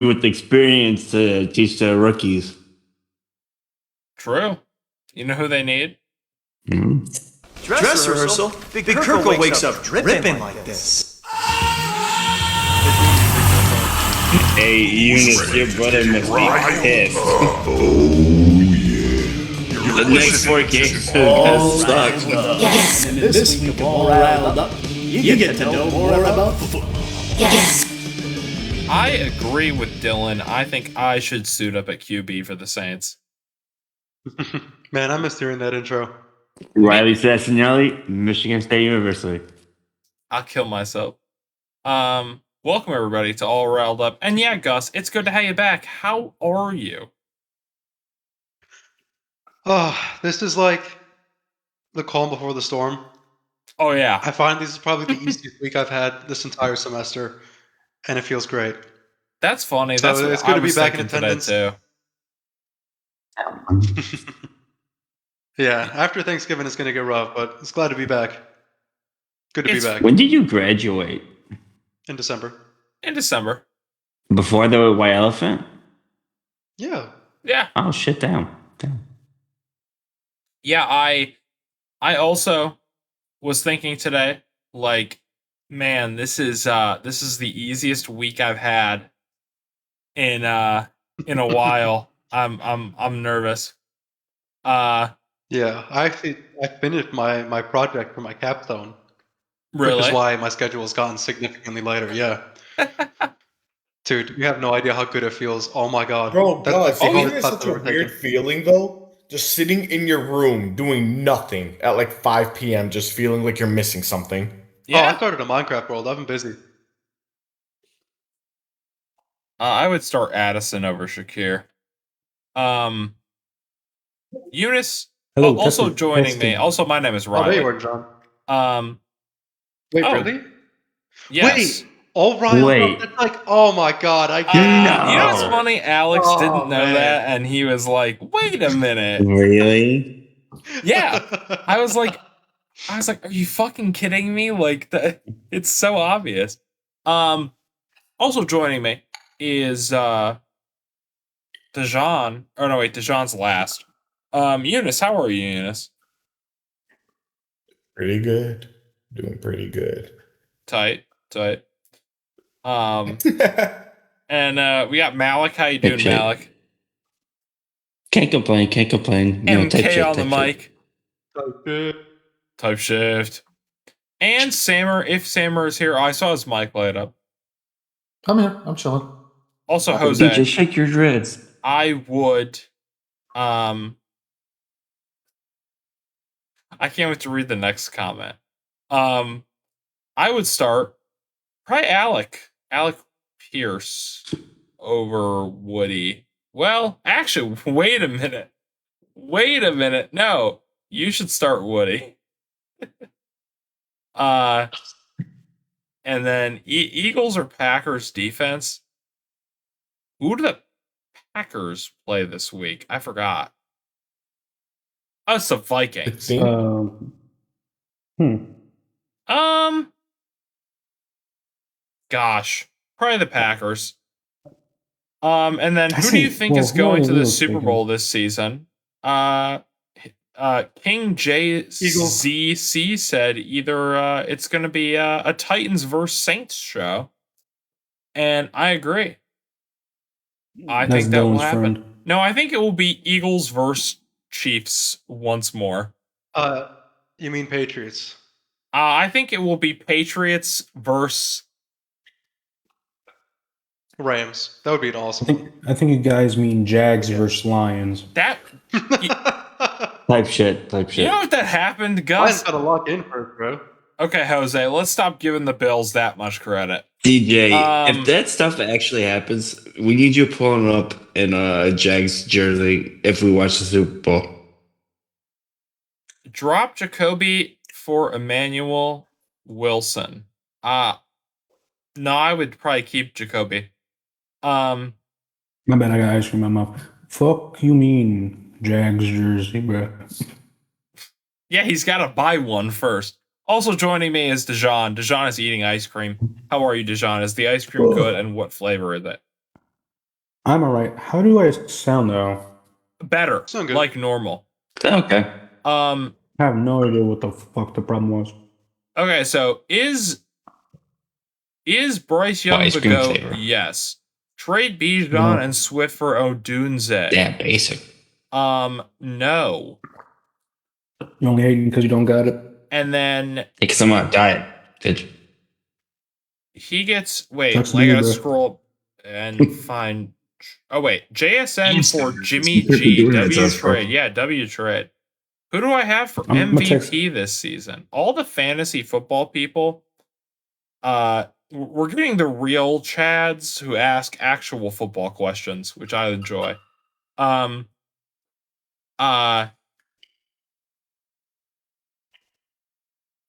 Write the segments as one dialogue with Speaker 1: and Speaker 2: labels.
Speaker 1: with experience to teach the rookies.
Speaker 2: True. You know who they need?
Speaker 1: Mm-hmm.
Speaker 3: Dress rehearsal? Big Kirkle wakes up dripping like this.
Speaker 1: Hey, Eunice, your brother must be pissed. The next 4 games have sucked.
Speaker 4: Yes.
Speaker 3: And this week of All Riled Up, you get to know more about football.
Speaker 4: Yes.
Speaker 2: I agree with Dylan. I think I should suit up at QB for the Saints.
Speaker 5: Man, I missed hearing that intro.
Speaker 1: Riley Sassinelli, Michigan State University.
Speaker 2: I'll kill myself. Welcome everybody to All Riled Up. And yeah, Gus, it's good to have you back. How are you?
Speaker 5: Oh, this is like the calm before the storm.
Speaker 2: Oh yeah.
Speaker 5: I find this is probably the easiest week I've had this entire semester, and it feels great.
Speaker 2: That's funny.
Speaker 5: So
Speaker 2: That's what
Speaker 5: it's good
Speaker 2: I
Speaker 5: to be
Speaker 2: was
Speaker 5: back in
Speaker 2: thinking today
Speaker 5: attendance.
Speaker 2: too.
Speaker 5: Yeah, after Thanksgiving it's going to get rough, but it's glad to be back. Good to be back.
Speaker 1: When did you graduate?
Speaker 5: In December.
Speaker 2: In December.
Speaker 1: Before the White Elephant?
Speaker 5: Yeah.
Speaker 2: Yeah.
Speaker 1: Oh, shit, damn.
Speaker 2: Yeah, I also was thinking today, like, man, this is the easiest week I've had in a while. I'm nervous.
Speaker 5: Yeah, I finished my project for my capstone.
Speaker 2: Really?
Speaker 5: Which is why my schedule has gotten significantly lighter, yeah. Dude, you have no idea how good it feels. Oh my god.
Speaker 6: Bro,
Speaker 5: That's
Speaker 6: isn't
Speaker 5: hardest
Speaker 6: it
Speaker 5: class
Speaker 6: such
Speaker 5: I've
Speaker 6: a
Speaker 5: ever
Speaker 6: weird
Speaker 5: taken.
Speaker 6: feeling, though? Just sitting in your room doing nothing at like 5 p.m., just feeling like you're missing something.
Speaker 2: Yeah.
Speaker 5: Oh, I started a Minecraft world. I've been busy.
Speaker 2: I would start Addison over Shakir. Eunice,
Speaker 7: Hello,
Speaker 2: also
Speaker 7: testing,
Speaker 2: joining
Speaker 7: testing.
Speaker 2: me. Also, my name is
Speaker 5: Oh, there
Speaker 2: Riley.
Speaker 5: you are, John. Wait,
Speaker 2: oh,
Speaker 5: really?
Speaker 2: Yes.
Speaker 5: Wait, all Riled
Speaker 1: Wait.
Speaker 5: Up? That's like, oh my god, I get
Speaker 2: You know what's
Speaker 1: No.
Speaker 2: funny? Alex
Speaker 5: Oh,
Speaker 2: didn't know
Speaker 5: man.
Speaker 2: that, and he was like, "Wait a minute."
Speaker 1: Really?
Speaker 2: Yeah, I was like, "Are you fucking kidding me?" Like, it's so obvious. Also joining me is Dejan. Oh no, wait, Dejan's last. Eunice, how are you, Eunice?
Speaker 6: Pretty good. Doing pretty good.
Speaker 2: Tight. And we got Malik. How you doing,
Speaker 1: Shit.
Speaker 2: Malik?
Speaker 1: Can't complain. No, type
Speaker 2: MK
Speaker 1: shit,
Speaker 2: on the
Speaker 1: type shit.
Speaker 2: mic. Type shift. And Sammer, if Sammer is here, I saw his mic light up.
Speaker 7: I'm here. I'm chilling.
Speaker 2: Also,
Speaker 1: Dude,
Speaker 2: Jose,
Speaker 1: just shake your dreads.
Speaker 2: I would, I can't wait to read the next comment. I would start probably Alec Pierce over Woody. Well, actually, wait a minute. No, you should start Woody. And then Eagles or Packers defense. Who do the Packers play this week? I forgot. Oh, it's the Vikings. Gosh, probably the Packers. And then who do you think is going to the Super Bowl this season? King JZC said either it's going to be a Titans versus Saints show, and I agree. I think that will happen.
Speaker 7: Friend.
Speaker 2: No, I think it will be Eagles versus Chiefs once more.
Speaker 5: You mean Patriots?
Speaker 2: I think it will be Patriots versus
Speaker 5: Rams. That would be an awesome.
Speaker 7: I think you guys mean Jags versus Lions.
Speaker 2: that.
Speaker 1: Type shit.
Speaker 2: You know if that happened,
Speaker 5: Lions
Speaker 2: Gus?
Speaker 5: gotta lock in first, bro.
Speaker 2: Okay, Jose, let's stop giving the Bills that much credit.
Speaker 1: DJ, if that stuff actually happens, we need you pulling up in a Jags jersey if we watch the Super Bowl.
Speaker 2: Drop Jacoby for Emmanuel Wilson. No, I would probably keep Jacoby.
Speaker 7: My bad, I got ice cream in my mouth. Fuck you mean Jags jersey, bro?
Speaker 2: Yeah, he's got to buy one first. Also joining me is Dejan. Dejan is eating ice cream. How are you, Dejan? Is the ice cream good, and what flavor is it?
Speaker 7: I'm alright. How do I sound though?
Speaker 2: Better,
Speaker 5: Sound good.
Speaker 2: like normal.
Speaker 1: Okay.
Speaker 7: I have no idea what the fuck the problem was.
Speaker 2: Okay, so is Bryce Young
Speaker 1: ice
Speaker 2: the
Speaker 1: cream
Speaker 2: GOAT?
Speaker 1: flavor.
Speaker 2: Yes. Trade Bijan
Speaker 7: No.
Speaker 2: and Swift for Odunze.
Speaker 1: Yeah, basic.
Speaker 2: No.
Speaker 7: You only hating because you don't got it.
Speaker 2: And then
Speaker 1: Because I'm on a diet, bitch.
Speaker 2: he gets wait,
Speaker 7: Sucks to
Speaker 2: I
Speaker 7: be you,
Speaker 2: gotta
Speaker 7: bro.
Speaker 2: scroll and find. Oh wait, JSN for Jimmy
Speaker 1: Keep
Speaker 2: G.
Speaker 1: doing that
Speaker 2: W
Speaker 1: stuff, bro.
Speaker 2: trade. Yeah, W trade. Who do I have for
Speaker 7: I'm gonna text-
Speaker 2: MVP this season? All the fantasy football people. We're getting the real Chads who ask actual football questions, which I enjoy.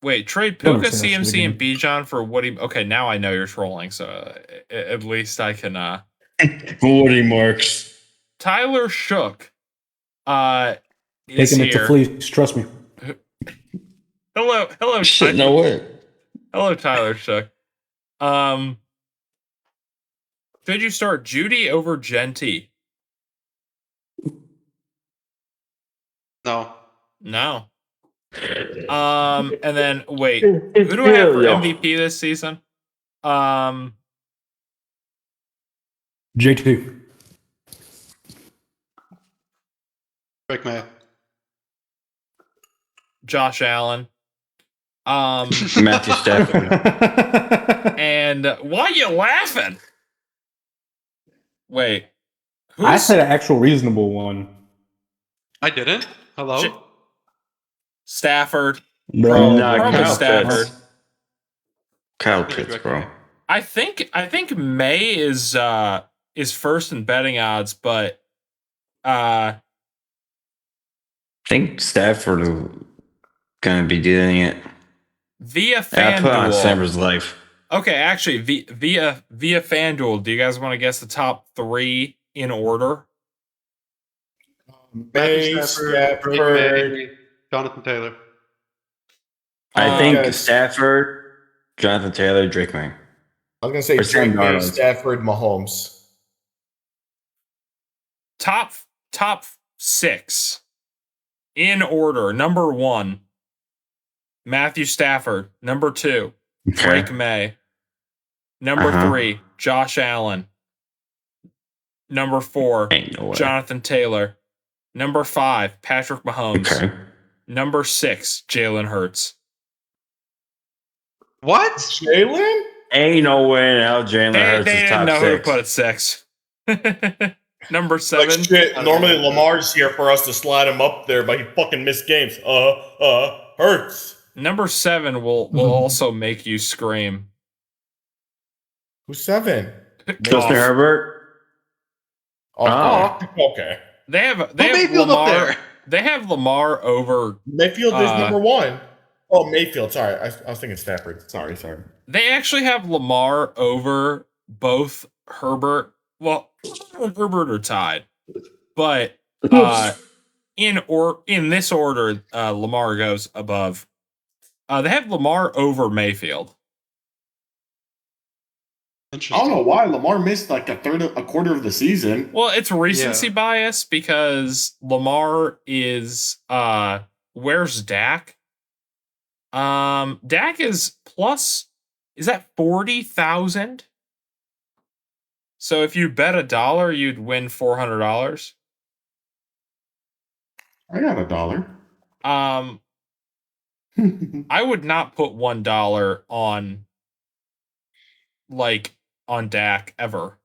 Speaker 2: Wait, trade
Speaker 7: Don't
Speaker 2: Puka,
Speaker 7: say that shit
Speaker 2: CMC, and
Speaker 7: again.
Speaker 2: Bijan for Woody. Okay, now I know you're trolling, so at least I can.
Speaker 1: Woody marks.
Speaker 2: Tyler Shook, is
Speaker 7: Taking it to
Speaker 2: here.
Speaker 7: fleece. Trust me.
Speaker 2: Hello,
Speaker 1: Shit,
Speaker 2: Tyler.
Speaker 1: no way.
Speaker 2: Hello, Tyler Shook. Should you start Judy over Genty?
Speaker 5: No.
Speaker 2: No. And then wait, who do I have for MVP this season?
Speaker 7: JT.
Speaker 5: Drake May.
Speaker 2: Josh Allen.
Speaker 1: Matthew Stafford.
Speaker 2: And why are you laughing? Wait,
Speaker 7: I said an actual reasonable one.
Speaker 5: I didn't. Hello?
Speaker 2: Stafford?
Speaker 7: Bro,
Speaker 1: Nah,
Speaker 2: Probably
Speaker 1: Kyle
Speaker 2: Stafford.
Speaker 1: Pitts. Kyle
Speaker 5: Yeah,
Speaker 1: Pitts,
Speaker 5: Drake
Speaker 1: bro.
Speaker 5: May.
Speaker 2: I think May is first in betting odds, but
Speaker 1: I think Stafford is gonna be doing it.
Speaker 2: via
Speaker 1: I put on
Speaker 2: FanDuel.
Speaker 1: Stafford's life.
Speaker 2: Okay, actually, via FanDuel, do you guys want to guess the top 3 in order?
Speaker 6: May,
Speaker 5: Matthew Stafford, Drake
Speaker 6: Stafford.
Speaker 5: May, Jonathan Taylor.
Speaker 1: I think
Speaker 6: Yes.
Speaker 1: Stafford, Jonathan Taylor, Drake May.
Speaker 6: I was gonna say
Speaker 1: Or Sam
Speaker 6: Drake May,
Speaker 1: Darnold.
Speaker 6: Stafford, Mahomes.
Speaker 2: Top 6 in order. Number 1, Matthew Stafford. Number 2, Drake
Speaker 1: Okay.
Speaker 2: May. Number 3, Josh Allen. Number 4,
Speaker 1: Ain't no way.
Speaker 2: Jonathan Taylor. Number 5, Patrick Mahomes.
Speaker 1: Okay.
Speaker 2: Number 6, Jalen Hurts.
Speaker 5: What?
Speaker 6: Jalen?
Speaker 1: Ain't no way in hell Jalen
Speaker 2: They
Speaker 1: Hurts is
Speaker 2: didn't
Speaker 1: top
Speaker 2: know who to
Speaker 1: 6.
Speaker 2: put at 6. Number
Speaker 6: Like
Speaker 2: 7.
Speaker 6: shit. Normally Lamar's here for us to slide him up there, but he fucking missed games. Hurts.
Speaker 2: Number 7 will also make you scream.
Speaker 6: Who's 7?
Speaker 1: Justin Herbert. Oh.
Speaker 6: Okay.
Speaker 2: They have
Speaker 5: Who Mayfield
Speaker 2: Lamar.
Speaker 5: up there?
Speaker 2: They have Lamar over.
Speaker 6: Mayfield is number 1. Oh, Mayfield. Sorry, I was thinking Stafford. Sorry.
Speaker 2: They actually have Lamar over both Herbert. Well, Herbert are tied, but in this order, Lamar goes above. They have Lamar over Mayfield.
Speaker 6: I don't know why Lamar missed like a quarter of the season.
Speaker 2: Well, it's recency bias because Lamar is where's Dak? Dak is plus, is that 40,000? So if you bet $1, you'd win $400.
Speaker 6: I got $1.
Speaker 2: I would not put $1 on Dak ever.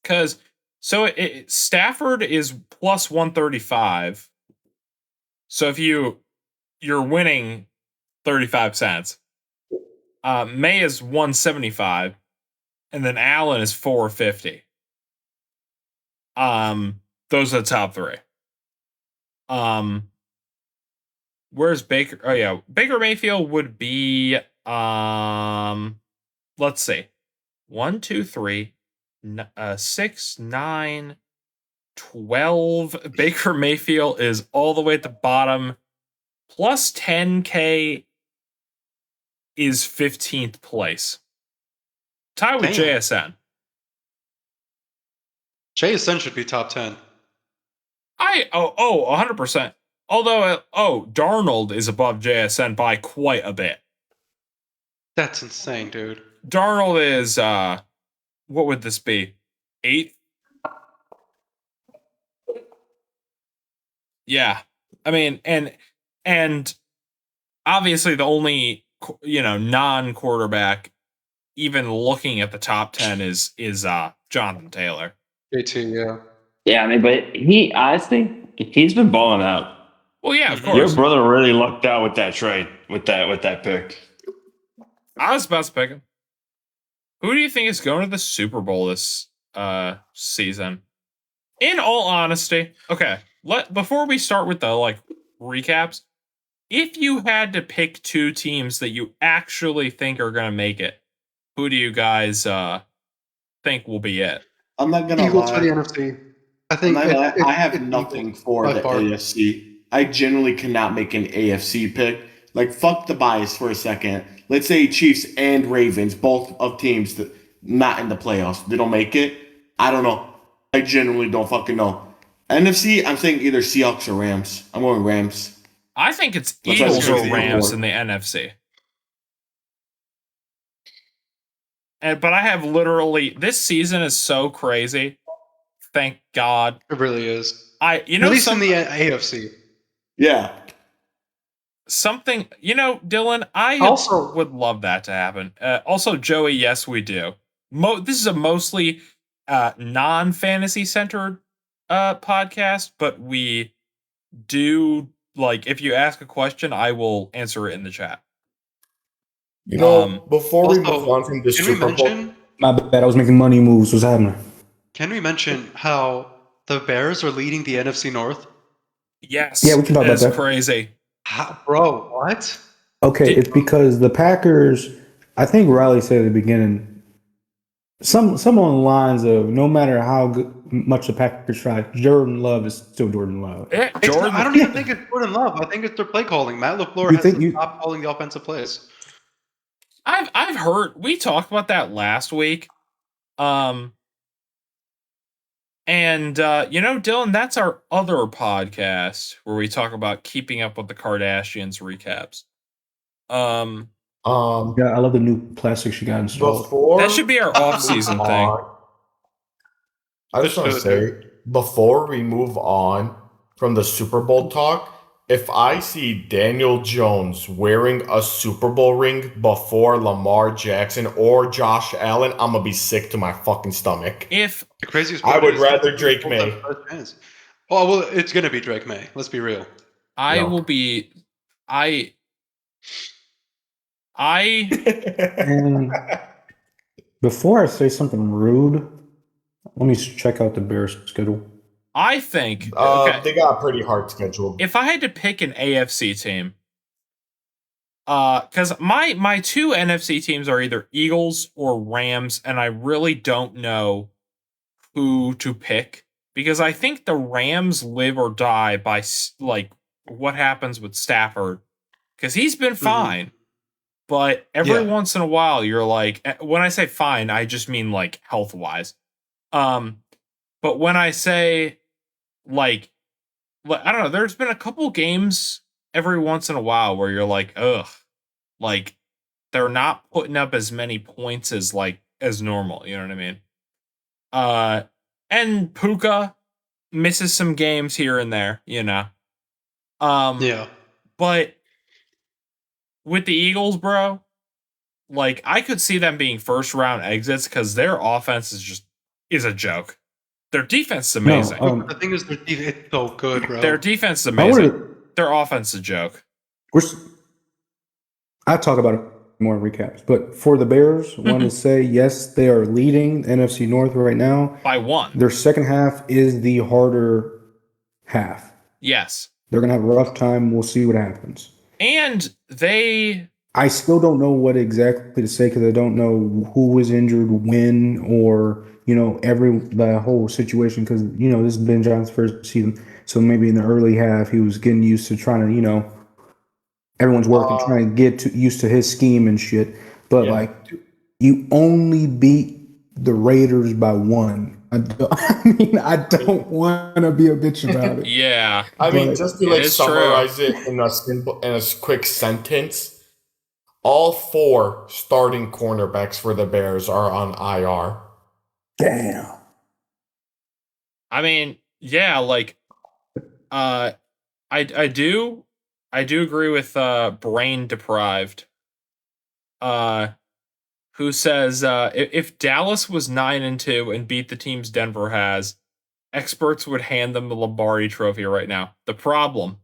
Speaker 2: Because Stafford is plus 135. So if you're winning 35 cents. May is 175, and then Allen is 450. Those are the top 3. Where's Baker? Oh yeah, Baker Mayfield would be let's see, 1, 2, 3, 6, 9, 12. Baker Mayfield is all the way at the bottom. Plus 10K is 15th place. Tied with
Speaker 5: Damn.
Speaker 2: JSN.
Speaker 5: JSN should be top 10.
Speaker 2: 100%. Although, Darnold is above JSN by quite a bit.
Speaker 5: That's insane, dude.
Speaker 2: Darnold is, what would this be? 8th? Yeah. I mean, and obviously the only, non-quarterback even looking at the top 10 is Jonathan Taylor.
Speaker 5: JT, yeah.
Speaker 1: Yeah, I mean, but he's been balling out.
Speaker 2: Well, yeah, of course.
Speaker 1: Your brother really lucked out with that trade, with that pick.
Speaker 2: I was about to pick him. Who do you think is going to the Super Bowl this season? In all honesty, okay. Before we start with the recaps, if you had to pick 2 teams that you actually think are going to make it, who do you guys think will be it?
Speaker 6: I'm not gonna
Speaker 5: Eagles
Speaker 6: lie.
Speaker 5: for the NFC. I think
Speaker 6: I have nothing for the AFC. I generally cannot make an AFC pick. Like, fuck the bias for a second. Let's say Chiefs and Ravens, both of teams that not in the playoffs. They don't make it. I don't know. I genuinely don't fucking know. NFC, I'm saying either Seahawks or Rams. I'm going Rams.
Speaker 2: I think it's
Speaker 6: That's why
Speaker 2: Eagles
Speaker 6: I
Speaker 2: or
Speaker 6: was
Speaker 2: Rams
Speaker 6: before.
Speaker 2: in the NFC. But I have literally, this season is so crazy. Thank God.
Speaker 5: it really is.
Speaker 2: At
Speaker 5: least in the AFC.
Speaker 6: Yeah.
Speaker 2: Something, Dylan, I
Speaker 5: Also-
Speaker 2: would love that to happen. Also, Joey, yes, we do. This is a mostly non-fantasy centered podcast, but we do, if you ask a question, I will answer it in the chat.
Speaker 6: Before we
Speaker 5: Also,
Speaker 6: move on from the
Speaker 5: Can we
Speaker 6: Super Bowl,
Speaker 5: mention?
Speaker 7: My bad. I was making money moves. What's happening?
Speaker 5: Can we mention how the Bears are leading the NFC North?
Speaker 2: Yes.
Speaker 7: Yeah, we can talk about
Speaker 2: it's
Speaker 7: that.
Speaker 2: crazy.
Speaker 5: How, bro, what?
Speaker 7: Okay, it's because the Packers. I think Riley said at the beginning, some on the lines of no matter how much the Packers try, Jordan Love is still Jordan Love.
Speaker 2: Yeah,
Speaker 5: It's
Speaker 2: Jordan.
Speaker 5: not, I don't even think it's Jordan Love. I think it's their play calling. Matt LaFleur
Speaker 7: You
Speaker 5: has
Speaker 7: think
Speaker 5: to
Speaker 7: you-
Speaker 5: stop calling the offensive plays.
Speaker 2: I've heard, we talked about that last week. Dylan, that's our other podcast where we talk about keeping up with the Kardashians recaps.
Speaker 7: Yeah, I love the new plastic she got installed.
Speaker 6: before
Speaker 2: That should be our off-season
Speaker 6: we move
Speaker 2: thing.
Speaker 6: on, I just want to
Speaker 5: It
Speaker 6: say, before we move on from the Super Bowl talk, if I see Daniel Jones wearing a Super Bowl ring before Lamar Jackson or Josh Allen, I'm gonna be sick to my fucking stomach.
Speaker 2: If
Speaker 5: The craziest
Speaker 6: I
Speaker 5: part
Speaker 6: would
Speaker 5: is
Speaker 6: rather Drake May.
Speaker 5: Oh, well, it's going to be Drake May. Let's be real.
Speaker 2: I
Speaker 6: No.
Speaker 2: will be, I
Speaker 7: And before I say something rude, let me check out the Bears schedule.
Speaker 2: think, okay,
Speaker 6: They got a pretty hard schedule.
Speaker 2: if I had to pick an AFC team, because my 2 NFC teams are either Eagles or Rams, and I really don't know who to pick because I think the Rams live or die by what happens with Stafford, because he's been fine, but every once in a while you're like, when I say fine, I just mean health wise. But when I say I don't know, there's been a couple games every once in a while where you're like, ugh, they're not putting up as many points as normal. You know what I mean? And Puka misses some games here and there,
Speaker 5: Yeah.
Speaker 2: But with the Eagles, bro, I could see them being first round exits because their offense is a joke. Their defense is amazing.
Speaker 7: No,
Speaker 5: The thing is, it's so good, bro.
Speaker 2: Their defense is
Speaker 7: I
Speaker 2: amazing.
Speaker 7: wanna-
Speaker 2: Their offense is a joke.
Speaker 7: I talk about it more in recaps, but for the Bears, I want to say yes, they are leading NFC North right now.
Speaker 2: By 1.
Speaker 7: Their second half is the harder half.
Speaker 2: Yes.
Speaker 7: They're gonna have a rough time. We'll see what happens.
Speaker 2: And
Speaker 7: I still don't know what exactly to say because I don't know who was injured when, or the whole situation, because this has been John's first season. So maybe in the early half he was getting used to trying to everyone's working, trying to get used to his scheme and shit. But you only beat the Raiders by 1. I don't want to be a bitch about it.
Speaker 2: Yeah.
Speaker 6: I mean, just to like summarize
Speaker 2: true.
Speaker 6: it in a quick sentence, all 4 starting cornerbacks for the Bears are on IR.
Speaker 7: Damn.
Speaker 2: I mean, yeah, like, I do agree with Brain Deprived, who says if Dallas was 9-2 and beat the teams Denver has, experts would hand them the Lombardi Trophy right now. The problem,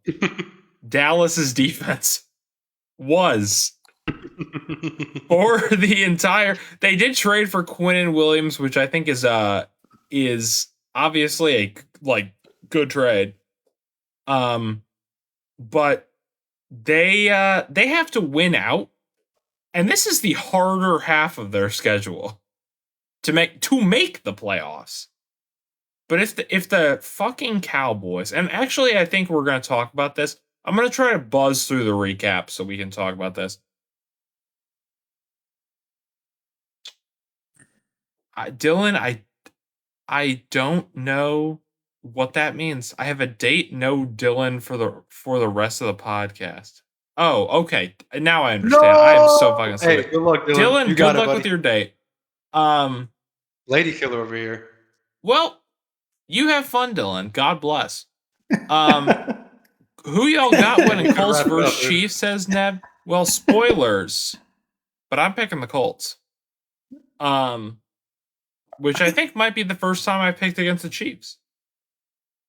Speaker 2: Dallas's defense was for the entire. They did trade for Quinnen Williams, which I think is obviously a good trade. But they have to win out, and this is the harder half of their schedule to make the playoffs. But if the fucking Cowboys, and actually I think we're going to talk about this. I'm going to try to buzz through the recap so we can talk about this. Dylan, I don't know what that means. I have a date, no Dylan for the rest of the podcast. Oh, okay. Now I understand. No! I am so fucking stupid.
Speaker 5: Hey, good luck, Dylan.
Speaker 2: Good luck with your date.
Speaker 5: Lady killer over here.
Speaker 2: Well, you have fun, Dylan. God bless. Who y'all got winning? Colts versus Chiefs, says Neb. Well, spoilers, but I'm picking the Colts. Which I think might be the first time I picked against the Chiefs.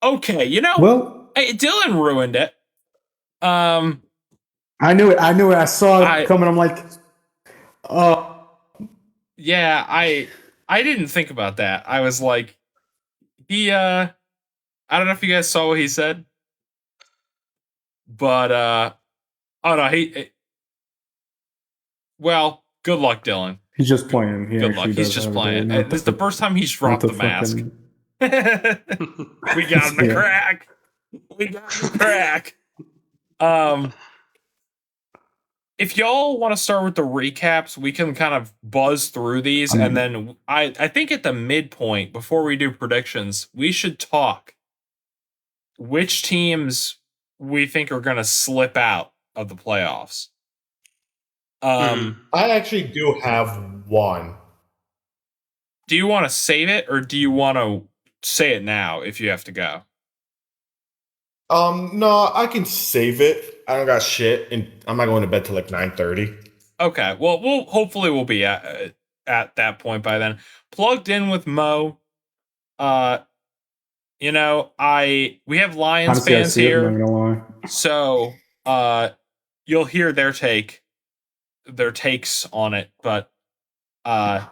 Speaker 2: Okay, hey, Dylan ruined it.
Speaker 7: I knew it. I saw it coming. I'm like,
Speaker 2: yeah, I didn't think about that. I was like, I don't know if you guys saw what he said, but oh no, well, good luck, Dylan.
Speaker 7: He's just playing.
Speaker 2: Good luck. He's just playing. This is the first time he's dropped the mask. We got him to crack. We got him to crack. If y'all want to start with the recaps, we can kind of buzz through these, and then I think at the midpoint, before we do predictions, we should talk which teams we think are going to slip out of the playoffs.
Speaker 6: I actually do have one.
Speaker 2: Do you want to save it, or do you want to say it now if you have to go?
Speaker 6: No, I can save it. I don't got shit, and I'm not going to bed till like 9:30.
Speaker 2: Okay, well, we'll be at that point by then. Plugged in with Mo. We have Lions fans here, so you'll hear their takes on it, but I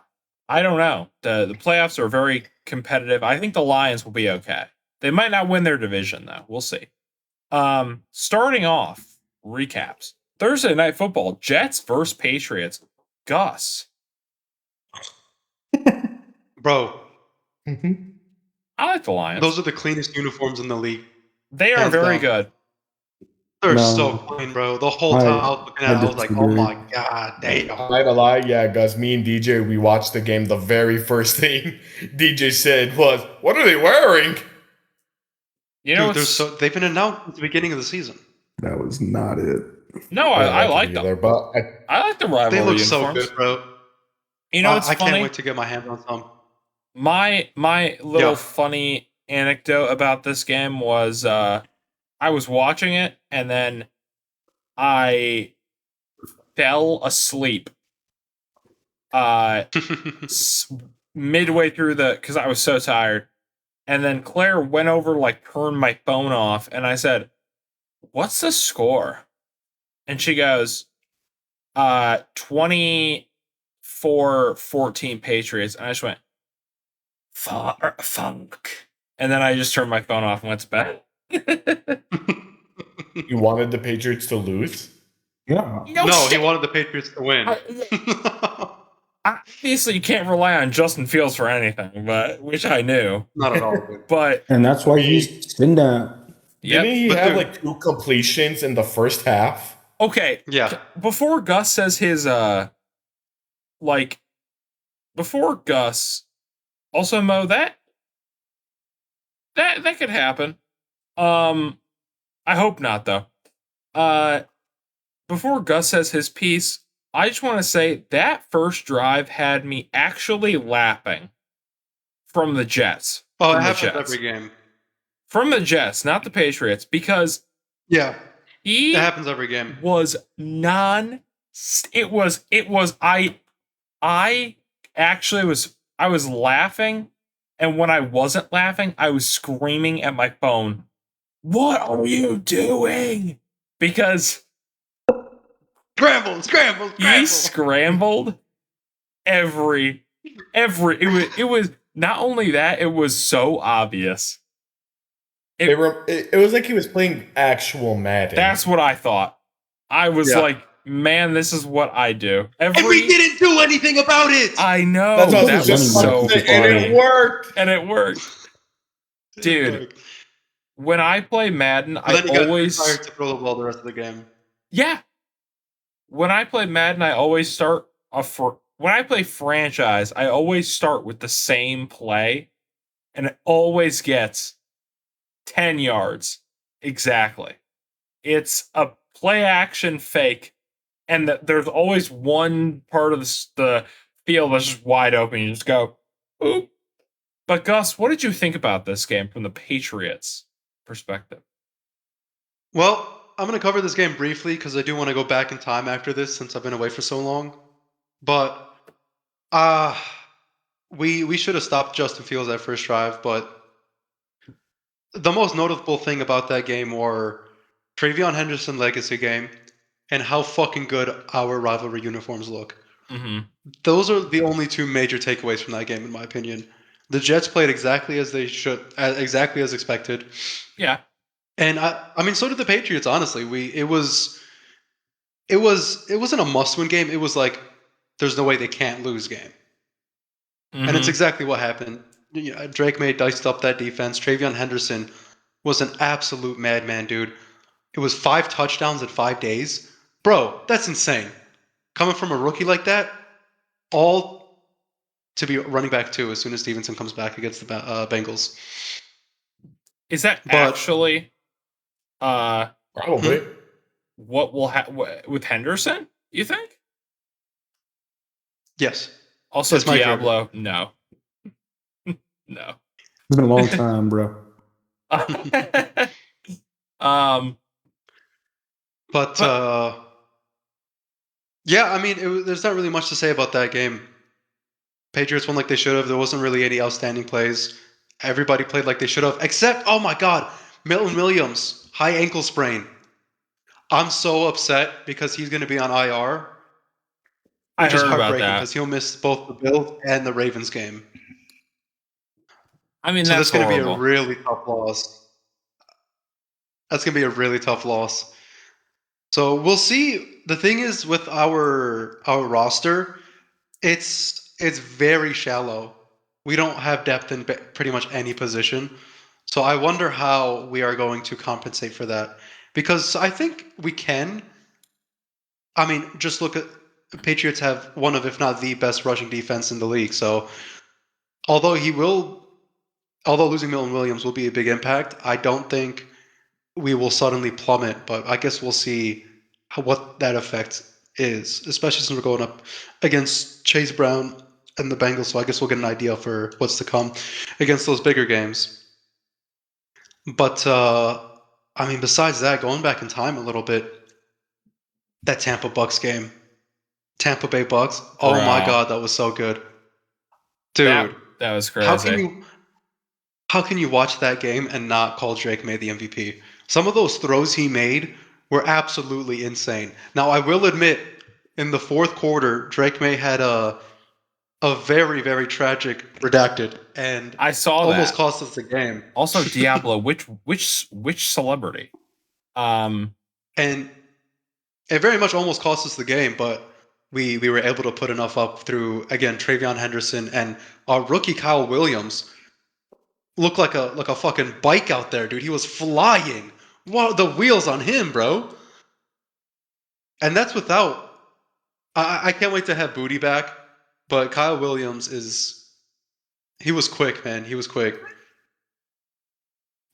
Speaker 2: don't know. The playoffs are very competitive. I think the Lions will be okay. They might not win their division, though. We'll see. Starting off, recaps. Thursday Night Football, Jets versus Patriots. Gus.
Speaker 5: Bro.
Speaker 2: I like the Lions.
Speaker 5: Those are the cleanest uniforms in the league.
Speaker 2: They are very good.
Speaker 5: They're so clean, bro. The whole time I was looking at it, I was like, oh my God, damn.
Speaker 6: I'm not gonna lie, yeah, Gus, me and DJ, we watched the game. The very first thing DJ said was, what are they wearing?
Speaker 5: Dude, they've been announced at the beginning of the season.
Speaker 7: That was not it.
Speaker 2: No, I like them.
Speaker 6: But
Speaker 2: I like the rivalry.
Speaker 5: They look
Speaker 2: uniforms.
Speaker 5: so good, bro.
Speaker 2: It's
Speaker 5: I
Speaker 2: funny.
Speaker 5: can't wait to get my hands on some.
Speaker 2: My little funny anecdote about this game was I was watching it and then I fell asleep midway through because I was so tired. And then Claire went over, turned my phone off, and I said, "What's the score?" And she goes, 24-14 Patriots. And I just went, funk. And then I just turned my phone off and went to bed.
Speaker 6: You wanted the Patriots to lose?
Speaker 7: Yeah.
Speaker 5: No, he wanted the Patriots to win.
Speaker 2: Obviously, you can't rely on Justin Fields for anything, which I knew.
Speaker 5: Not at all.
Speaker 7: And that's why he's been down.
Speaker 2: Yep.
Speaker 6: Didn't he have 2 completions in the first half?
Speaker 2: Okay.
Speaker 5: Yeah.
Speaker 2: Before Gus says his before Gus Also, Mo, that could happen. I hope not, though. Before Gus says his piece, I just want to say that first drive had me actually laughing from the Jets.
Speaker 5: Oh,
Speaker 2: from
Speaker 5: it
Speaker 2: the
Speaker 5: happens
Speaker 2: Jets.
Speaker 5: every game.
Speaker 2: From the Jets, not the Patriots, because
Speaker 5: Yeah,
Speaker 2: he
Speaker 5: it happens every game.
Speaker 2: was I actually was laughing, and when I wasn't laughing, I was screaming at my phone, "What are you doing?" Because
Speaker 5: Scramble!
Speaker 2: he scrambled every it was not only that, it was so obvious.
Speaker 4: It was like he was playing actual Madden.
Speaker 2: That's what I thought. I was like, man, this is what I do.
Speaker 5: And we didn't do anything about it!
Speaker 2: I know.
Speaker 4: That's what
Speaker 2: that was so funny.
Speaker 4: And it worked!
Speaker 2: And it worked. Dude, when I play Madden,
Speaker 5: But then you
Speaker 2: always...
Speaker 5: got tired to throw the ball the rest of the game.
Speaker 2: Yeah. When I play Madden, I always start when I play franchise, I always start with the same play, and it always gets 10 yards. Exactly. It's a play action fake, and there's always one part of the field that's just wide open. You just go, oop. But Gus, what did you think about this game from the Patriots' perspective?
Speaker 5: Well, I'm going to cover this game briefly because I do want to go back in time after this since I've been away for so long. But we should have stopped Justin Fields that first drive, but the most notable thing about that game were Travion Henderson legacy game and how fucking good our rivalry uniforms look.
Speaker 2: Mm-hmm.
Speaker 5: Those are the only two major takeaways from that game, in my opinion. The Jets played exactly as they should, exactly as expected.
Speaker 2: Yeah.
Speaker 5: And I mean, so did the Patriots. Honestly, it wasn't a must-win game. It was like there's no way they can't lose game, and it's exactly what happened. Drake May diced up that defense. Travion Henderson was an absolute madman, dude. It was 5 touchdowns in 5 days, bro. That's insane. Coming from a rookie like that, all to be running back too as soon as Stevenson comes back against the
Speaker 2: Is
Speaker 5: Bengals.
Speaker 2: that actually?
Speaker 4: Probably.
Speaker 2: What will happen with Henderson, you think?
Speaker 5: Yes.
Speaker 2: Also,
Speaker 5: That's my
Speaker 2: Diablo, no. No.
Speaker 7: It's been a long time, bro.
Speaker 5: But yeah, I mean, there's not really much to say about that game. Patriots won like they should have. There wasn't really any outstanding plays. Everybody played like they should have, except, oh my God, Milton Williams, high ankle sprain. I'm so upset because he's going to be on IR.
Speaker 2: I heard about that
Speaker 5: because he'll miss both the Bills and the Ravens game.
Speaker 2: I mean,
Speaker 5: so
Speaker 2: that's
Speaker 5: going to be
Speaker 2: horrible.
Speaker 5: a really tough loss. That's going to be a really tough loss. So we'll see. The thing is with our roster, it's very shallow. We don't have depth in pretty much any position. So I wonder how we are going to compensate for that. Because I think we can. I mean, just look at the Patriots have one of, if not the best rushing defense in the league. So although losing Milton Williams will be a big impact, I don't think we will suddenly plummet. But I guess we'll see what that effect is, especially since we're going up against Chase Brown and the Bengals. So I guess we'll get an idea for what's to come against those bigger games. But I mean, besides that, going back in time a little bit, that Tampa Bucks game, Tampa Bay Bucks. Oh my God, that was so good, dude.
Speaker 2: That was crazy.
Speaker 5: How can you watch that game and not call Drake May the MVP? Some of those throws he made were absolutely insane. Now, I will admit, in the fourth quarter, Drake May had a very, very tragic redacted, and
Speaker 2: I saw
Speaker 5: almost cost us the game.
Speaker 2: Also, Diablo, which celebrity?
Speaker 5: And it very much almost cost us the game, but we were able to put enough up through, again, Travion Henderson and our rookie Kyle Williams. Looked like a fucking bike out there, dude. He was flying. Wow, the wheels on him, bro. And that's without. I can't wait to have Booty back, but Kyle Williams is He was quick, man. He was quick.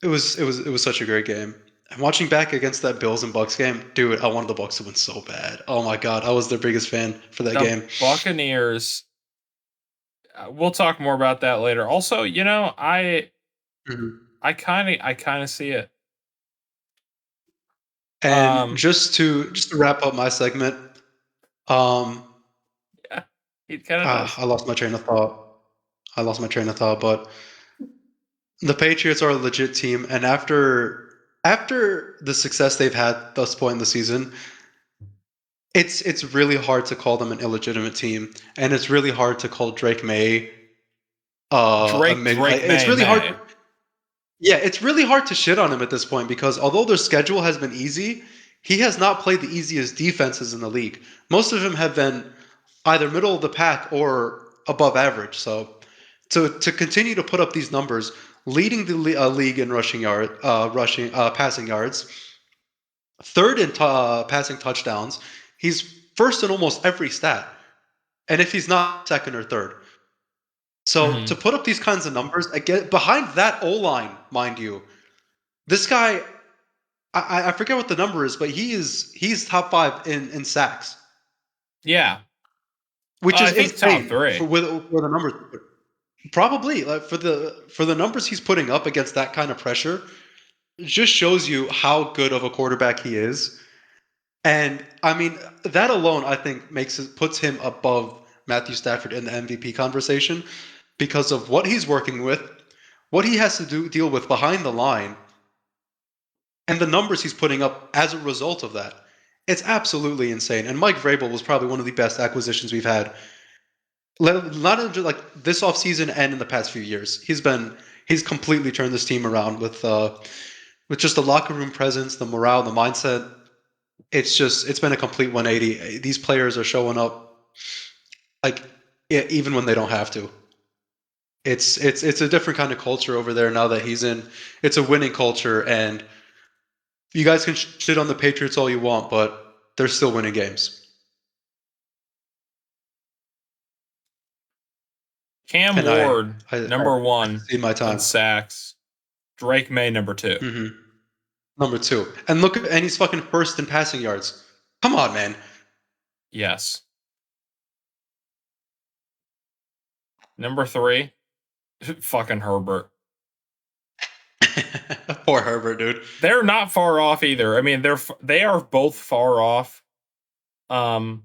Speaker 5: It was such a great game. And watching back against that Bills and Bucks game, dude, I wanted the Bucks to win so bad. Oh my god, I was their biggest fan for that game.
Speaker 2: Buccaneers. We'll talk more about that later. Also, I kind of see it.
Speaker 5: And just to wrap up my segment,
Speaker 2: yeah, it kind of does.
Speaker 5: I lost my train of thought. But the Patriots are a legit team, and after the success they've had thus point in the season, it's really hard to call them an illegitimate team, and it's really hard to call Drake May. It's really hard. Yeah, it's really hard to shit on him at this point because although their schedule has been easy, he has not played the easiest defenses in the league. Most of them have been either middle of the pack or above average. So to continue to put up these numbers, leading the league in passing yards, third in passing touchdowns, he's first in almost every stat, and if he's not, second or third. So to put up these kinds of numbers again behind that O line, mind you, this guy, I forget what the number is, but he's top 5 in sacks.
Speaker 2: Yeah,
Speaker 5: which is
Speaker 2: insane top 3
Speaker 5: for the numbers. Probably like for the numbers he's putting up against that kind of pressure, it just shows you how good of a quarterback he is. And I mean that alone, I think puts him above Matthew Stafford in the MVP conversation because of what he's working with, what he has to deal with behind the line, and the numbers he's putting up as a result of that. It's absolutely insane. And Mike Vrabel was probably one of the best acquisitions we've had. Not just like this offseason and in the past few years. He's completely turned this team around with just the locker room presence, the morale, the mindset. It's been a complete 180. These players are showing up like even when they don't have to. It's a different kind of culture over there now that he's in. It's a winning culture, and you guys can shit on the Patriots all you want, but they're still winning games.
Speaker 2: Cam Ward, number 1 in sacks. Drake May, number 2.
Speaker 5: Mm-hmm. Number 2. And he's fucking first in passing yards. Come on, man.
Speaker 2: Yes. Number 3, fucking Herbert.
Speaker 5: Poor Herbert, dude.
Speaker 2: They're not far off either. I mean, they are both far off. From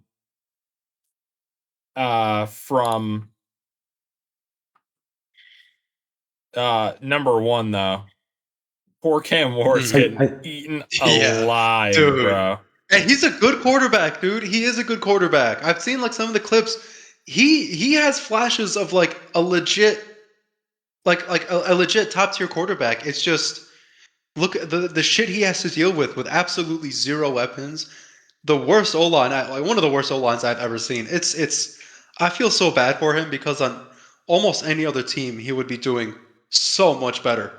Speaker 2: number 1 though. Poor Cam Ward's getting eaten alive,
Speaker 5: dude.
Speaker 2: Bro.
Speaker 5: And he's a good quarterback, dude. He is a good quarterback. I've seen like some of the clips. He has flashes of like a legit a legit top tier quarterback. It's just look at the shit he has to deal with absolutely zero weapons. The worst O line, one of the worst O lines I've ever seen. I feel so bad for him because on almost any other team he would be doing so much better.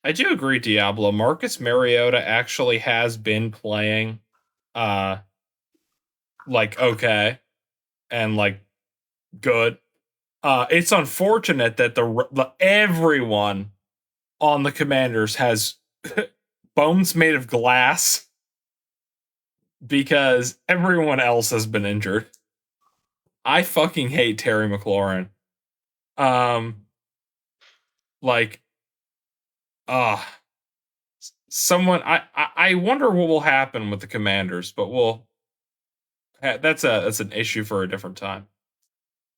Speaker 2: I do agree, Diablo. Marcus Mariota actually has been playing like okay and like good. It's unfortunate that everyone on the Commanders has bones made of glass because everyone else has been injured. I fucking hate Terry McLaurin. Someone I wonder what will happen with the Commanders, but that's an issue for a different time.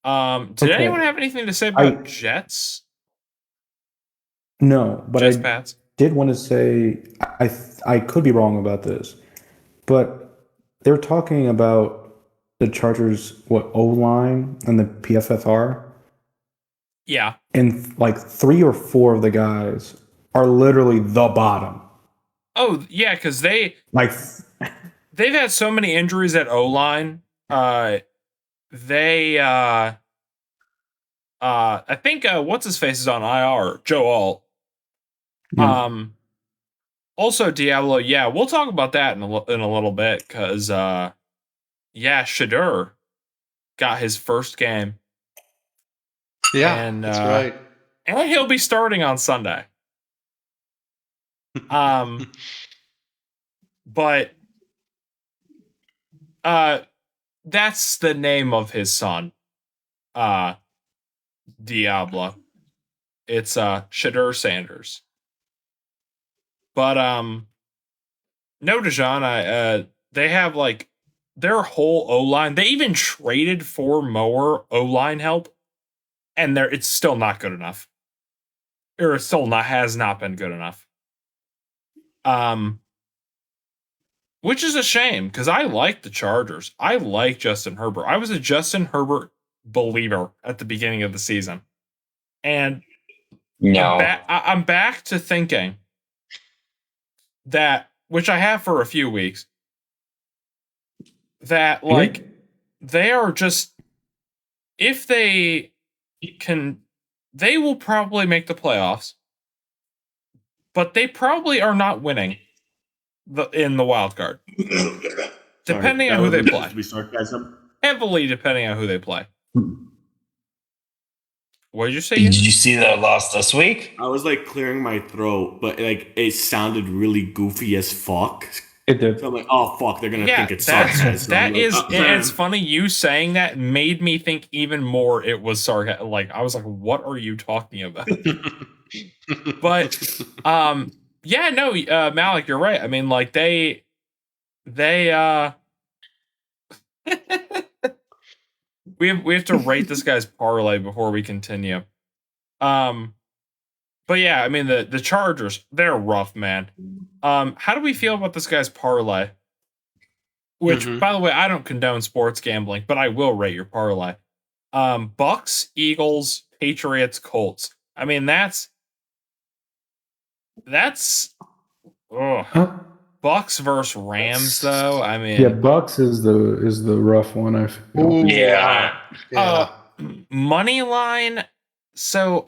Speaker 2: Did anyone have anything to say about Jets?
Speaker 7: No, but
Speaker 2: Jets, Pats?
Speaker 7: Did want to say I could be wrong about this, but they're talking about the Chargers O-line and the PFFR.
Speaker 2: Yeah.
Speaker 7: And like 3 or 4 of the guys are literally the bottom.
Speaker 2: Oh, yeah, because they've had so many injuries at O-line. I think what's his face is on IR, Joe Alt. Yeah. Also Diablo, yeah, we'll talk about that in a little bit because Shadur got his first game.
Speaker 5: Yeah,
Speaker 2: and
Speaker 5: that's right.
Speaker 2: And he'll be starting on Sunday. But that's the name of his son. Diablo. It's Shadur Sanders. But no, Dejan, they have like their whole O-line. They even traded for more O-line help, and it's still not good enough. Or it still has not been good enough. Which is a shame, because I like the Chargers. I like Justin Herbert. I was a Justin Herbert believer at the beginning of the season. And I'm back to thinking that, which I have for a few weeks, that like they are just, if they can, they will probably make the playoffs, but they probably are not winning in the wild card. Depending on who they play. Heavily depending on who they play. What did you say?
Speaker 1: Did you see that loss this week?
Speaker 6: I was like clearing my throat, but like it sounded really goofy as fuck.
Speaker 7: It did.
Speaker 6: So I'm like, oh fuck, they're gonna think it's sarcasm.
Speaker 2: That is, and it's funny you saying that made me think even more it was sarcasm. Like I was like, what are you talking about? But yeah, no, Malik, you're right. I mean, like they we have to rate this guy's parlay before we continue. But yeah, I mean the Chargers, they're rough, man. How do we feel about this guy's parlay? Which, by the way, I don't condone sports gambling, but I will rate your parlay. Bucks, Eagles, Patriots, Colts. I mean, that's Bucks versus Rams, though. I mean,
Speaker 7: yeah, Bucks is the rough one. I feel.
Speaker 5: Ooh,
Speaker 1: yeah.
Speaker 2: Money line. So,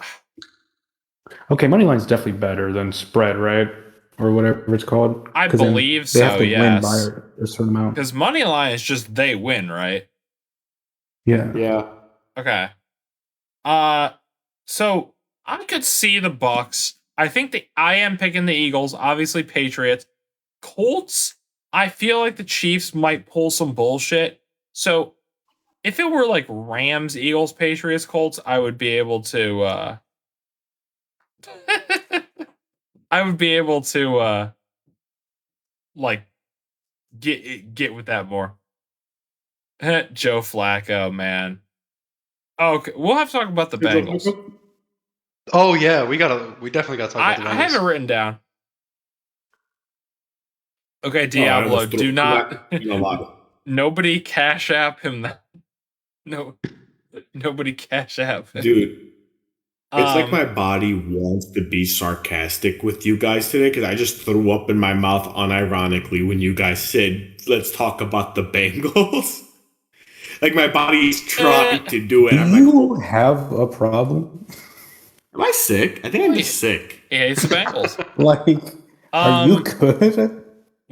Speaker 7: okay, money line's definitely better than spread, right, or whatever it's called.
Speaker 2: I believe so.
Speaker 7: They have to win by
Speaker 2: Yes,
Speaker 7: a certain amount.
Speaker 2: because money line is just they win, right?
Speaker 7: Yeah.
Speaker 6: Yeah.
Speaker 2: Okay. So I could see the Bucks. I think I am picking the Eagles. Obviously, Patriots. Colts, I feel like the Chiefs might pull some bullshit. So if it were like Rams, Eagles, Patriots, Colts, I would be able to like get with that more. Joe Flacco, man. Okay, we'll have to talk about the Bengals.
Speaker 5: Oh yeah, we definitely gotta talk about the Bengals.
Speaker 2: I have it written down. Okay, Diablo, do not. Nobody cash app him that. No, nobody cash app him.
Speaker 6: Dude, it's like my body wants to be sarcastic with you guys today because I just threw up in my mouth unironically when you guys said, let's talk about the Bengals. Like my body's trying to do it.
Speaker 7: Do you have a problem?
Speaker 6: Am I sick? I think I'm just sick.
Speaker 2: Yeah, it's the Bengals.
Speaker 7: Like, are you good?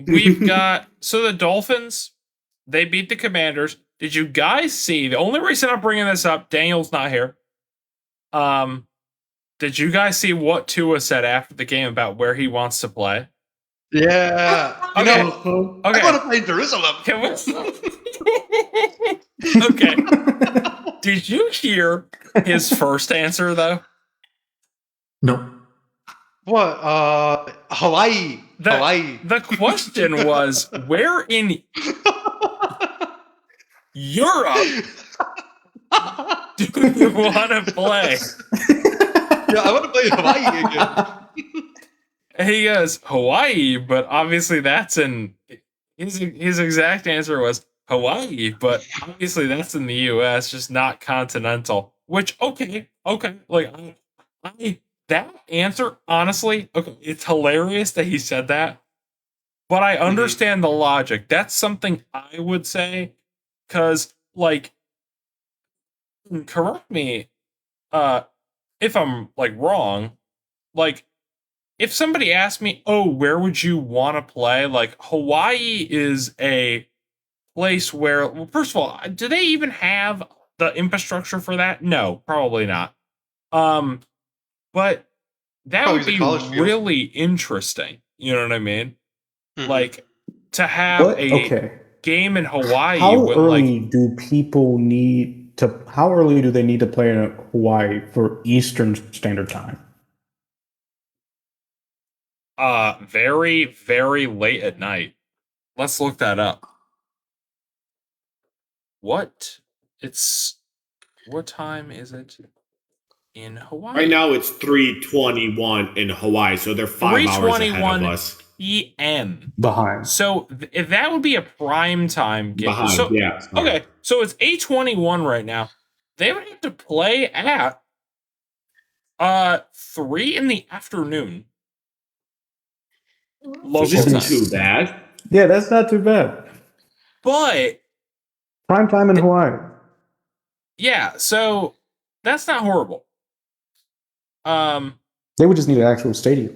Speaker 2: We've got, so the Dolphins, they beat the Commanders. Did you guys see, the only reason I'm bringing this up, Daniel's not here. Did you guys see what Tua said after the game about where he wants to play?
Speaker 5: Yeah.
Speaker 2: Okay.
Speaker 5: Okay. I want to play in Jerusalem.
Speaker 2: Okay. Did you hear his first answer though?
Speaker 7: No.
Speaker 5: What? Hawaii. Hawaii.
Speaker 2: The question was, where in Europe do you want to play?
Speaker 5: Yeah, I want to play in Hawaii again.
Speaker 2: And he goes, Hawaii, but obviously that's in his exact answer was Hawaii, but obviously that's in the US, just not continental. Which okay. Like that answer, honestly, okay, it's hilarious that he said that. But I understand the logic. That's something I would say, because like, correct me if I'm like wrong. Like, if somebody asked me, oh, where would you want to play? Like, Hawaii is a place where, well, first of all, do they even have the infrastructure for that? No, probably not. But that
Speaker 5: Probably
Speaker 2: would
Speaker 5: use a
Speaker 2: be
Speaker 5: college field.
Speaker 2: really interesting. You know what I mean?
Speaker 5: Mhm.
Speaker 2: Like to have
Speaker 7: What?
Speaker 2: a
Speaker 7: Okay.
Speaker 2: game in Hawaii
Speaker 7: How
Speaker 2: when
Speaker 7: early do people need to? How early do they need to play in Hawaii for Eastern Standard Time?
Speaker 2: very, very late at night. Let's look that up. What time is it in Hawaii?
Speaker 6: Right now it's 3:21 in Hawaii, so they're 5 hours ahead of us.
Speaker 2: PM.
Speaker 7: Behind.
Speaker 2: So if that would be a prime time game.
Speaker 6: Behind,
Speaker 2: So,
Speaker 6: yeah. Sorry.
Speaker 2: Okay, so it's 8:21 right now. They would have to play at 3 in the afternoon. Local
Speaker 6: This isn't
Speaker 2: time.
Speaker 6: too bad.
Speaker 7: Yeah, that's not too bad.
Speaker 2: But
Speaker 7: Prime time in Hawaii.
Speaker 2: yeah, so that's not horrible.
Speaker 7: They would just need an actual stadium.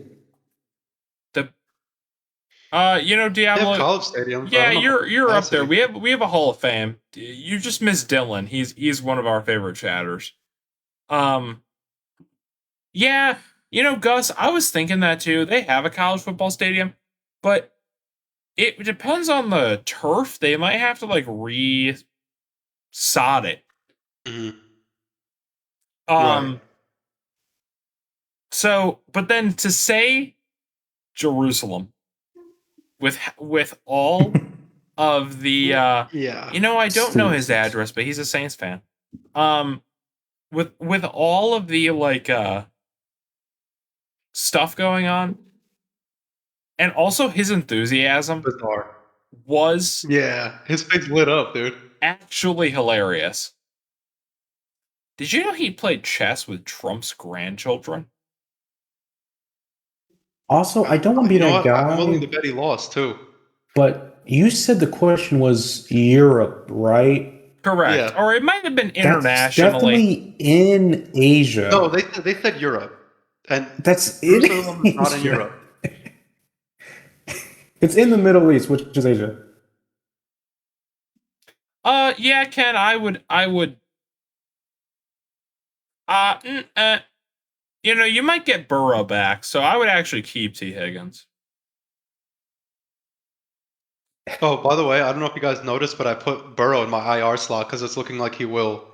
Speaker 2: Diablo.
Speaker 5: They have college stadiums.
Speaker 2: Yeah,
Speaker 5: I don't know
Speaker 2: you're up there.
Speaker 5: capacity.
Speaker 2: We have a Hall of Fame. You just missed Dylan. He's one of our favorite chatters. Yeah, Gus, I was thinking that too. They have a college football stadium, but it depends on the turf. They might have to like sod it.
Speaker 5: Mhm.
Speaker 2: Right. So, but then to say Jerusalem with all of the
Speaker 5: Yeah.
Speaker 2: I don't know his address, but he's a Saints fan. With all of the like stuff going on, and also his enthusiasm
Speaker 5: Bizarre.
Speaker 2: was
Speaker 5: His face lit up, dude.
Speaker 2: actually hilarious. Did you know he played chess with Trump's grandchildren?
Speaker 7: Also, I don't want to be that guy.
Speaker 5: I'm willing to bet he lost too.
Speaker 7: But you said the question was Europe, right?
Speaker 2: Correct.
Speaker 5: Yeah.
Speaker 2: Or it might have been
Speaker 7: That's
Speaker 2: internationally.
Speaker 7: definitely in Asia.
Speaker 5: No, they said Europe, and
Speaker 7: That's in
Speaker 5: Jerusalem is not in
Speaker 7: Asia.
Speaker 5: Europe.
Speaker 7: It's in the Middle East, which is Asia.
Speaker 2: Yeah, Ken, I would you might get Burrow back, so I would actually keep T. Higgins.
Speaker 5: Oh, by the way, I don't know if you guys noticed, but I put Burrow in my IR slot because it's looking like he will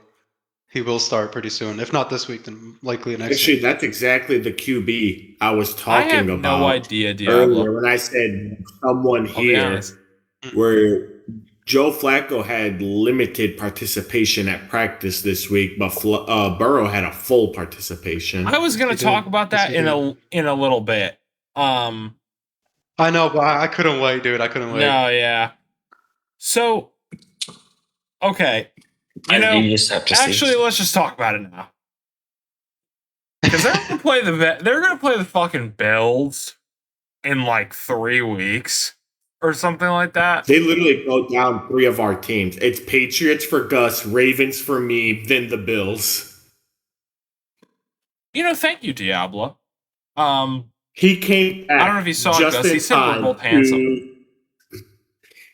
Speaker 5: start pretty soon. If not this week, then likely next
Speaker 6: Actually,
Speaker 5: week.
Speaker 6: that's exactly the QB I was
Speaker 2: I
Speaker 6: talking
Speaker 2: have
Speaker 6: about.
Speaker 2: no idea, Diablo.
Speaker 6: Earlier when I said someone
Speaker 2: I'll be
Speaker 6: here
Speaker 2: honest.
Speaker 6: where Joe Flacco had limited participation at practice this week, but Burrow had a full participation.
Speaker 2: I was going to talk about that in a little bit.
Speaker 5: I know, but I couldn't wait, dude. I couldn't wait.
Speaker 2: No, yeah. So, okay.
Speaker 1: You just have to
Speaker 2: actually,
Speaker 1: see.
Speaker 2: let's just talk about it now. Because they're gonna play the fucking Bills in like 3 weeks or something like that.
Speaker 6: They literally go down 3 of our teams. It's Patriots for Gus, Ravens for me, then the Bills.
Speaker 2: Thank you, Diablo.
Speaker 6: He came back.
Speaker 2: I don't know if you saw Gus. He said we're both handsome.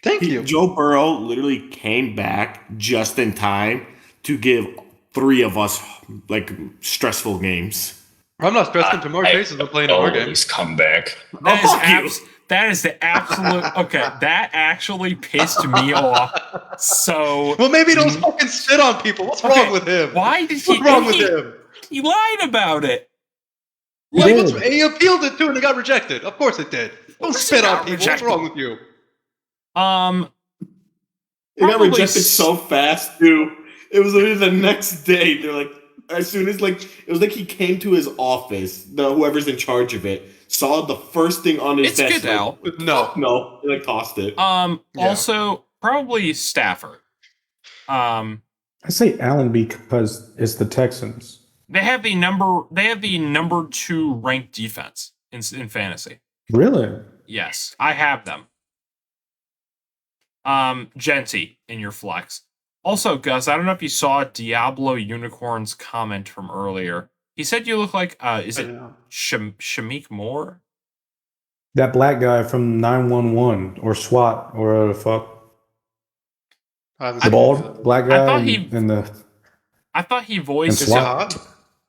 Speaker 5: Thank you.
Speaker 6: Joe Burrow literally came back just in time to give 3 of us like stressful games.
Speaker 5: I'm not stressed into more cases of playing our game.
Speaker 1: Come back.
Speaker 2: That is the absolute. Okay, that actually pissed me off. So
Speaker 5: well, maybe don't fucking spit on people. What's wrong with him?
Speaker 2: Why did he?
Speaker 5: What's wrong with him?
Speaker 2: He lied about it.
Speaker 5: He appealed it too, and it got rejected. Of course it did. Don't spit on people.
Speaker 2: Rejected.
Speaker 5: What's wrong with you?
Speaker 6: It got rejected so fast, too. It was literally the next day. They're like, as soon as it was like he came to his office, whoever's in charge of it, saw the first thing on his desk.
Speaker 2: It's good now.
Speaker 6: No, he tossed it.
Speaker 2: Also, probably Stafford.
Speaker 7: I say Allen because it's the Texans.
Speaker 2: They have the number 2 ranked defense in fantasy.
Speaker 7: Really?
Speaker 2: Yes, I have them. Genty in your flex. Also, Gus, I don't know if you saw Diablo Unicorn's comment from earlier. He said you look like is it Shamik Moore?
Speaker 7: That black guy from 911 or SWAT or whatever the fuck. The bald black guy
Speaker 2: I thought he voiced.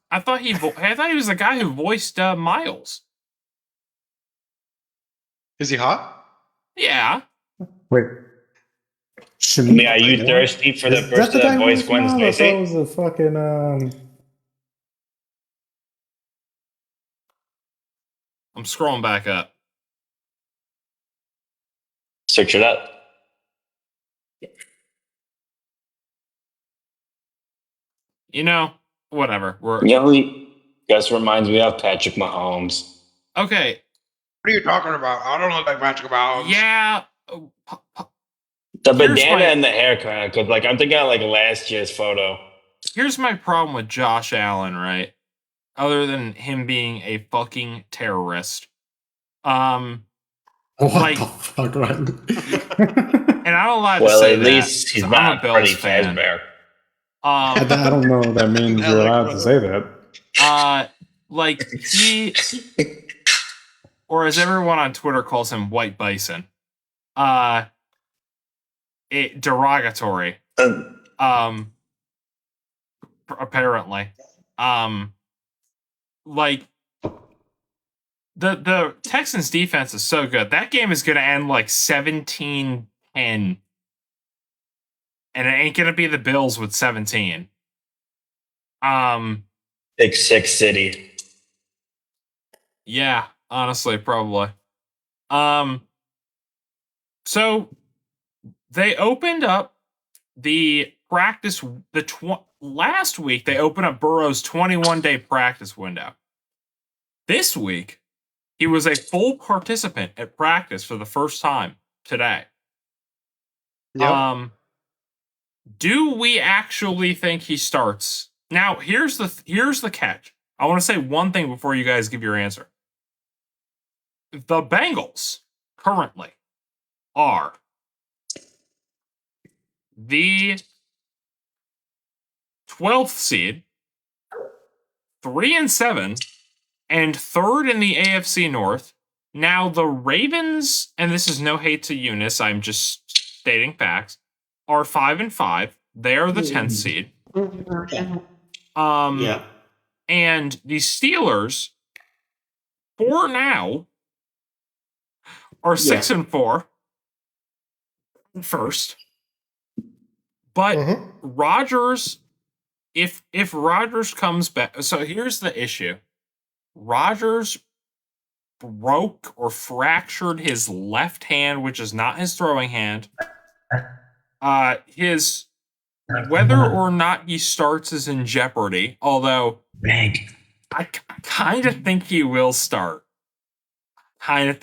Speaker 2: I thought he was the guy who voiced Miles.
Speaker 5: Is he hot?
Speaker 2: Yeah.
Speaker 7: Wait.
Speaker 1: I mean, are you thirsty for the person that voiced Gwen
Speaker 7: Stacy? I thought it
Speaker 1: Stacy?
Speaker 7: was a fucking
Speaker 2: I'm scrolling back up.
Speaker 1: Search it up.
Speaker 2: You know, whatever.
Speaker 1: Gus reminds me of Patrick Mahomes.
Speaker 2: Okay.
Speaker 5: What are you talking about? I don't look like Patrick Mahomes.
Speaker 2: Yeah.
Speaker 1: The bandana and the haircut, because I'm thinking of last year's photo.
Speaker 2: Here's my problem with Josh Allen, right? Other than him being a fucking terrorist.
Speaker 8: What the fuck, man?
Speaker 2: And I don't like to say that.
Speaker 1: Well, at least he's not Freddy Fazbear.
Speaker 7: I don't know what that means. You're allowed to say that.
Speaker 2: He, or as everyone on Twitter calls him, White Bison. Derogatory. Apparently. The Texans defense is so good. That game is going to end 17-10. And it ain't going to be the Bills with 17.
Speaker 1: Big Six City.
Speaker 2: Yeah, honestly, probably. So they opened up the practice last week. They opened up Burrow's 21-day practice window. This week, he was a full participant at practice for the first time today.
Speaker 5: Yep.
Speaker 2: Do we actually think he starts? Now, here's the catch. I want to say one thing before you guys give your answer. The Bengals currently are the 12th seed, 3-7, and 3rd in the AFC North. Now the Ravens, and this is no hate to Eunice, I'm just stating facts, are 5-5. They are the 10th seed.
Speaker 6: Yeah.
Speaker 2: And the Steelers, for now, are 6-4. First. But Rodgers, if Rodgers comes back, so here's the issue. Rodgers broke or fractured his left hand, which is not his throwing hand. His whether or not he starts is in jeopardy, although I kind of think he will start. I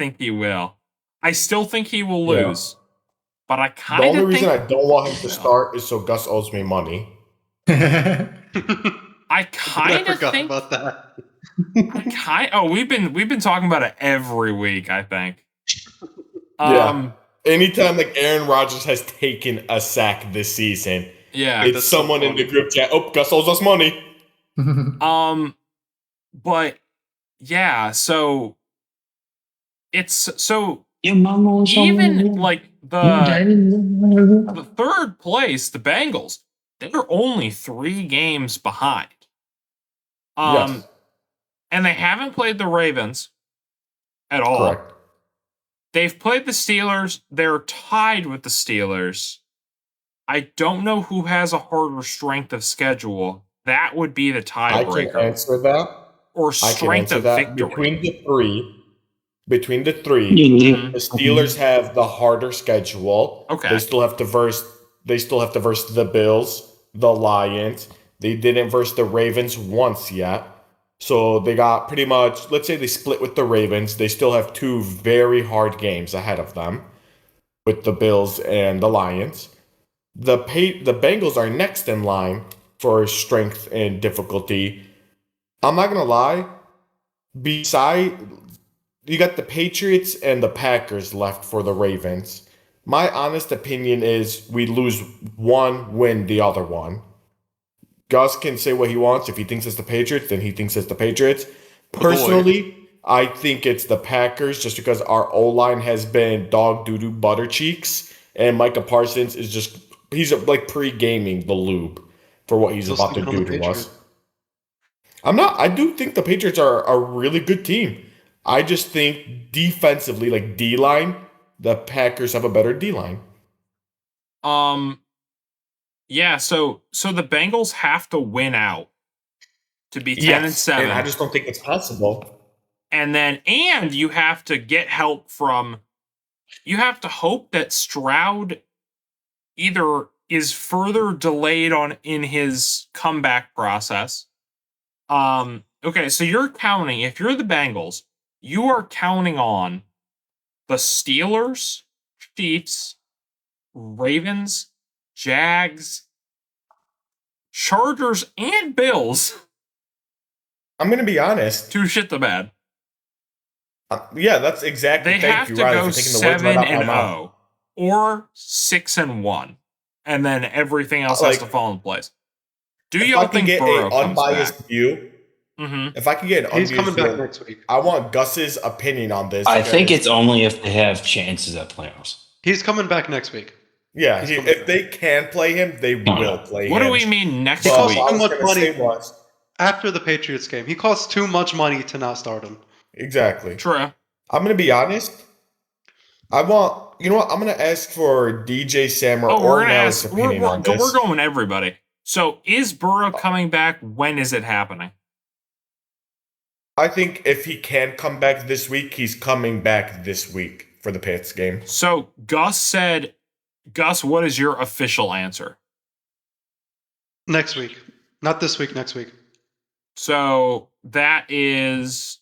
Speaker 2: still think he will lose. But I kind of
Speaker 4: The only reason I don't want him to start is so Gus owes me money.
Speaker 2: I kind of
Speaker 5: forgot
Speaker 2: think
Speaker 5: about that.
Speaker 2: we've been talking about it every week, I think.
Speaker 4: Yeah. Anytime Aaron Rodgers has taken a sack this season, it's someone in the group chat. Oh, Gus owes us money.
Speaker 2: But yeah, so it's even the third place, the Bengals, they're only 3 games behind. And they haven't played the Ravens at all.
Speaker 4: Correct.
Speaker 2: They've played the Steelers. They're tied with the Steelers. I don't know who has a harder strength of schedule. That would be the tiebreaker.
Speaker 4: I can answer that.
Speaker 2: Or strength of victory.
Speaker 4: Between the three, the Steelers have the harder schedule.
Speaker 2: Okay.
Speaker 4: They still have to verse the Bills, the Lions. They didn't verse the Ravens once yet. So they got pretty much, let's say they split with the Ravens. They still have 2 very hard games ahead of them with the Bills and the Lions. The Bengals are next in line for strength and difficulty. I'm not going to lie. You got the Patriots and the Packers left for the Ravens. My honest opinion is we lose one, win the other one. Gus can say what he wants. If he thinks it's the Patriots, then he thinks it's the Patriots. Personally, I think it's the Packers just because our O-line has been dog doo-doo butter cheeks. And Micah Parsons is he's pre-gaming the lube for what he's about to do to us. I do think the Patriots are a really good team. I just think defensively, like D line, the Packers have a better D line.
Speaker 2: Yeah, so the Bengals have to win out to be 10-7.
Speaker 4: And I just don't think it's possible.
Speaker 2: And you have to get help from, you have to hope that Stroud either is further delayed in his comeback process. Okay, so you're counting, if you're the Bengals, you are counting on the Steelers, Chiefs, Ravens, Jags, Chargers, and Bills.
Speaker 4: I'm going to be honest.
Speaker 2: To shit the bed.
Speaker 4: Yeah, that's exactly.
Speaker 2: They have to go 7-0 or 6-1, and then everything else has to fall in place. Do you think Burrow comes back?
Speaker 4: View?
Speaker 2: Mm-hmm.
Speaker 4: If I can get an
Speaker 5: he's
Speaker 4: unbiased
Speaker 5: coming back
Speaker 4: view,
Speaker 5: next week.
Speaker 4: I want Gus's opinion on this.
Speaker 1: I think it's only if they have chances at playoffs.
Speaker 5: He's coming back next week.
Speaker 4: Yeah, if they can play him, they will play him.
Speaker 2: What do we mean next week?
Speaker 5: Too much money after the Patriots game. He costs too much money to not start him.
Speaker 4: Exactly.
Speaker 2: True.
Speaker 4: I'm going to be honest. You know what? I'm going to ask for DJ Sammer or Malik's opinion on this.
Speaker 2: We're going everybody. So is Burrow coming back? When is it happening?
Speaker 4: I think if he can come back this week, he's coming back this week for the Pats game.
Speaker 2: So Gus, what is your official answer?
Speaker 5: Next week. Not this week, next week.
Speaker 2: So that is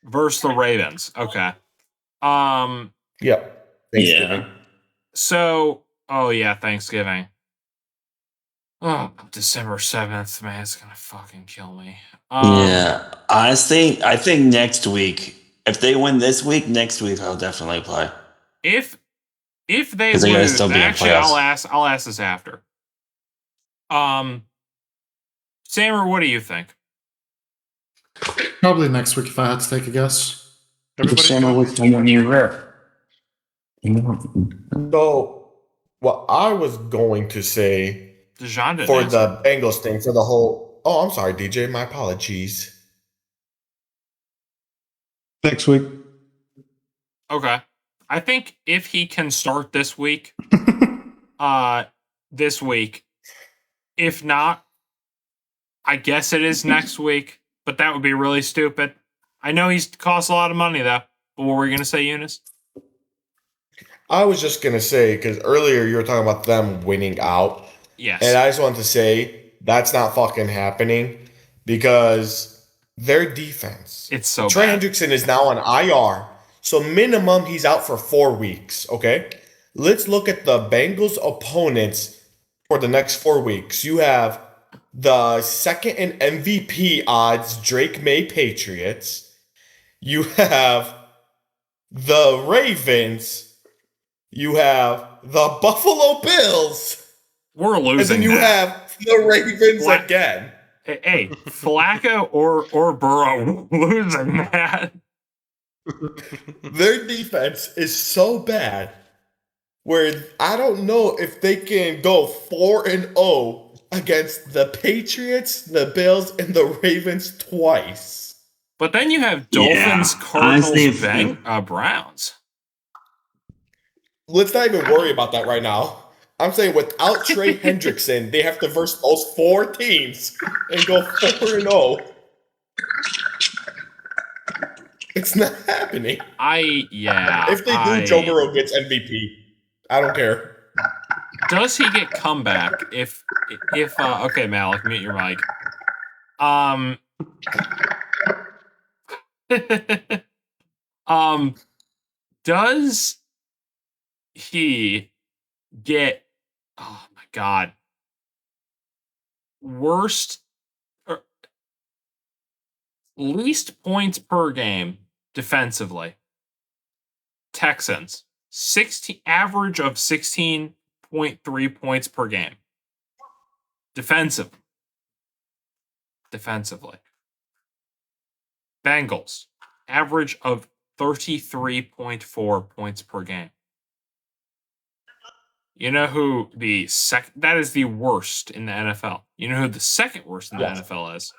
Speaker 2: versus the Ravens. Okay.
Speaker 4: Yeah. Thanksgiving.
Speaker 1: Yeah.
Speaker 2: So, Thanksgiving. Oh, December 7th, man, it's gonna fucking kill me.
Speaker 1: Yeah. Honestly, I think next week, if they win this week, next week I'll definitely play.
Speaker 2: If they lose, actually, I'll ask this after. Sammer, what do you think?
Speaker 8: Probably next week if I had to take a guess.
Speaker 1: Sammer was the 1 year rare.
Speaker 4: So, what I was going to say for the Bengals thing, for the whole. Oh, I'm sorry, DJ. My apologies.
Speaker 7: Next week.
Speaker 2: Okay. I think if he can start this week, this week. If not, I guess it is next week, but that would be really stupid. I know he's costs a lot of money though. But what were you gonna say, Eunice?
Speaker 4: I was just gonna say, because earlier you were talking about them winning out.
Speaker 2: Yes.
Speaker 4: And I just wanted to say that's not fucking happening because their defense.
Speaker 2: It's so
Speaker 4: Trey
Speaker 2: bad.
Speaker 4: Hendrickson is now on IR. So minimum he's out for 4 weeks. Okay. Let's look at the Bengals opponents for the next 4 weeks. You have the second in MVP odds Drake May Patriots. You have the Ravens. You have the Buffalo Bills.
Speaker 2: We're losing.
Speaker 4: And then you have the Ravens again.
Speaker 2: Hey, Flacco or Burrow losing that.
Speaker 4: Their defense is so bad where I don't know if they can go 4-0 against the Patriots, the Bills, and the Ravens twice.
Speaker 2: But then you have Dolphins, Cardinals, Browns.
Speaker 4: Let's not even worry about that right now. I'm saying without Trey Hendrickson, they have to verse those 4 teams and go 4-0. It's not happening.
Speaker 2: If
Speaker 4: they do, Joe Burrow gets MVP. I don't care.
Speaker 2: Does he get comeback if okay, Malik, mute your mic. Does he get, oh my god, least points per game defensively? Texans, average of 16.3 points per game. Defensively. Bengals, average of 33.4 points per game. You know who the second? That is the worst in the NFL. You know who the second worst in the NFL is?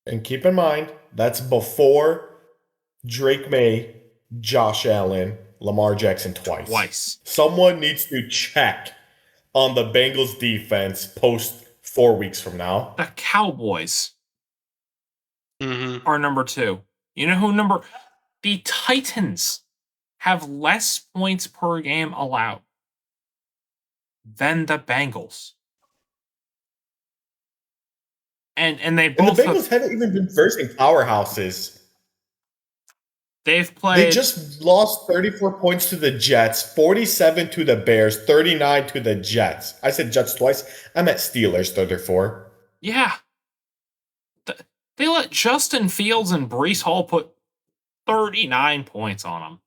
Speaker 4: And keep in mind, that's before Drake May, Josh Allen, Lamar Jackson twice. Someone needs to check on the Bengals defense post 4 weeks from now.
Speaker 2: The Cowboys are number 2. You know who the Titans have less points per game allowed than the Bengals. And they both
Speaker 4: the Bengals haven't even been versing powerhouses.
Speaker 2: They've played.
Speaker 4: They just lost 34 points to the Jets, 47 to the Bears, 39 to the Jets. I said Jets twice. I meant Steelers 34.
Speaker 2: Yeah. They let Justin Fields and Breece Hall put 39 points on them.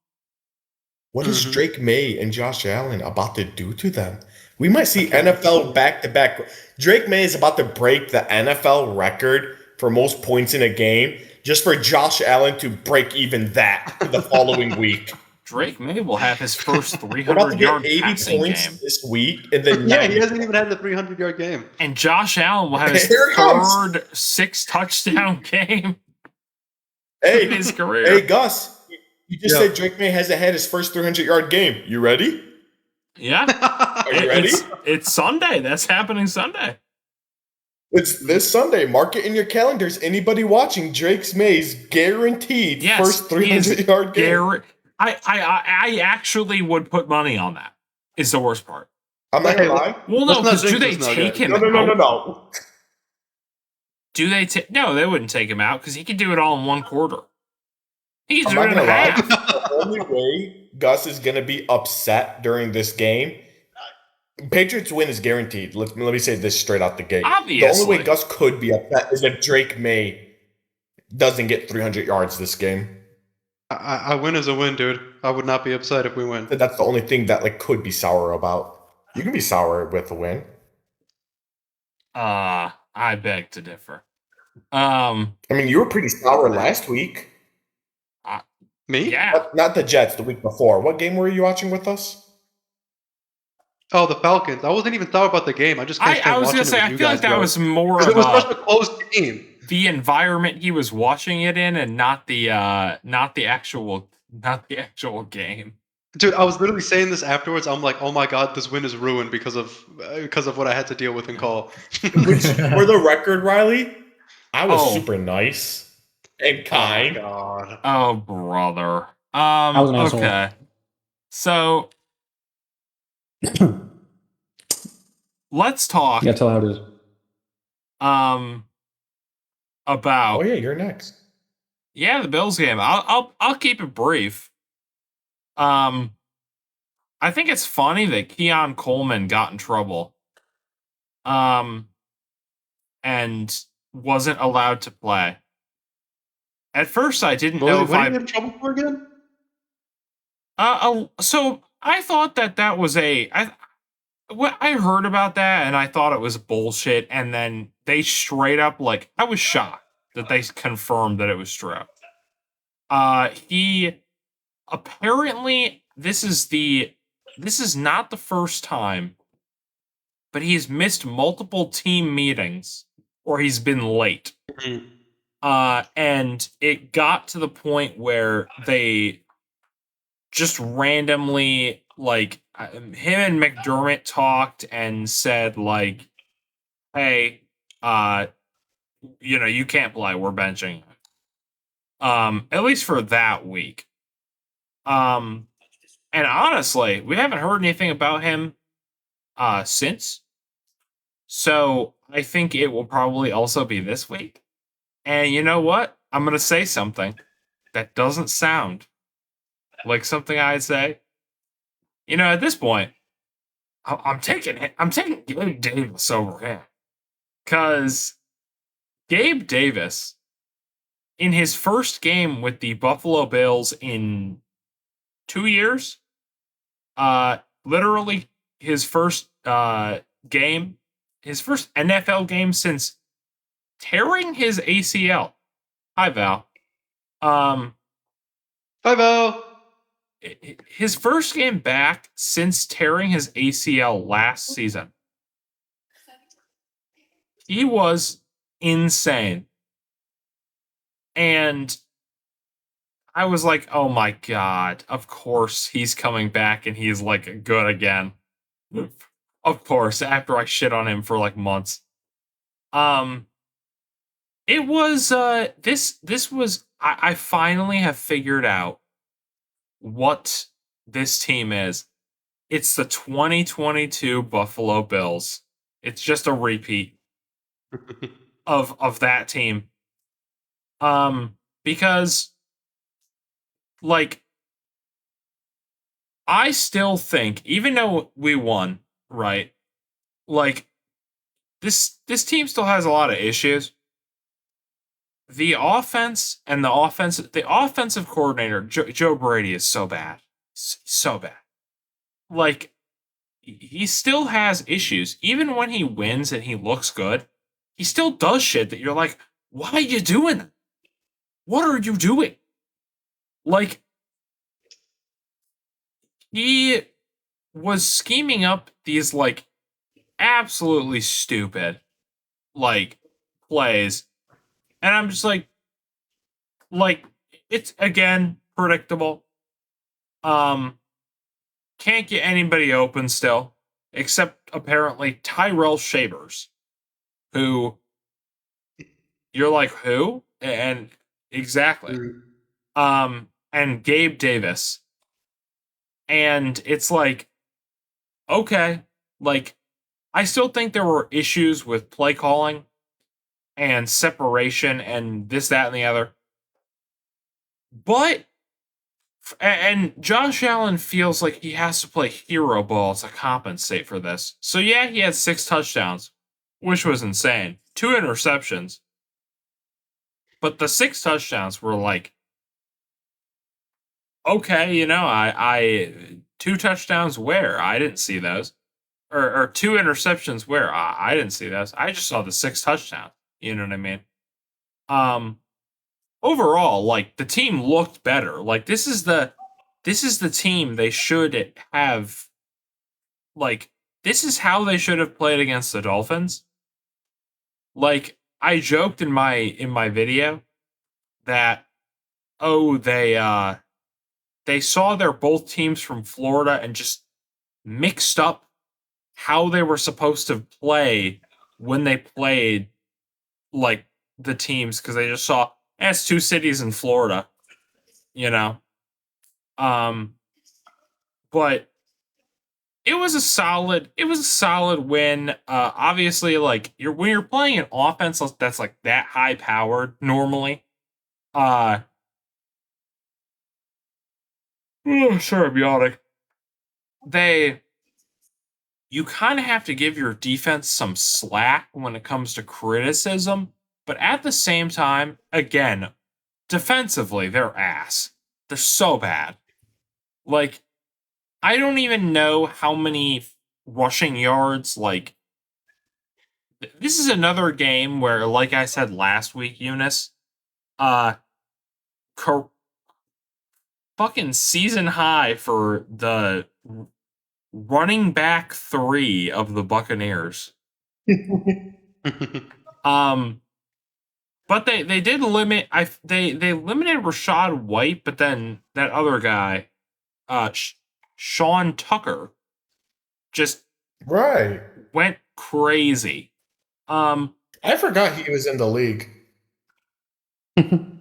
Speaker 4: What is Drake May and Josh Allen about to do to them? We might see NFL back-to-back. Drake May is about to break the NFL record for most points in a game just for Josh Allen to break even that the following week.
Speaker 2: Drake May will have his first 300-yard
Speaker 4: 80
Speaker 2: passing
Speaker 4: points
Speaker 2: game
Speaker 4: this week, and then
Speaker 5: he hasn't even had the 300-yard game.
Speaker 2: And Josh Allen will have his third 6-touchdown game in his career.
Speaker 4: Hey, Gus, you just said Drake May hasn't had his first 300-yard game. You ready?
Speaker 2: Yeah.
Speaker 4: Are you ready?
Speaker 2: It's Sunday. That's happening Sunday.
Speaker 4: It's this Sunday. Mark it in your calendars. Anybody watching, Drake May's guaranteed first 300-yard game.
Speaker 2: I actually would put money on that. Is the worst part.
Speaker 4: I'm not gonna lie.
Speaker 2: Well, no, because do they take him out?
Speaker 4: No.
Speaker 2: Do they No, they wouldn't take him out because he could do it all in one quarter. He could do
Speaker 4: I'm
Speaker 2: it
Speaker 4: not
Speaker 2: in
Speaker 4: gonna lie.
Speaker 2: half.
Speaker 4: The only way Gus is gonna be upset during this game, Patriots win is guaranteed. Let me say this straight out the gate.
Speaker 2: Obviously.
Speaker 4: The only way Gus could be upset is if Drake May doesn't get 300 yards this game.
Speaker 5: I win as a win, dude. I would not be upset if we win.
Speaker 4: That's the only thing that could be sour about. You can be sour with a win.
Speaker 2: I beg to differ.
Speaker 4: I mean, you were pretty sour last week.
Speaker 5: Me?
Speaker 2: Yeah.
Speaker 4: Not the Jets, the week before. What game were you watching with us?
Speaker 5: Oh, the Falcons. I wasn't even thought about the game. I just can't stand watching it with you guys.
Speaker 2: I feel like that was more of
Speaker 5: it was such a close game.
Speaker 2: The environment he was watching it in, and not the actual game.
Speaker 5: Dude, I was literally saying this afterwards. I'm like, oh my god, this win is ruined because of what I had to deal with in call.
Speaker 4: Which, for the record, Riley, I was super nice and kind.
Speaker 5: Oh, god.
Speaker 2: Oh, brother.
Speaker 7: I was an asshole.
Speaker 2: Okay. So let's talk.
Speaker 7: Yeah, tell how it is.
Speaker 2: About.
Speaker 4: Oh yeah, you're next.
Speaker 2: Yeah, the Bills game. I'll keep it brief. I think it's funny that Keon Coleman got in trouble. And wasn't allowed to play. At first, I didn't know if
Speaker 5: What did he get in trouble for again?
Speaker 2: So I thought that was I heard about that and I thought it was bullshit. And then they straight up I was shocked that they confirmed that it was true. He apparently this is not the first time, but he's missed multiple team meetings or he's been late.
Speaker 5: Mm-hmm.
Speaker 2: And it got to the point where they just randomly him and McDermott talked and said hey, you can't play, we're benching. At least for that week. And honestly, we haven't heard anything about him since. So I think it will probably also be this week. And you know what? I'm going to say something that doesn't sound like something I'd say. At this point, I'm taking Gabe Davis over him. Because Gabe Davis, in his first game with the Buffalo Bills in 2 years, literally his first game, his first NFL game since tearing his ACL. Hi, Val.
Speaker 5: Bye, Val.
Speaker 2: his first game back since tearing his ACL last season. He was insane. And I was like, oh my God, of course he's coming back and he's like good again. Of course, after I shit on him for like months. It was this was I finally have figured out what this team is. It's the 2022 Buffalo Bills. It's just a repeat of that team. Because like I still think, even though we won, right? Like this team still has a lot of issues. The offense and the offensive coordinator, Joe Brady, is so bad. So bad. Like, he still has issues. Even when he wins and he looks good, he still does shit that you're like, why are you doing that? What are you doing? Like, he was scheming up these, like, absolutely stupid, like, plays. And I'm just like, it's, again, predictable. Can't get anybody open still, except apparently Tyrell Shavers, who you're like, who? And exactly. And Gabe Davis. And it's like, okay, like, I still think there were issues with play calling and separation and this, that, and the other. But, and Josh Allen feels like he has to play hero ball to compensate for this. So yeah, he had 6 touchdowns, which was insane. 2 interceptions. But the 6 touchdowns were like, okay, I 2 touchdowns where? I didn't see those. Or 2 interceptions where? I didn't see those. I just saw the 6 touchdowns. You know what I mean? Overall, like, the team looked better. Like, this is the team they should have. Like, this is how they should have played against the Dolphins. Like, I joked in my video that, oh, they saw their both teams from Florida and just mixed up how they were supposed to play when they played, like, the teams, because they just saw, it's 2 cities in Florida, you know. But it was a solid win. Obviously, like, when you're playing an offense that's like that high powered normally, sorry, I'm yawning. You kind of have to give your defense some slack when it comes to criticism, but at the same time, again, defensively, they're ass. They're so bad. Like, I don't even know how many rushing yards, like, this is another game where, like I said last week, Eunice, fucking season high for the running back 3 of the Buccaneers. But they did limit. They limited Rashad White, but then that other guy, Sean Tucker, just went crazy.
Speaker 4: I forgot he was in the league.
Speaker 2: And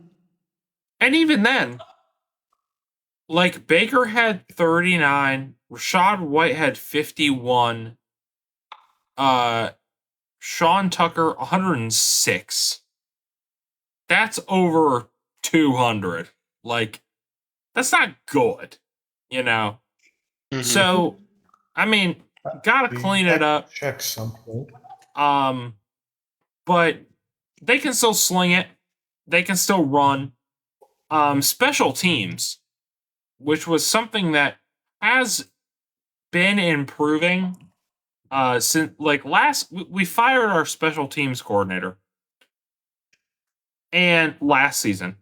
Speaker 2: even then, like, Baker had 39, Rashad White had 51, Sean Tucker 106. That's over 200. Like, that's not good, you know? Mm-hmm. So, I mean, gotta clean it up.
Speaker 4: Check something.
Speaker 2: But they can still sling it. They can still run. Special teams, which was something that has been improving since, like, we fired our special teams coordinator and last season,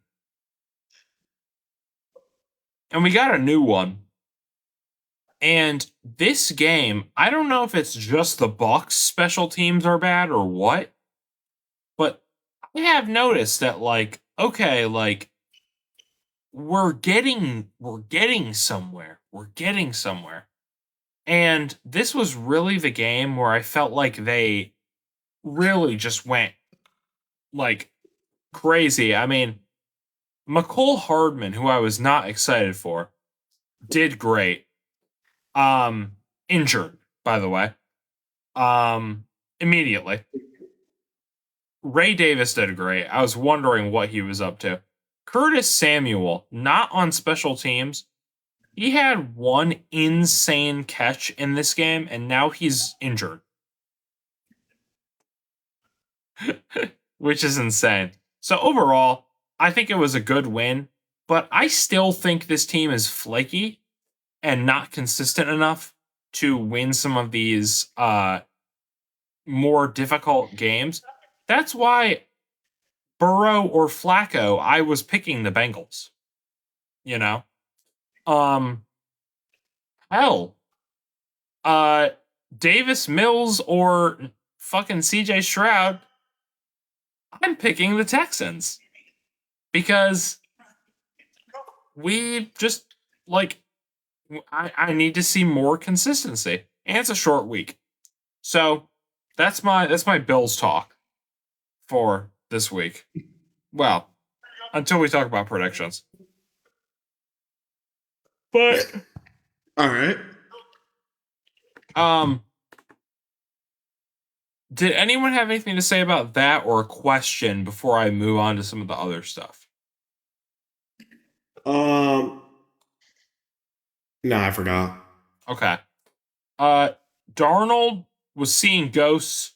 Speaker 2: and we got a new one. And this game, I don't know if it's just the Bucs special teams are bad or what, but I have noticed that okay, we're getting somewhere. We're getting somewhere. And this was really the game where I felt like they really just went crazy. I mean, McCole Hardman, who I was not excited for, did great. Injured, by the way. Immediately. Ray Davis did great. I was wondering what he was up to. Curtis Samuel, not on special teams. He had one insane catch in this game, and now he's injured. Which is insane. So overall, I think it was a good win, but I still think this team is flaky and not consistent enough to win some of these more difficult games. That's why Burrow or Flacco, I was picking the Bengals. You know? Hell. Davis Mills or fucking CJ Stroud, I'm picking the Texans. Because we just I need to see more consistency. And it's a short week. So that's my Bills talk for this week. Well, until we talk about predictions. But
Speaker 6: all right.
Speaker 2: Did anyone have anything to say about that or a question before I move on to some of the other stuff?
Speaker 6: No, I forgot.
Speaker 2: Okay. Darnold was seeing ghosts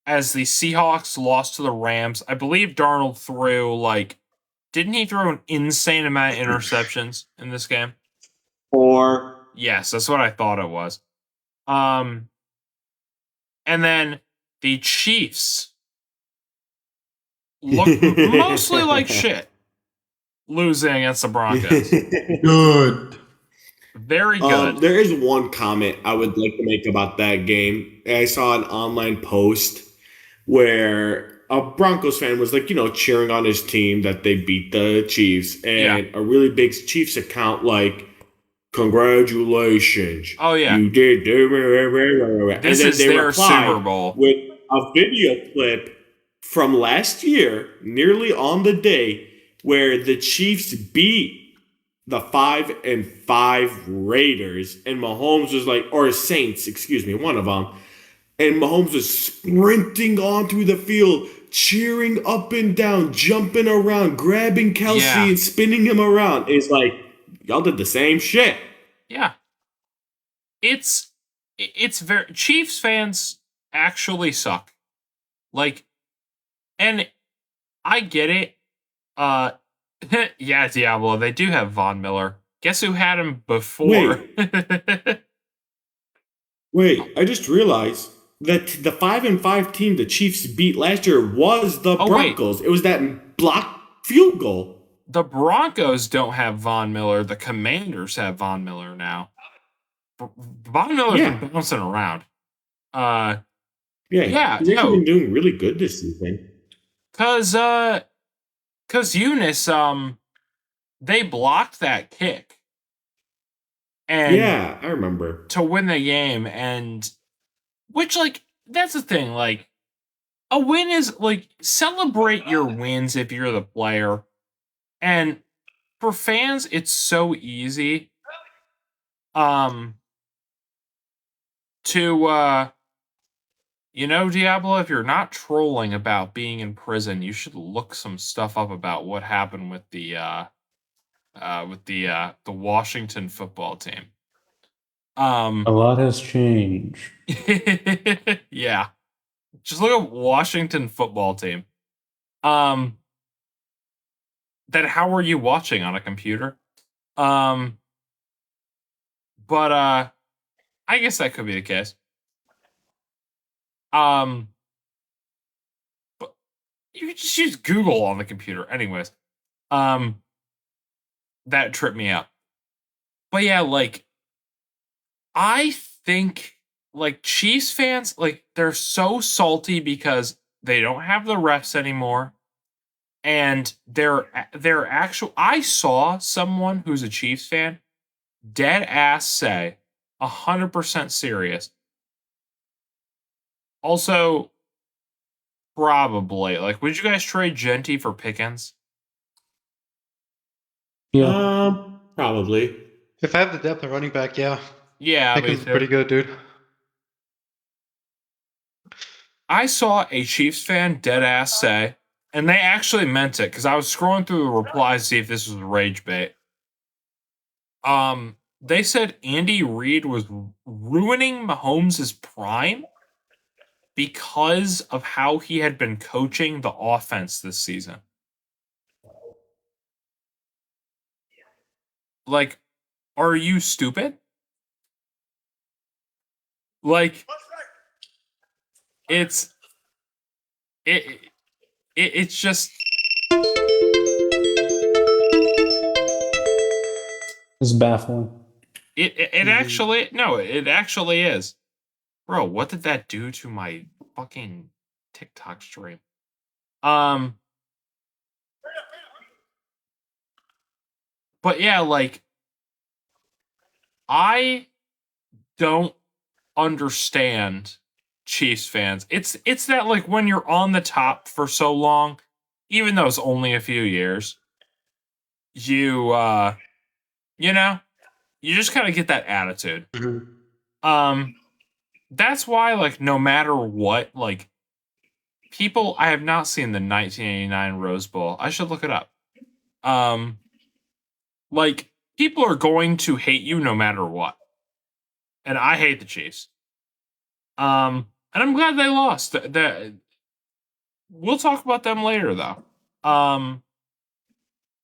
Speaker 2: as the Seahawks lost to the Rams. I believe Darnold threw didn't he throw an insane amount of interceptions in this game?
Speaker 6: 4.
Speaker 2: Yes, that's what I thought it was. And then the Chiefs looked mostly like shit, losing against the Broncos.
Speaker 8: Good.
Speaker 2: Very good.
Speaker 6: There is one comment I would like to make about that game. I saw an online post where a Broncos fan was cheering on his team that they beat the Chiefs, and a really big Chiefs account congratulations.
Speaker 2: Oh yeah,
Speaker 6: you did.
Speaker 2: This
Speaker 6: and then
Speaker 2: is their Super Bowl
Speaker 6: with a video clip from last year, nearly on the day, where the Chiefs beat the 5-5 Raiders, and Mahomes was or Saints, excuse me, one of them. And Mahomes was sprinting on through the field, cheering up and down, jumping around, grabbing Kelsey and spinning him around. It's y'all did the same shit.
Speaker 2: Yeah. It's very Chiefs fans actually suck. And I get it. Yeah, Diablo, they do have Von Miller. Guess who had him before?
Speaker 6: Wait, I just realized that the 5-5 team the Chiefs beat last year was the Broncos. Wait. It was that blocked field goal.
Speaker 2: The Broncos don't have Von Miller. The Commanders have Von Miller now. Von Miller's been bouncing around.
Speaker 6: He's actually been doing really good this season.
Speaker 2: Cause Eunice, they blocked that kick. And
Speaker 6: yeah, I remember.
Speaker 2: To win the game, and which that's the thing, a win is celebrate your wins if you're the player. And for fans, it's so easy to Diablo, if you're not trolling about being in prison, you should look some stuff up about what happened with the Washington football team.
Speaker 7: A lot has changed.
Speaker 2: Yeah. Just look at Washington football team. Then how are you watching on a computer? But I guess that could be the case. But you could just use Google on the computer. Anyways. That tripped me up. But yeah, like, I think, like, Chiefs fans, like, they're so salty because they don't have the refs anymore. And they're actual. I saw someone who's a Chiefs fan dead ass say 100% serious. Also, probably, like, would you guys trade Genty for Pickens?
Speaker 7: Yeah.
Speaker 6: Probably.
Speaker 5: If I have the depth of running back, yeah.
Speaker 2: Yeah,
Speaker 5: Pickens is pretty good, dude.
Speaker 2: I saw a Chiefs fan dead ass say, and they actually meant it because I was scrolling through the replies to see if this was rage bait. They said Andy Reid was ruining Mahomes' prime because of how he had been coaching the offense this season. Like, are you stupid? Like, it's just
Speaker 7: It's baffling.
Speaker 2: it actually is. Bro, what did that do to my fucking TikTok stream? But yeah, like, I don't understand Chiefs fans. It's that, like, when you're on the top for so long, even though it's only a few years, you you know, you just kind of get that attitude. That's why, like, no matter what, like, people, I have not seen the 1989 Rose Bowl. I should look it up. Like, people are going to hate you no matter what. And I hate the Chiefs. And I'm glad they lost. We'll talk about them later, though.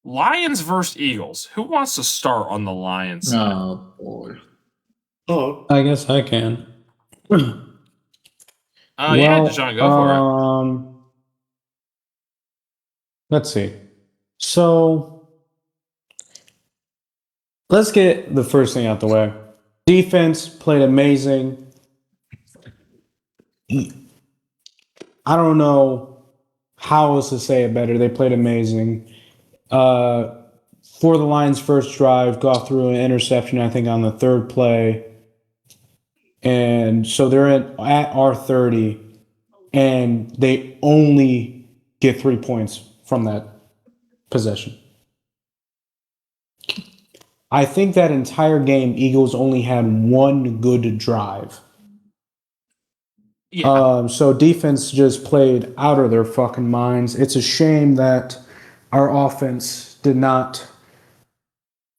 Speaker 2: Lions versus Eagles. Who wants to start on the Lions side?
Speaker 8: Oh boy.
Speaker 6: Oh,
Speaker 7: I guess I can.
Speaker 2: Yeah, Deshaun, go for it.
Speaker 7: Let's see. So let's get the first thing out the way. Defense played amazing. I don't know how else to say it better. They played amazing. For the Lions' first drive, Goff threw an interception, I think, on the third play. And so they're at our 30, and they only get 3 points from that possession. I think that entire game, Eagles only had one good drive.
Speaker 2: Yeah.
Speaker 7: So defense just played out of their fucking minds. It's a shame that our offense did not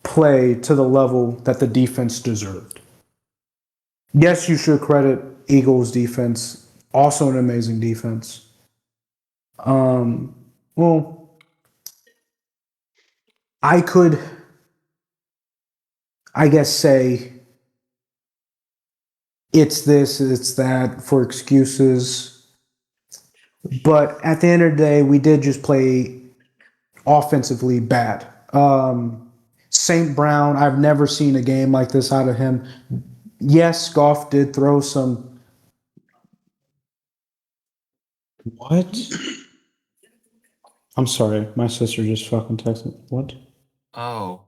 Speaker 7: play to the level that the defense deserved. Yes, you should credit Eagles defense. Also an amazing defense. Well, I could, I guess, say it's this, it's that for excuses. But at the end of the day, we did just play offensively bad. St. Brown, I've never seen a game like this out of him. Yes, Goff did throw some. What? I'm sorry, my sister just fucking texted me. What?
Speaker 2: Oh.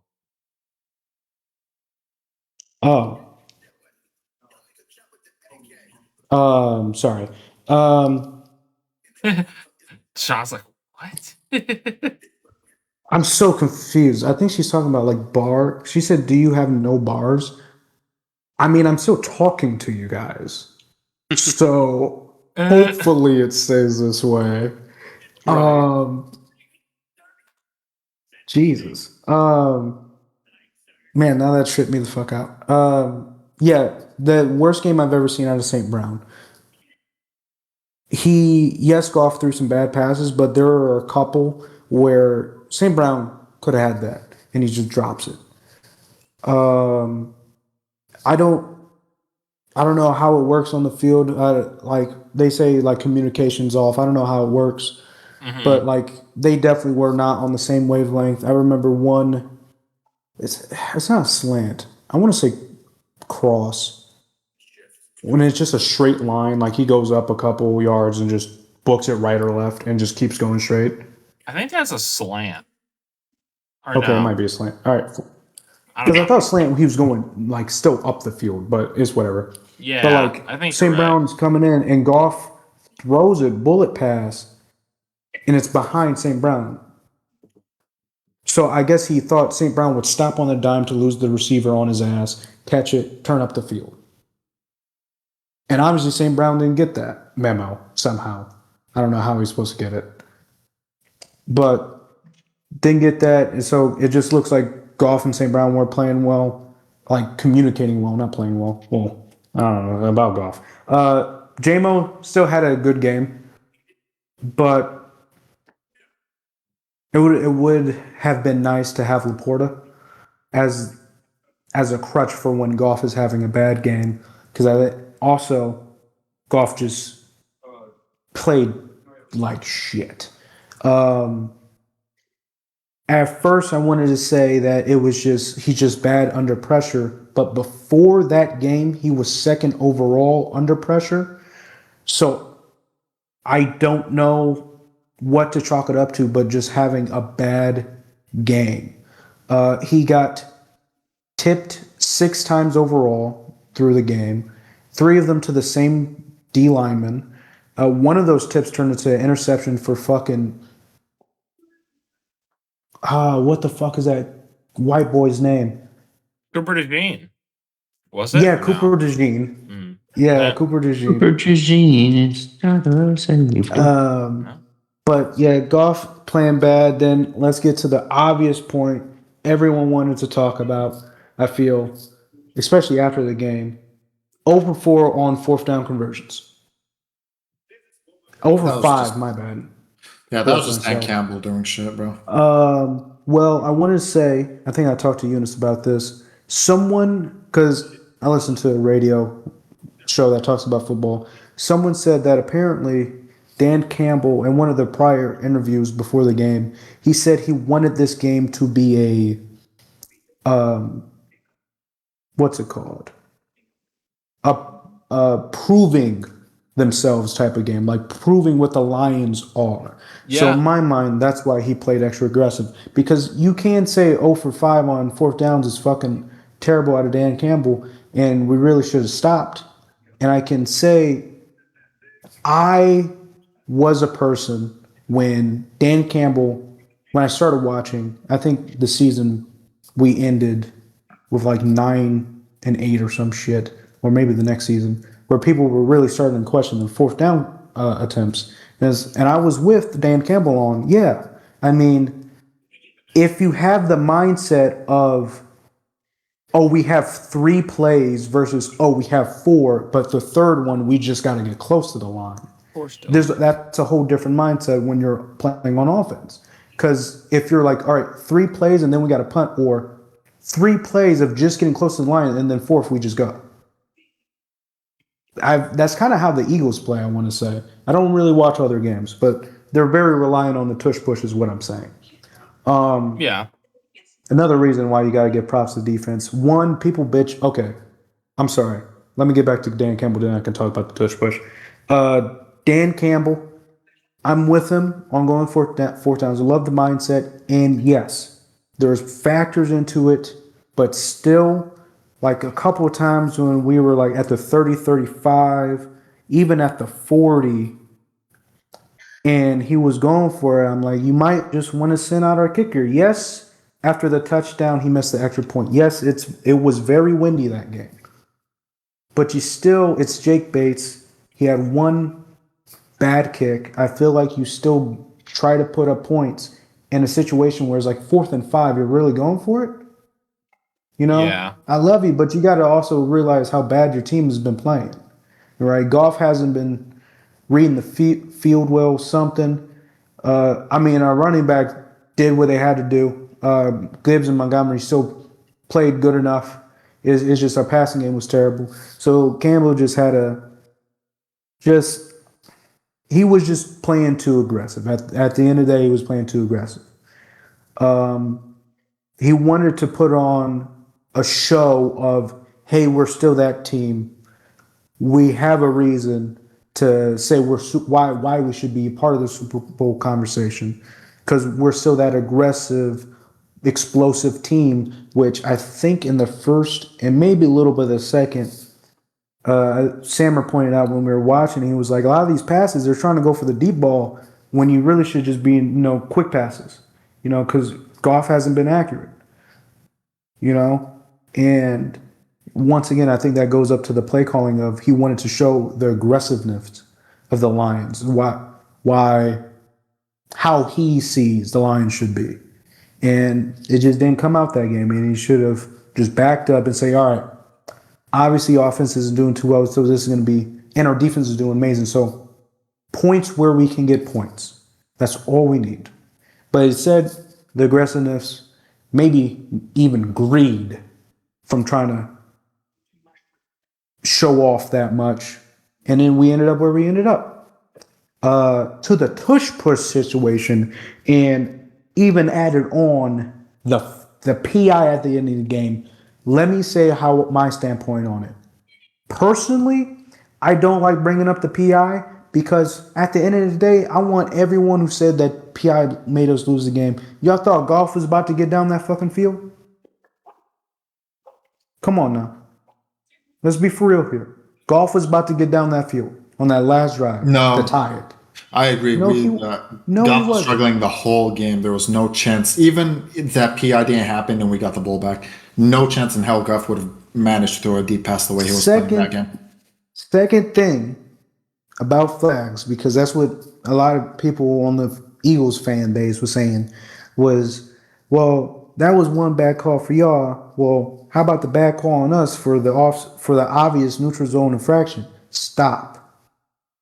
Speaker 7: Oh. Sorry.
Speaker 2: Sean's like, what?
Speaker 7: I'm so confused. I think she's talking about like bar. She said, "Do you have no bars?" I mean, I'm still talking to you guys. So hopefully it stays this way.
Speaker 2: Right.
Speaker 7: Jesus. Man, now that tripped me the fuck out. Yeah, the worst game I've ever seen out of St. Brown. Yes, Goff threw some bad passes, but there are a couple where St. Brown could have had that, and he just drops it. I don't know how it works on the field. Like they say, like communication's off. I don't know how it works, but like they definitely were not on the same wavelength. I remember one. It's not a slant. I want to say cross. When it's just a straight line, like he goes up a couple yards and just books it right or left and just keeps going straight.
Speaker 2: I think that's a slant. Or
Speaker 7: Okay,
Speaker 2: no.
Speaker 7: it might be a slant. All right. Because I thought slant he was going like still up the field, but it's whatever.
Speaker 2: Yeah,
Speaker 7: but like
Speaker 2: I think
Speaker 7: St. Brown's coming in and Goff throws a bullet pass, and it's behind St. Brown. So I guess he thought St. Brown would stop on the dime to lose the receiver on his ass, catch it, turn up the field. And obviously St. Brown didn't get that memo somehow. I don't know how he's supposed to get it. But didn't get that, and so it just looks like Goff and St. Brown weren't playing well, like communicating well, not playing well. Well, I don't know about Goff. J-Mo still had a good game, but it would have been nice to have Laporta as a crutch for when Goff is having a bad game, because also Goff just played like shit. At first, I wanted to say that he's just bad under pressure, but before that game, he was second overall under pressure. So I don't know what to chalk it up to, but just having a bad game. He got tipped 6 times overall through the game, 3 of them to the same D lineman. One of those tips turned into an interception for fucking. What the fuck is that white boy's name?
Speaker 2: Cooper DeJean. Was it?
Speaker 7: Yeah, Cooper DeJean.
Speaker 2: Mm.
Speaker 7: Yeah, Cooper DeJean.
Speaker 1: Cooper DeJean is
Speaker 7: but yeah, Goff playing bad. Then let's get to the obvious point everyone wanted to talk about, I feel, especially after the game. 0 for 4 on 4th down conversions. 0 for 5, my bad.
Speaker 8: Yeah, that was just Dan Campbell doing shit, bro.
Speaker 7: Well, I wanted to say, I think I talked to Eunice about this. Because I listened to a radio show that talks about football. Someone said that apparently Dan Campbell, in one of the prior interviews before the game, he said he wanted this game to be what's it called? A proving themselves type of game, like proving what the Lions are. Yeah. So in my mind, that's why he played extra aggressive, because you can say 0 for 5 on 4th downs is fucking terrible out of Dan Campbell, and we really should have stopped. And I can say I was a person when Dan Campbell, when I started watching, I think the season we ended with like 9-8 or some shit, or maybe the next season, where people were really starting to question the 4th down attempts. And I was with Dan Campbell on, yeah. I mean, if you have the mindset of, oh, we have 3 plays versus, oh, we have 4, but the third one, we just got to get close to the line. That's a whole different mindset when you're playing on offense. Because if you're like, all right, 3 plays and then we got to punt, or 3 plays of just getting close to the line and then 4th we just go. That's kind of how the Eagles play, I want to say. I don't really watch other games, but they're very reliant on the tush push is what I'm saying.
Speaker 2: Yeah.
Speaker 7: Another reason why you got to give props to defense. One, people bitch. Okay, I'm sorry. Let me get back to Dan Campbell, then I can talk about the tush push. Dan Campbell, I'm with him on going 4th downs. I love the mindset. And yes, there's factors into it, but still, like a couple of times when we were like at the 30, 35, even at the 40, and he was going for it, I'm like, you might just want to send out our kicker. Yes, after the touchdown, he missed the extra point. Yes, it was very windy that game. But it's Jake Bates. He had 1 bad kick. I feel like you still try to put up points in a situation where it's like 4th and 5. You're really going for it? You know?
Speaker 2: Yeah.
Speaker 7: I love you, but you got to also realize how bad your team has been playing. Right? Goff hasn't been reading the field well, something. Our running back did what they had to do. Gibbs and Montgomery still played good enough. It's just our passing game was terrible. So Campbell he was just playing too aggressive. At the end of the day, he was playing too aggressive. He wanted to put on a show of, hey, we're still that team. We have a reason to say why we should be part of the Super Bowl conversation, because we're still that aggressive, explosive team. Which I think in the first and maybe a little bit of the second, Sammer pointed out when we were watching, he was like, a lot of these passes they're trying to go for the deep ball when you really should just be quick passes, because Goff hasn't been accurate, and once again, I think that goes up to the play calling of he wanted to show the aggressiveness of the Lions, how he sees the Lions should be. And it just didn't come out that game. And he should have just backed up and say, all right, obviously offense isn't doing too well, so this is going to be, and our defense is doing amazing. So points where we can get points. That's all we need. But it said the aggressiveness, maybe even greed from trying to show off that much. And then we ended up where we ended up. To the tush push situation, and even added on the PI at the end of the game. Let me say how my standpoint on it. Personally, I don't like bringing up the PI because at the end of the day, I want everyone who said that PI made us lose the game. Y'all thought Goff was about to get down that fucking field? Come on now. Let's be for real here. Goff was about to get down that field on that last drive to tie it.
Speaker 8: I agree. Goff was struggling the whole game. There was no chance. Even if that PI didn't happen and we got the ball back, no chance in hell Goff would have managed to throw a deep pass the way he was playing that game.
Speaker 7: Second thing about flags, because that's what a lot of people on the Eagles fan base was saying, was, well, that was one bad call for y'all. Well, how about the bad call on us for the obvious neutral zone infraction? Stop.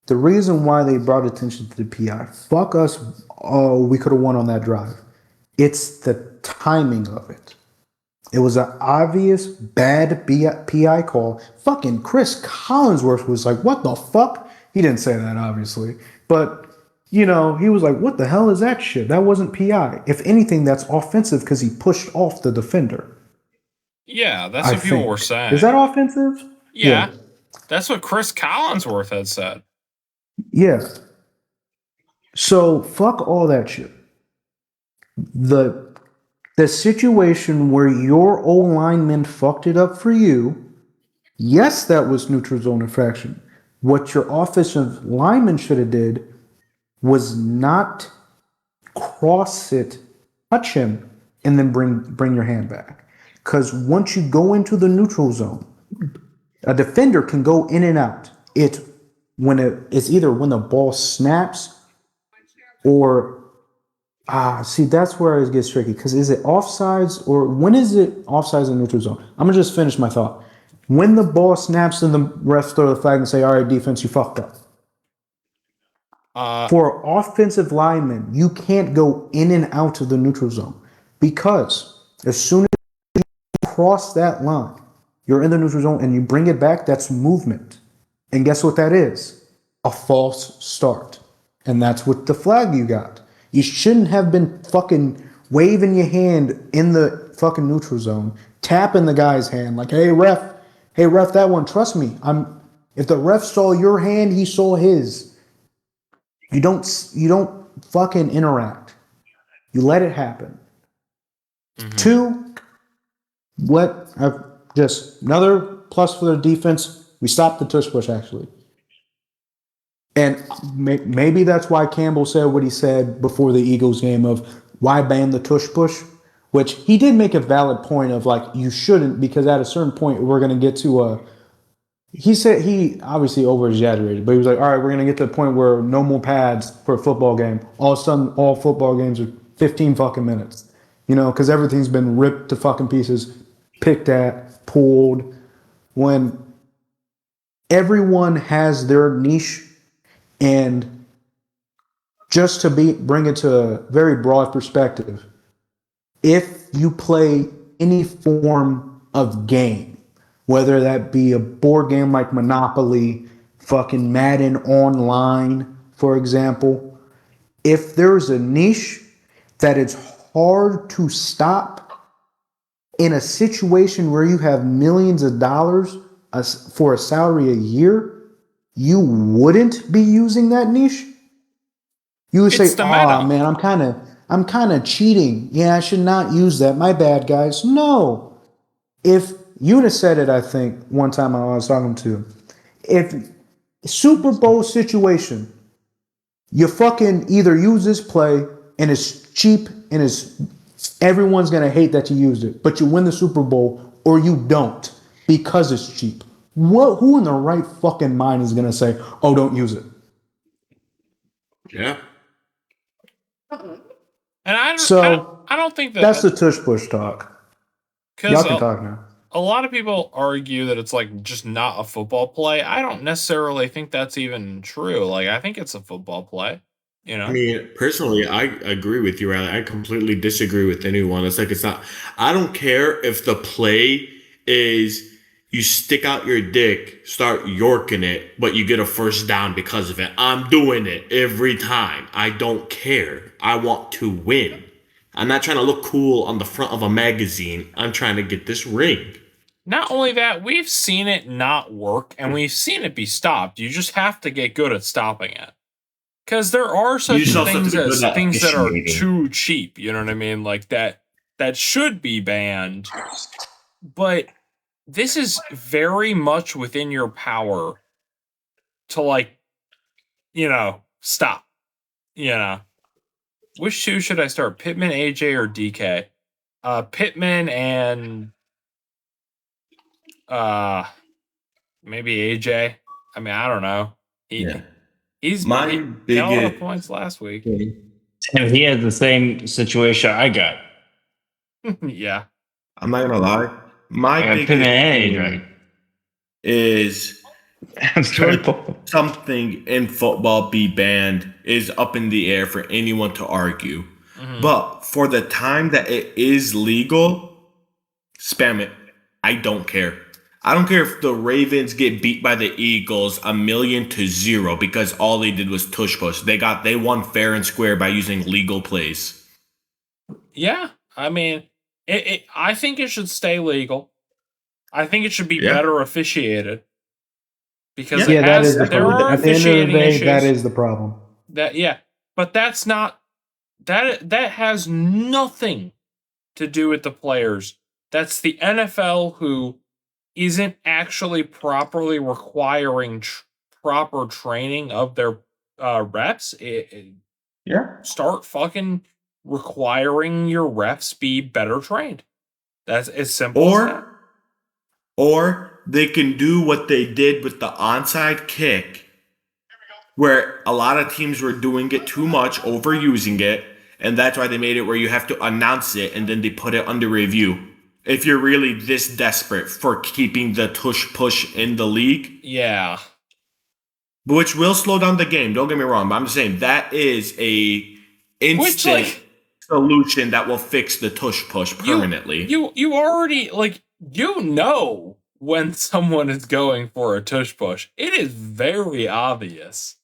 Speaker 7: The reason why they brought attention to the PI, fuck us, we could have won on that drive. It's the timing of it. It was an obvious bad PI call. Fucking Chris Collinsworth was like, what the fuck? He didn't say that, obviously. But, he was like, what the hell is that shit? That wasn't PI. If anything, that's offensive because he pushed off the defender.
Speaker 2: Yeah, that's what people were saying.
Speaker 7: Is that offensive?
Speaker 2: Yeah. That's what Chris Collinsworth had said.
Speaker 7: Yeah. So fuck all that shit. The situation where your old lineman fucked it up for you, yes, that was neutral zone infraction. What your offensive lineman should have did was not cross it, touch him, and then bring your hand back. Because once you go into the neutral zone, a defender can go in and out. It's either when the ball snaps or that's where it gets tricky. Because is it offsides or when is it offsides in neutral zone? I'm gonna just finish my thought. When the ball snaps and the refs throw the flag and say, "All right, defense, you fucked up." For offensive linemen, you can't go in and out of the neutral zone because as soon as you cross that line, you're in the neutral zone and you bring it back. That's movement. And guess what that is? A false start. And that's what the flag you got. You shouldn't have been fucking waving your hand in the fucking neutral zone, tapping the guy's hand like, hey ref, that one, trust me. If the ref saw your hand, he saw his. You don't fucking interact. You let it happen. Mm-hmm. 2, just another plus for the defense. We stopped the tush push, actually. And maybe that's why Campbell said what he said before the Eagles game of why ban the tush push, which he did make a valid point of like, you shouldn't, because at a certain point we're going to get to he said he obviously over-exaggerated, but he was like, all right, we're going to get to the point where no more pads for a football game. All of a sudden, all football games are 15 fucking minutes, because everything's been ripped to fucking pieces, picked at, pulled, when everyone has their niche. And just to bring it to a very broad perspective, if you play any form of game, whether that be a board game like Monopoly, fucking Madden Online, for example, if there's a niche that it's hard to stop in a situation where you have millions of dollars for a salary a year, you wouldn't be using that niche? You would say, "Oh man, I'm kind of cheating. Yeah, I should not use that. My bad, guys." No. If Eunice said it, I think one time I was talking to, if Super Bowl situation, you fucking either use this play and it's cheap and everyone's gonna hate that you used it, but you win the Super Bowl, or you don't because it's cheap. Who in the right fucking mind is gonna say, "Oh, don't use it"?
Speaker 6: Yeah.
Speaker 2: And I don't think
Speaker 7: that's the tush push talk. Y'all can talk now.
Speaker 2: A lot of people argue that it's like just not a football play. I don't necessarily think that's even true. Like, I think it's a football play. You know?
Speaker 6: I mean, personally, I agree with you, Riley. I completely disagree with anyone. It's not. I don't care if the play is you stick out your dick, start yorking it, but you get a first down because of it. I'm doing it every time. I don't care. I want to win. I'm not trying to look cool on the front of a magazine. I'm trying to get this ring.
Speaker 2: Not only that, we've seen it not work, and we've seen it be stopped. You just have to get good at stopping it. Because there are such things as things that are too cheap, you know what I mean? Like that should be banned. But this is very much within your power to, like, stop. Which two should I start? Pittman, AJ, or DK? Pittman and maybe AJ. I mean, I don't know. He got a lot of points last week.
Speaker 1: And he has the same situation I got.
Speaker 2: Yeah.
Speaker 6: I'm not gonna lie. My biggest thing is something in football be banned is up in the air for anyone to argue. Mm-hmm. But for the time that it is legal, spam it. I don't care. I don't care if the Ravens get beat by the Eagles 1,000,000 because all they did was tush push. They won fair and square by using legal plays.
Speaker 2: Yeah, I mean, I think it should stay legal. I think it should be better officiated. Because
Speaker 7: that is the problem. At the end of the day, that is the problem.
Speaker 2: But that's not that has nothing to do with the players. That's the NFL who isn't actually properly requiring proper training of their reps. Start fucking requiring your refs be better trained. That's as simple as that.
Speaker 6: Or they can do what they did with the onside kick, where a lot of teams were doing it too much, overusing it, and that's why they made it where you have to announce it and then they put it under review. If you're really this desperate for keeping the tush push in the league.
Speaker 2: Yeah.
Speaker 6: Which will slow down the game, don't get me wrong, but I'm just saying that is a instant solution that will fix the tush push permanently.
Speaker 2: You already, when someone is going for a tush push. It is very obvious.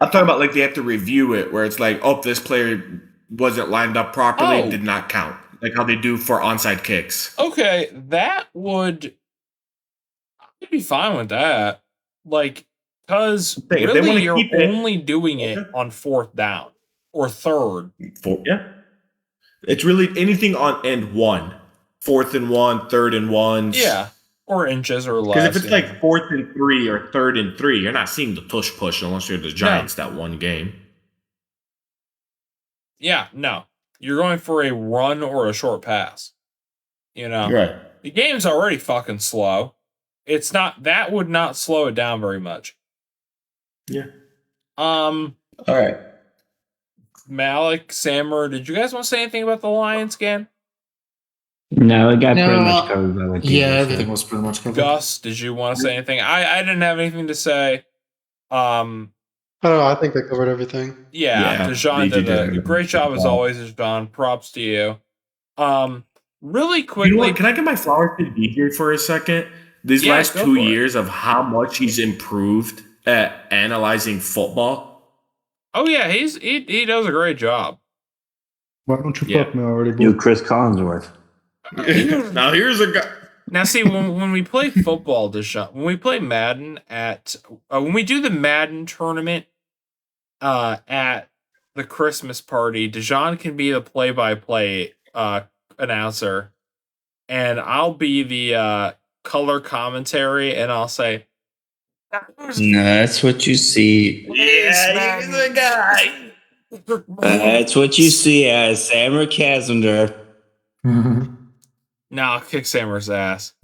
Speaker 6: I'm talking about they have to review it where it's like, oh, this player wasn't lined up properly, did not count. Like how they do for onside kicks.
Speaker 2: Okay, I'd be fine with that. Because really you're only doing it on fourth down or third.
Speaker 6: It's really anything on end one. 4th and 1, 3rd and 1s.
Speaker 2: Yeah. Or inches or less.
Speaker 6: Because if it's 4th and 3 or 3rd and 3, you're not seeing the tush push unless you're the Giants that one game.
Speaker 2: Yeah, no. You're going for a run or a short pass.
Speaker 6: Right.
Speaker 2: The game's already fucking slow. That would not slow it down very much.
Speaker 6: Yeah.
Speaker 2: All
Speaker 6: right.
Speaker 2: Malik, Sammer, did you guys want to say anything about the Lions game?
Speaker 1: No, it got pretty much covered.
Speaker 8: Everything was pretty much covered.
Speaker 2: Gus, did you want to say anything? I didn't have anything to say.
Speaker 5: I don't know. I think they covered everything.
Speaker 2: Yeah, Deshaun did a great job as always, Deshaun. Props to you. Really quickly.
Speaker 6: You know what? Can I get my flowers to DJ for a second? These last 2 years of how much he's improved at analyzing football.
Speaker 2: Oh yeah, he does a great job.
Speaker 7: Why don't you fuck me already?
Speaker 1: You Chris Collinsworth.
Speaker 4: Now here's a guy.
Speaker 2: Now, see, when we play football, when we play Madden when we do the Madden tournament at the Christmas party, Dijon can be the play-by-play announcer, and I'll be the color commentary, and I'll say,
Speaker 1: No, that's what you see.
Speaker 4: Yeah, he's a guy.
Speaker 1: That's what you see as Sammer Casender.
Speaker 2: Nah, I'll kick Sammer's ass.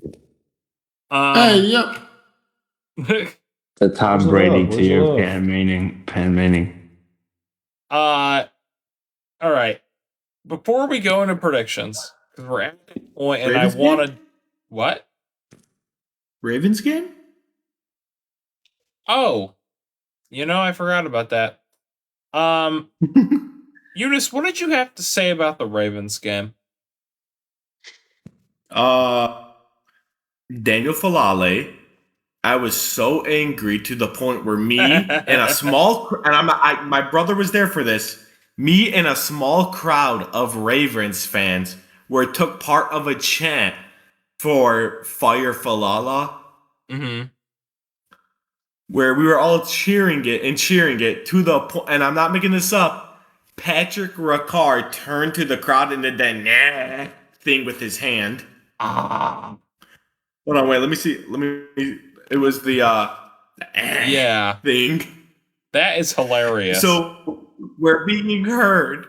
Speaker 8: Hey, yep.
Speaker 1: The Tom Brady to your Pan Manning.
Speaker 2: All right. Before we go into predictions, because we're at the point, and
Speaker 6: Ravens
Speaker 2: I want to. What?
Speaker 6: Ravens game?
Speaker 2: Oh, I forgot about that. Eunice, what did you have to say about the Ravens game?
Speaker 4: Daniel Falale. I was so angry to the point where me and a small my brother was there for this. Me and a small crowd of Ravens fans took part of a chant for Fire Falala.
Speaker 2: Mm-hmm.
Speaker 4: Where we were all cheering it to the point, and I'm not making this up. Patrick Ricard turned to the crowd and did that nah thing with his hand. Hold on, wait. Let me see. It was the thing.
Speaker 2: That is hilarious.
Speaker 4: So we're being heard.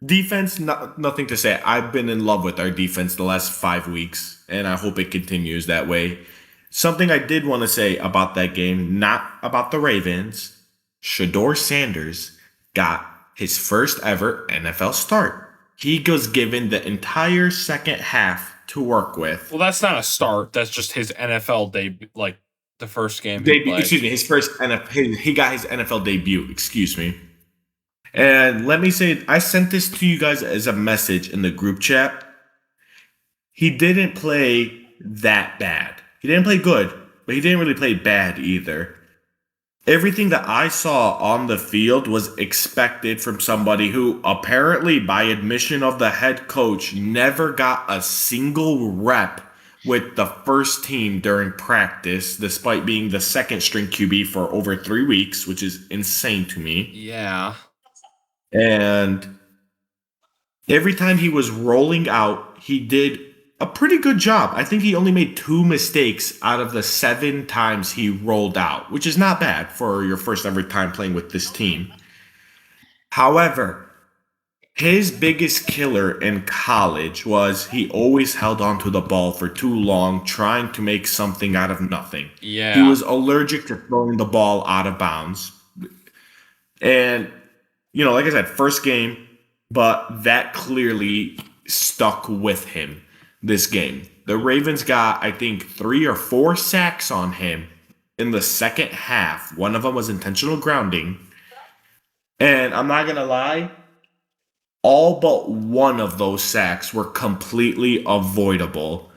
Speaker 4: Defense, nothing to say. I've been in love with our defense the last 5 weeks, and I hope it continues that way. Something I did want to say about that game, not about the Ravens. Shador Sanders got his first ever NFL start. He was given the entire second half to work with.
Speaker 2: Well, that's not a start. That's just his NFL debut, like the first game.
Speaker 4: Excuse me, his first NFL. He got his NFL debut. Excuse me. And let me say, I sent this to you guys as a message in the group chat. He didn't play that bad. He didn't play good, but he didn't really play bad either. Everything that I saw on the field was expected from somebody who apparently, by admission of the head coach, never got a single rep with the first team during practice, despite being the second string QB for over 3 weeks, which is insane to me.
Speaker 2: Yeah.
Speaker 4: And every time he was rolling out, he did a pretty good job. I think he only made 2 mistakes out of the 7 times he rolled out, which is not bad for your first ever time playing with this team. However, his biggest killer in college was he always held on to the ball for too long, trying to make something out of nothing.
Speaker 2: Yeah.
Speaker 4: He was allergic to throwing the ball out of bounds. And, like I said, first game, but that clearly stuck with him. This game. The Ravens got, I think, 3 or 4 sacks on him in the second half. One of them was intentional grounding. And I'm not going to lie, all but one of those sacks were completely avoidable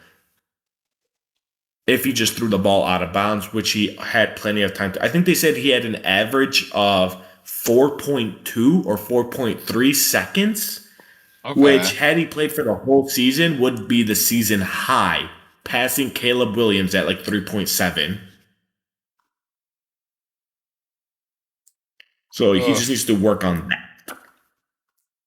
Speaker 4: if he just threw the ball out of bounds, which he had plenty of time to. I think they said he had an average of 4.2 or 4.3 seconds. Okay. Which, had he played for the whole season, would be the season high, passing Caleb Williams at like 3.7. So he just needs to work on that.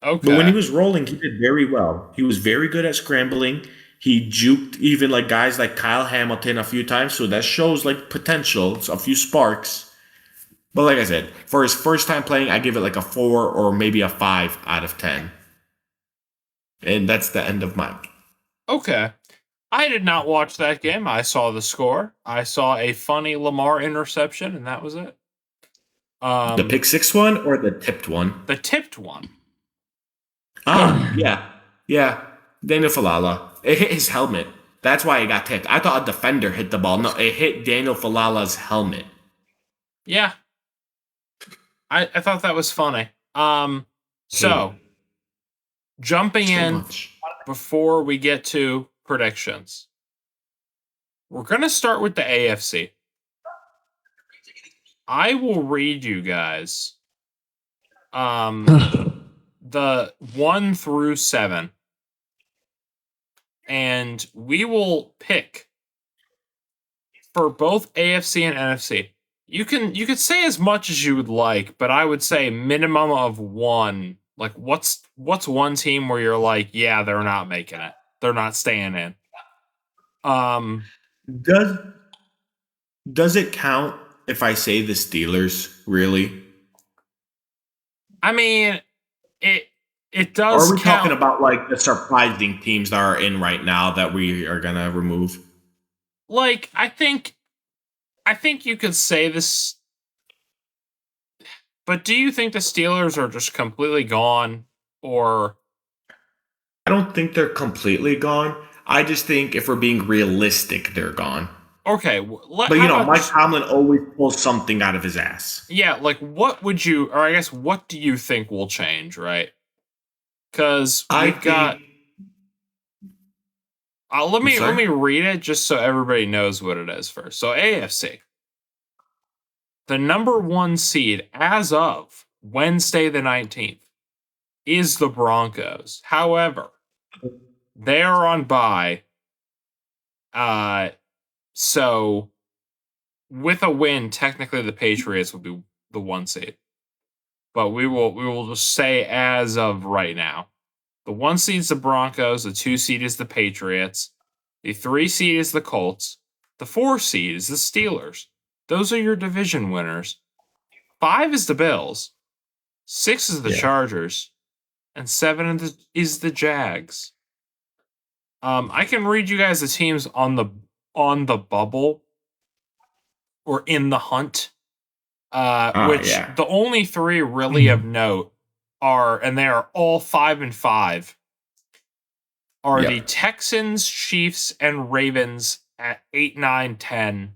Speaker 4: Okay. But when he was rolling, he did very well. He was very good at scrambling. He juked even like guys like Kyle Hamilton a few times, so that shows like potential, a few sparks. But like I said, for his first time playing, I give it like a 4 or maybe a 5 out of 10. And that's the end of mine.
Speaker 2: Okay. I did not watch that game. I saw the score. I saw a funny Lamar interception, and that was it.
Speaker 4: The pick 6 one or the tipped one?
Speaker 2: The tipped one.
Speaker 4: Yeah. Daniel Falala. It hit his helmet. That's why it got tipped. I thought a defender hit the ball. No, it hit Daniel Falala's helmet.
Speaker 2: Yeah. I thought that was funny. So jumping in before we get to predictions, we're going to start with the AFC. I will read you guys the 1 through 7. and we will pick for both AFC and NFC. You could say as much as you would like, but I would say minimum of one. Like, what's one team where you're like, yeah, they're not making it. They're not staying in.
Speaker 4: Does it count if I say the Steelers, really?
Speaker 2: I mean, it does.
Speaker 4: Or are we
Speaker 2: count.
Speaker 4: talking about like the surprising teams that are in right now that we are gonna remove?
Speaker 2: Like, I think you could say this, but do you think the Steelers are just completely gone, or?
Speaker 4: I don't think they're completely gone. I just think if we're being realistic, they're gone.
Speaker 2: Okay,
Speaker 4: but Mike Tomlin always pulls something out of his ass.
Speaker 2: Yeah, like what would you, or I guess what do you think will change, right? Because we've got. Let me read it just so everybody knows what it is first. So AFC, the number 1 seed as of Wednesday the 19th is the Broncos. However, they are on bye. So with a win, technically the Patriots will be the 1 seed. But we will just say as of right now. The 1 seed is the Broncos, the 2 seed is the Patriots, the 3 seed is the Colts, the 4 seed is the Steelers. Those are your division winners. 5 is the Bills, 6 is the Chargers, and 7 is the Jags. I can read you guys the teams on the bubble or in the hunt, the only 3 really of note are, and they are all 5-5, are the Texans, Chiefs, and Ravens at 8, 9, 10.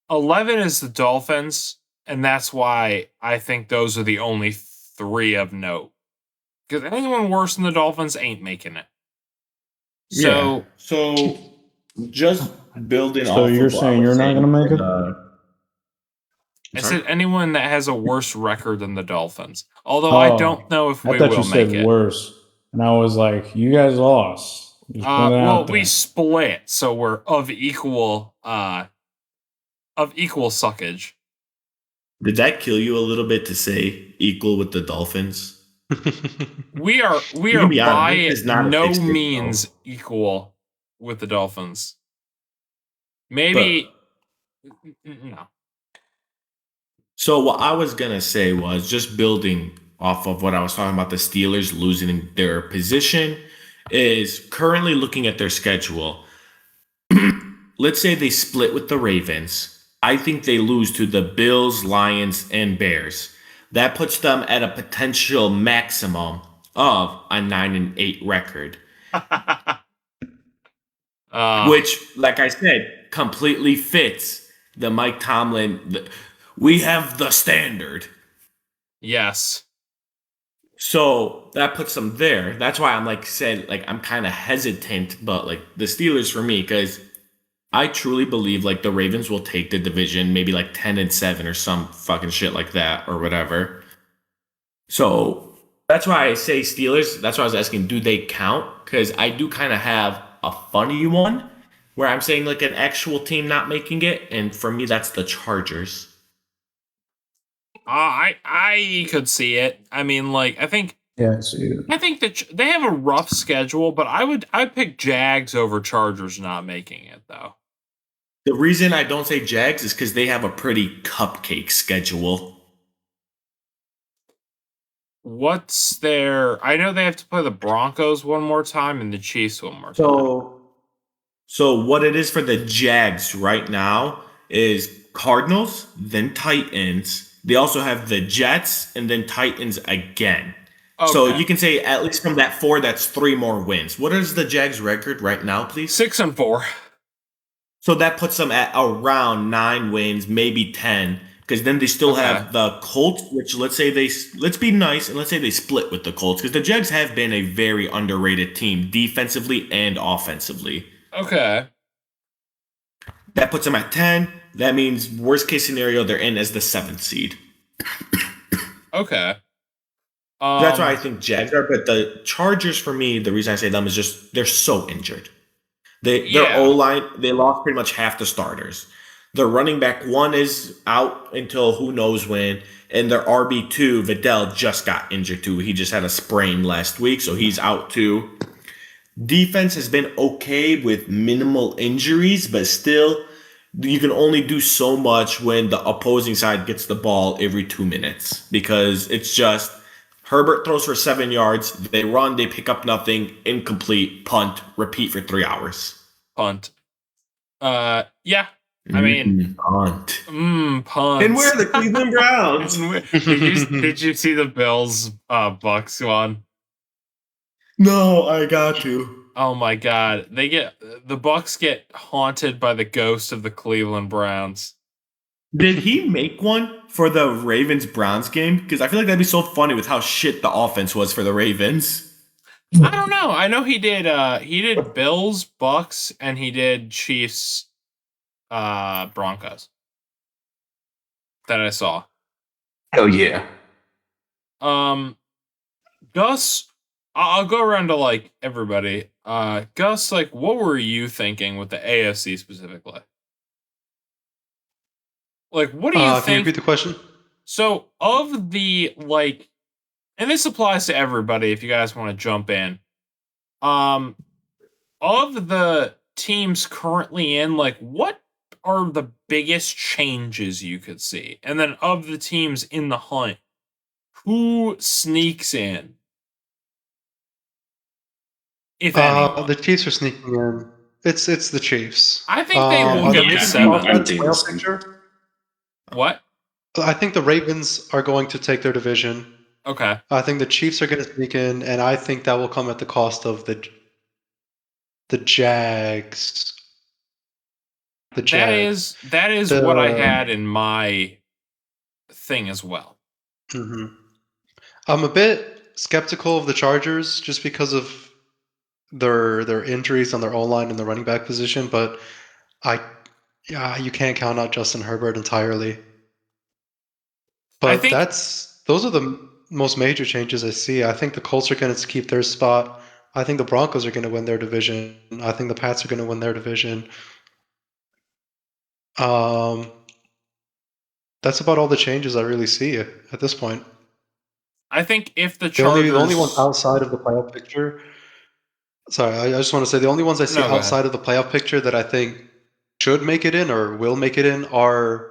Speaker 2: 11 is the Dolphins, and that's why I think those are the only 3 of note. Because anyone worse than the Dolphins ain't making it. So
Speaker 4: just building off.
Speaker 7: So you're saying you're not going to make it?
Speaker 2: I said anyone that has a worse record than the Dolphins. Although I don't know if we will make it. I thought you said
Speaker 7: worse. And I was like, you guys lost.
Speaker 2: Well, we split, so we're of equal suckage.
Speaker 4: Did that kill you a little bit to say equal with the Dolphins?
Speaker 2: We are by no means equal with the Dolphins. Maybe no.
Speaker 4: So what I was gonna say was just building off of what I was talking about, the Steelers losing their position, is currently looking at their schedule. Let's say they split with the Ravens. I think they lose to the Bills, Lions, and Bears. That puts them at a potential maximum of a 9-8 record. Which, like I said, completely fits the Mike Tomlin. We have the standard.
Speaker 2: Yes.
Speaker 4: So that puts them there. That's why I'm I'm kind of hesitant, but like the Steelers for me, because I truly believe like the Ravens will take the division, maybe like 10-7 or some fucking shit like that or whatever. So that's why I say Steelers. That's why I was asking, do they count? Because I do kind of have a funny one where I'm saying like an actual team not making it, and for me that's the Chargers.
Speaker 2: I could see it. I mean, like, I think.
Speaker 7: Yeah, I see it.
Speaker 2: I think that they have a rough schedule, but I'd pick Jags over Chargers not making it though.
Speaker 4: The reason I don't say Jags is because they have a pretty cupcake schedule.
Speaker 2: What's their? I know they have to play the Broncos one more time and the Chiefs one more time.
Speaker 4: So what it is for the Jags right now is Cardinals, then Titans. They also have the Jets and then Titans again. Okay. So you can say at least from that 4, that's 3 more wins. What is the Jags record right now, please?
Speaker 2: 6-4.
Speaker 4: So that puts them at around 9 wins, maybe 10. Because then they still have the Colts, which let's be nice and let's say they split with the Colts. Because the Jags have been a very underrated team defensively and offensively.
Speaker 2: Okay.
Speaker 4: That puts them at 10. That means worst case scenario, they're in as the 7th seed.
Speaker 2: Okay.
Speaker 4: That's why I think Jags are. But the Chargers, for me, the reason I say them is just they're so injured. Their O line, they lost pretty much half the starters. Their running back one is out until who knows when, and their RB2 Vidal just got injured too. He just had a sprain last week, so he's out too. Defense has been okay with minimal injuries, but still, you can only do so much when the opposing side gets the ball every 2 minutes because it's just Herbert throws for 7 yards, they run, they pick up nothing, incomplete, punt, repeat for 3 hours.
Speaker 2: Punt. Yeah. I mean,
Speaker 4: punt.
Speaker 2: Punt.
Speaker 6: And we're the Cleveland Browns.
Speaker 2: did you see the Bills Bucks one?
Speaker 4: No, I got to.
Speaker 2: Oh my god. The Bucks get haunted by the ghost of the Cleveland Browns.
Speaker 4: Did he make one for the Ravens-Browns game? Because I feel like that'd be so funny with how shit the offense was for the Ravens.
Speaker 2: I don't know. I know he did Bills, Bucks, and he did Chiefs, Broncos. That I saw.
Speaker 1: Hell yeah.
Speaker 2: Gus, I'll go around to like everybody. Gus, like, what were you thinking with the AFC specifically? Like, what do you think?
Speaker 5: Can you repeat the question?
Speaker 2: So, of the, like, and this applies to everybody if you guys want to jump in. Of the teams currently in, like, what are the biggest changes you could see? And then of the teams in the hunt, who sneaks in? If any.
Speaker 5: The Chiefs are sneaking in. It's the Chiefs.
Speaker 2: I think they will get the 7. What?
Speaker 5: I think the Ravens are going to take their division.
Speaker 2: Okay.
Speaker 5: I think the Chiefs are going to sneak in, and I think that will come at the cost of the Jags. The Jags.
Speaker 2: That is what I had in my thing as well.
Speaker 5: Mm-hmm. I'm a bit skeptical of the Chargers just because of their injuries on their O-line and the running back position, but you can't count out Justin Herbert entirely. But those are the most major changes I see. I think the Colts are going to keep their spot. I think the Broncos are going to win their division. I think the Pats are going to win their division. That's about all the changes I really see at this point.
Speaker 2: I think if the Chargers...
Speaker 5: The only ones outside of the playoff picture... Sorry, I just want to say the only ones I see outside of the playoff picture that I think should make it in or will make it in are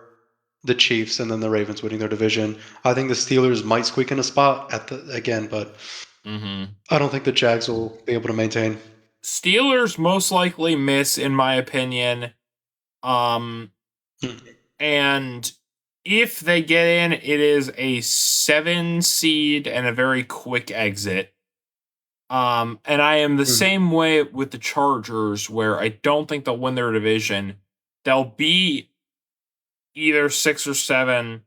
Speaker 5: the Chiefs and then the Ravens winning their division. I think the Steelers might squeak in a spot but I don't think the Jags will be able to maintain.
Speaker 2: Steelers most likely miss, in my opinion. And if they get in, it is a 7 seed and a very quick exit. And I am the same way with the Chargers, where I don't think they'll win their division. They'll be either 6 or 7,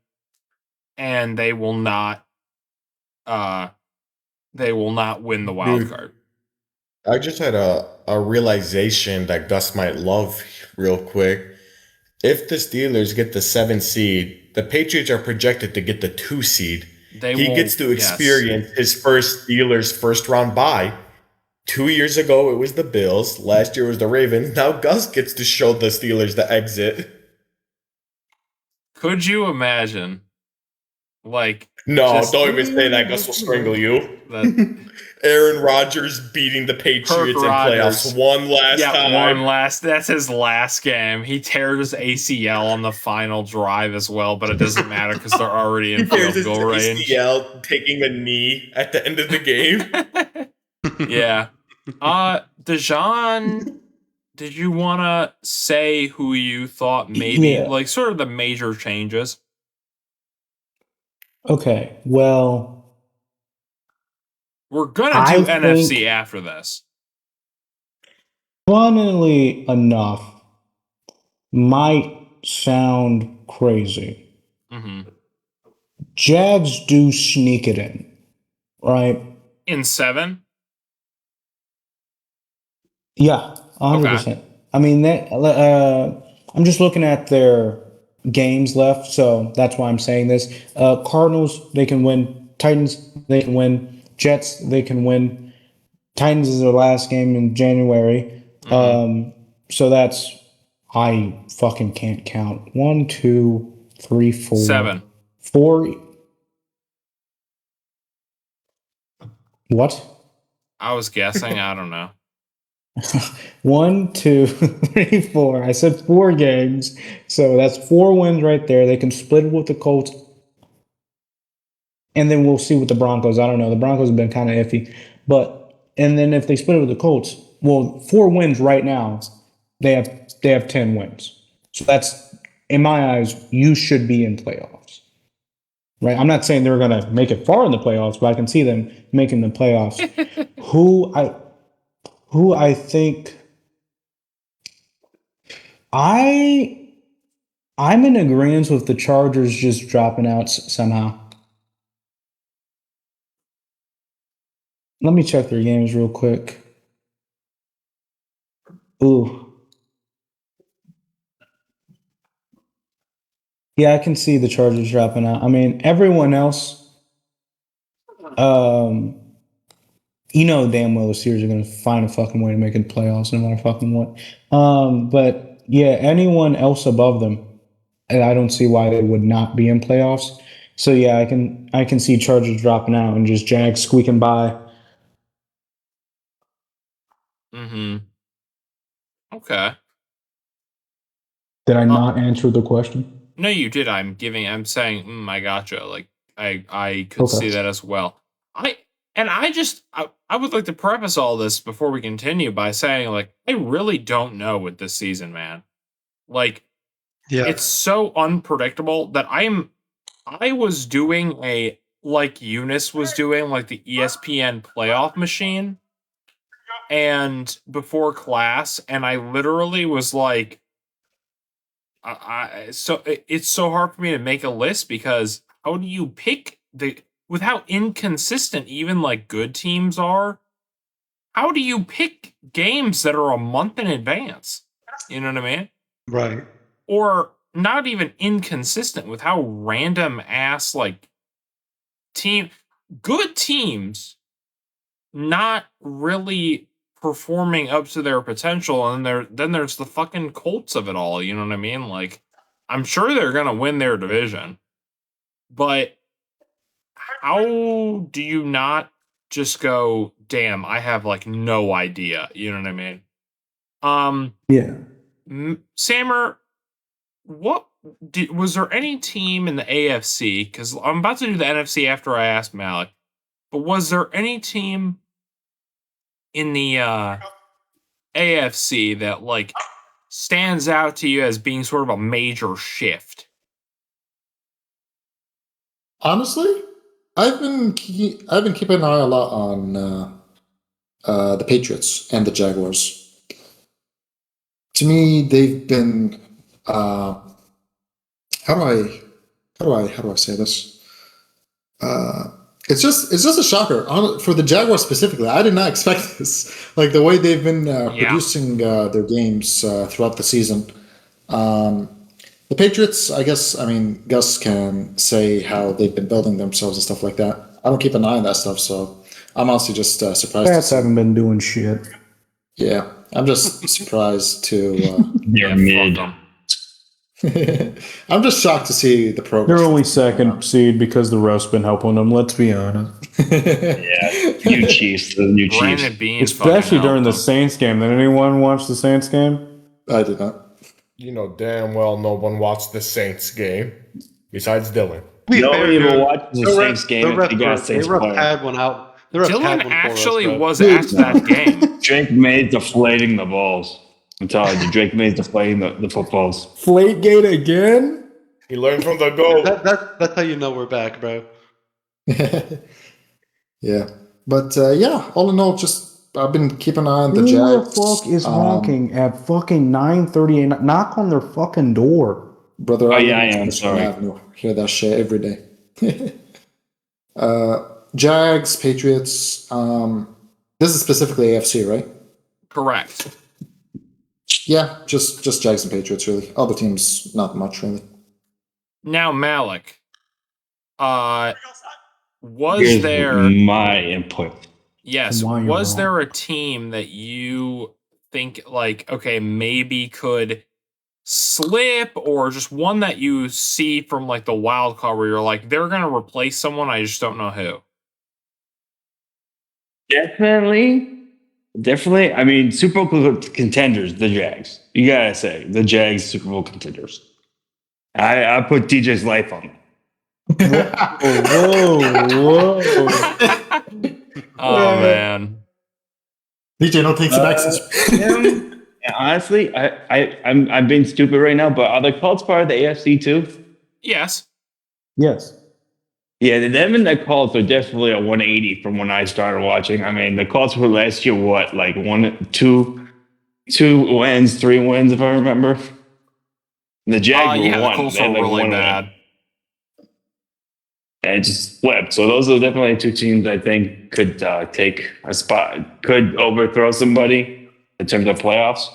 Speaker 2: and they will not win the wild card.
Speaker 4: I just had a realization that Gus might love real quick. If the Steelers get the 7 seed, the Patriots are projected to get the 2 seed. He gets to experience his first Steelers first round bye. 2 years ago, it was the Bills. Last year was the Ravens. Now Gus gets to show the Steelers the exit.
Speaker 2: Could you imagine? Like,
Speaker 4: no, don't even say that. Gus will strangle you. Aaron Rodgers beating the Patriots in playoffs one last time.
Speaker 2: That's his last game. He tears his ACL on the final drive as well, but it doesn't matter because they're already in field goal range.
Speaker 4: ACL taking a knee at the end of the game.
Speaker 2: Yeah. Dejan, did you want to say who you thought maybe, like, sort of the major changes?
Speaker 7: Okay, well...
Speaker 2: We're going to do NFC after this.
Speaker 7: Funnily enough, might sound crazy. Jags do sneak it in, right?
Speaker 2: In 7?
Speaker 7: Yeah, 100%. Okay. I mean, I'm just looking at their games left, so that's why I'm saying this. Cardinals, they can win. Titans, they can win. Jets, they can win. Titans is their last game in January. So that's, I fucking can't count. 1, 2, 3, 4.
Speaker 2: 7.
Speaker 7: 4. What?
Speaker 2: I was guessing. I don't know.
Speaker 7: 1, 2, 3, 4. I said 4 games. So that's 4 wins right there. They can split it with the Colts. And then we'll see with the Broncos. I don't know. The Broncos have been kind of iffy. And then if they split it with the Colts, well, 4 wins right now, they have 10 wins. So that's, in my eyes, you should be in playoffs. Right? I'm not saying they're going to make it far in the playoffs, but I can see them making the playoffs. who I think I'm in agreement with the Chargers just dropping out somehow. Let me check their games real quick. Ooh. Yeah, I can see the Chargers dropping out. I mean, everyone else, you know damn well the Steelers are going to find a fucking way to make it playoffs no matter fucking what. But yeah, anyone else above them, and I don't see why they would not be in playoffs. So yeah, I can see Chargers dropping out and just Jags squeaking by.
Speaker 2: Mm-hmm. Okay.
Speaker 7: Did I not answer the question?
Speaker 2: No, you did. I'm saying, I gotcha. Like, I could see that as well. I would like to preface all this before we continue by saying, like, I really don't know with this season, man. Like, it's so unpredictable that I was doing like Eunice was doing, like the ESPN playoff machine, and before class, and I literally was like, it's so hard for me to make a list because how do you pick with how inconsistent even like good teams are? How do you pick games that are a month in advance? You know what I mean?
Speaker 5: Right.
Speaker 2: Or not even inconsistent with how random ass like good teams not really performing up to their potential, and then there's the fucking Colts of it all, you know what I mean? Like, I'm sure they're gonna win their division, but how do you not just go, damn, I have like no idea, you know what I mean?
Speaker 7: Yeah.
Speaker 2: Sammer, was there any team in the AFC, because I'm about to do the NFC after I asked Malik, but was there any team in the AFC that like stands out to you as being sort of a major shift?
Speaker 8: Honestly, I've been keeping an eye a lot on the Patriots and the Jaguars. To me, they've been how do I say this? It's just a shocker for the Jaguars specifically. I did not expect this. Like the way they've been producing their games throughout the season. The Patriots, I guess, I mean, Gus can say how they've been building themselves and stuff like that. I don't keep an eye on that stuff, so I'm honestly just surprised.
Speaker 7: Pats haven't been doing shit.
Speaker 8: Yeah, I'm just surprised to.
Speaker 1: They're mid.
Speaker 8: I'm just shocked to see the progress.
Speaker 7: They're only second seed because the ref's been helping them. Let's be honest.
Speaker 1: Yeah, new Chiefs, the new Chiefs.
Speaker 7: Especially during the Saints game. Did anyone watch the Saints game?
Speaker 8: I did not.
Speaker 4: You know damn well no one watched the Saints game besides Dylan.
Speaker 1: Nobody even watched the Saints game.
Speaker 5: The ref had one out.
Speaker 2: Dylan actually was at that game.
Speaker 1: Drake May's deflating the balls. I'm telling you, Drake May's deflating the footballs.
Speaker 7: Flategate again?
Speaker 4: He learned from the goal.
Speaker 5: That's how you know we're back, bro.
Speaker 8: Yeah. But yeah, all in all, just I've been keeping an eye on the Jags.
Speaker 7: Who the fuck is honking at fucking 9:30? Knock on their fucking door.
Speaker 8: Brother,
Speaker 1: I am sorry.
Speaker 8: Avenue. Hear that shit every day. Jags, Patriots. This is specifically AFC, right?
Speaker 2: Correct.
Speaker 8: Yeah, just Jags and Patriots, really. Other teams, not much, really.
Speaker 2: Now, Malik,
Speaker 1: Here's
Speaker 2: there
Speaker 1: my input?
Speaker 2: Yes, was there a team that you think like, okay, maybe could slip, or just one that you see from like the wild card where you're like, they're gonna replace someone, I just don't know who?
Speaker 1: Definitely. I mean, Super Bowl contenders, the Jags. You gotta say the Jags Super Bowl contenders. I put DJ's life on them.
Speaker 7: Whoa.
Speaker 2: Oh man.
Speaker 8: DJ, don't take some action.
Speaker 1: Honestly, I'm being stupid right now, but are the Colts part of the AFC too?
Speaker 2: Yes.
Speaker 7: Yes.
Speaker 1: Yeah, them and the Colts are definitely a 180 from when I started watching. I mean, the Colts were last year what, like 2 wins, 3 wins, if I remember. The Jags were
Speaker 2: yeah,
Speaker 1: one.
Speaker 2: the Colts
Speaker 1: They had
Speaker 2: are
Speaker 1: like
Speaker 2: really
Speaker 1: one
Speaker 2: bad.
Speaker 1: win. And it just flipped. So those are definitely 2 teams I think could take a spot, could overthrow somebody in terms of playoffs.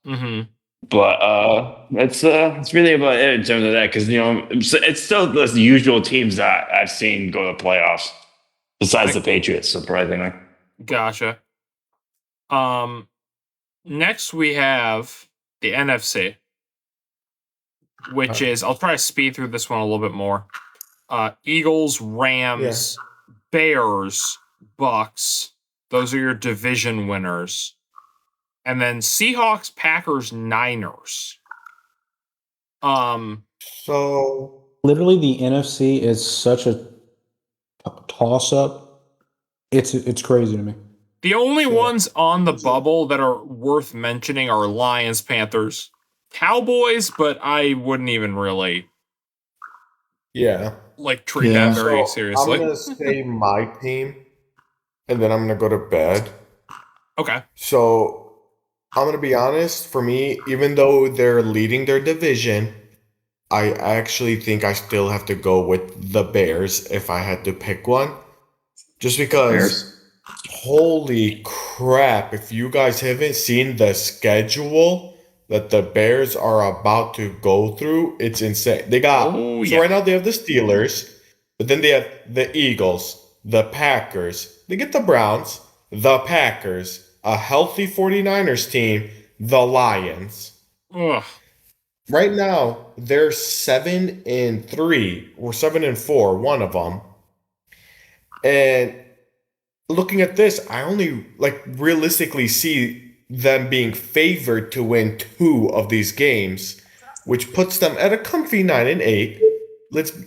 Speaker 2: Mm-hmm.
Speaker 1: But it's really about it in terms of that, because it's still the usual teams that I've seen go to playoffs, besides the Patriots, surprisingly.
Speaker 2: Gotcha. Next we have the NFC, which is, I'll try to speed through this one a little bit more. Eagles, Rams, Bears, Bucks. Those are your division winners. And then Seahawks, Packers, Niners.
Speaker 4: So
Speaker 7: literally the NFC is such a toss up. It's crazy to me.
Speaker 2: The only ones on the bubble that are worth mentioning are Lions, Panthers, Cowboys, but I wouldn't even really treat that very seriously.
Speaker 4: I'm gonna say my team, and then I'm gonna go to bed.
Speaker 2: Okay.
Speaker 4: So I'm gonna be honest. For me, even though they're leading their division, I actually think I still have to go with the Bears if I had to pick one. Just because, holy crap, if you guys haven't seen the schedule that the Bears are about to go through, it's insane. They got, right now they have the Steelers, but then they have the Eagles, the Packers, they get the Browns, the Packers, a healthy 49ers team, the Lions.
Speaker 2: Ugh.
Speaker 4: Right now, they're 7-3 or 7-4, one of them. And looking at this, I only realistically see them being favored to win 2 of these games, which puts them at a comfy 9-8.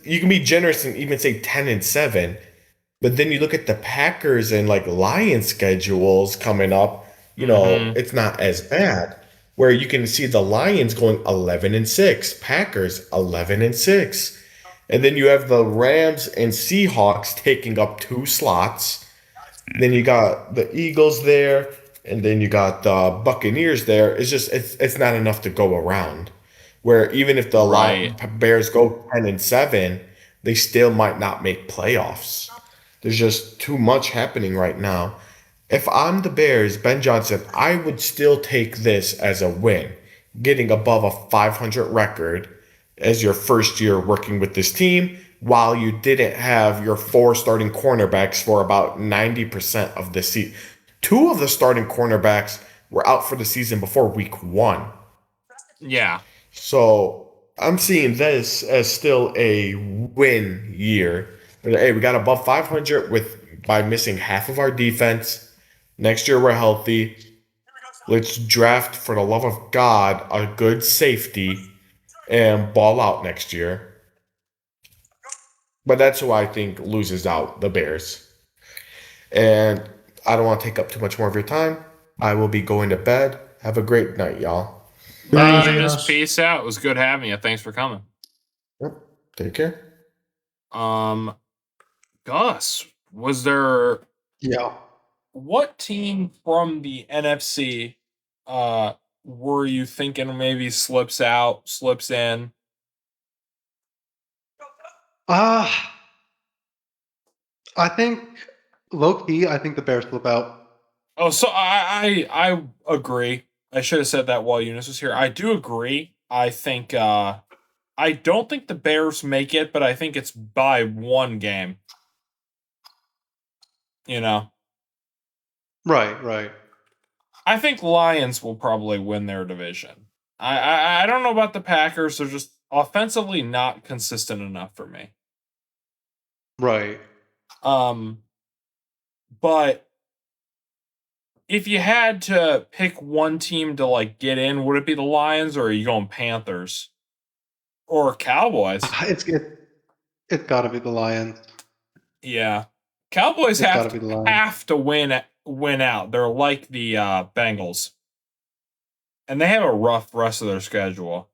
Speaker 4: You can be generous and even say 10-7. But then you look at the Packers and Lions schedules coming up, it's not as bad. Where you can see the Lions going 11-6, Packers 11-6. And then you have the Rams and Seahawks taking up 2 slots. Then you got the Eagles there, and then you got the Buccaneers there. It's not enough to go around. Where even if the Bears go 10-7, they still might not make playoffs. There's just too much happening right now. If I'm the Bears, Ben Johnson, I would still take this as a win. Getting above a 500 record as your first year working with this team, while you didn't have your 4 starting cornerbacks for about 90% of the season. 2 of the starting cornerbacks were out for the season before week 1.
Speaker 2: Yeah.
Speaker 4: So I'm seeing this as still a win year. Hey, we got above 500 by missing half of our defense. Next year we're healthy. Let's draft, for the love of God, a good safety and ball out next year. But that's who I think loses out, the Bears. And I don't want to take up too much more of your time. I will be going to bed. Have a great night, y'all.
Speaker 2: Bye. Just peace out. It was good having you. Thanks for coming.
Speaker 4: Yep. Take care.
Speaker 2: Gus, was there...
Speaker 5: Yeah.
Speaker 2: What team from the NFC were you thinking maybe slips out, slips in?
Speaker 5: I think low key, I think the Bears flip out.
Speaker 2: Oh, so I agree. I should have said that while Eunice was here. I do agree. I think I don't think the Bears make it, but I think it's by 1 game.
Speaker 5: Right.
Speaker 2: I think Lions will probably win their division. I don't know about the Packers. They're just offensively not consistent enough for me.
Speaker 5: Right.
Speaker 2: But if you had to pick one team to like get in, would it be the Lions or are you going Panthers or Cowboys?
Speaker 5: It's got to be the Lions.
Speaker 2: Yeah, Cowboys have to win out. They're like the Bengals, and they have a rough rest of their schedule.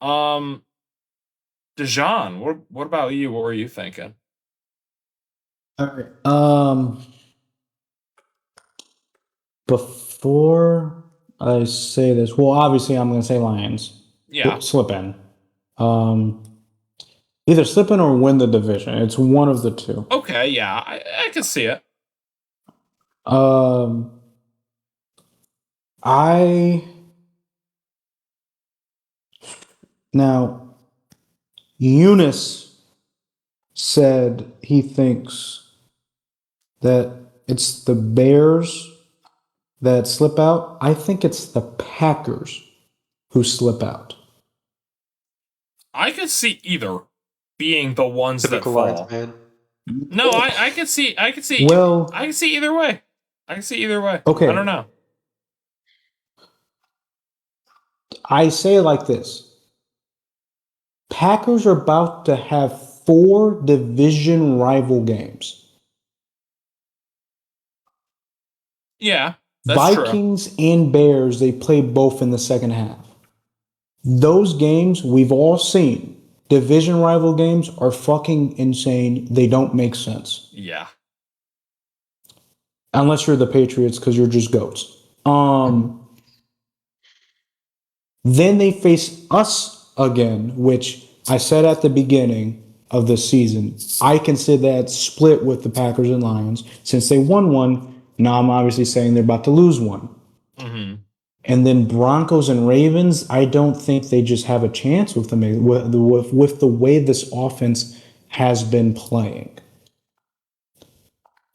Speaker 2: Dejan, what about you? What were you thinking?
Speaker 7: All right. Before I say this, well, obviously I'm going to say Lions.
Speaker 2: Yeah.
Speaker 7: Slip in. Either slip in or win the division. It's one of the two.
Speaker 2: Okay, yeah, I can see it.
Speaker 7: Now, Eunice said he thinks that it's the Bears that slip out. I think it's the Packers who slip out.
Speaker 2: I could see either being the ones that fall. Man. No, I could see. Well, I can see either way.
Speaker 7: Okay.
Speaker 2: I don't know.
Speaker 7: I say it like this. Packers are about to have 4 division rival games.
Speaker 2: Yeah.
Speaker 7: Vikings and Bears, they play both in the second half. Those games we've all seen. Division rival games are fucking insane. They don't make sense.
Speaker 2: Yeah.
Speaker 7: Unless you're the Patriots because you're just goats. Then they face us again, which I said at the beginning of the season. I consider that split with the Packers and Lions. Since they won one, now I'm obviously saying they're about to lose one.
Speaker 2: Mm-hmm.
Speaker 7: And then Broncos and Ravens, I don't think they just have a chance with them with the way this offense has been playing.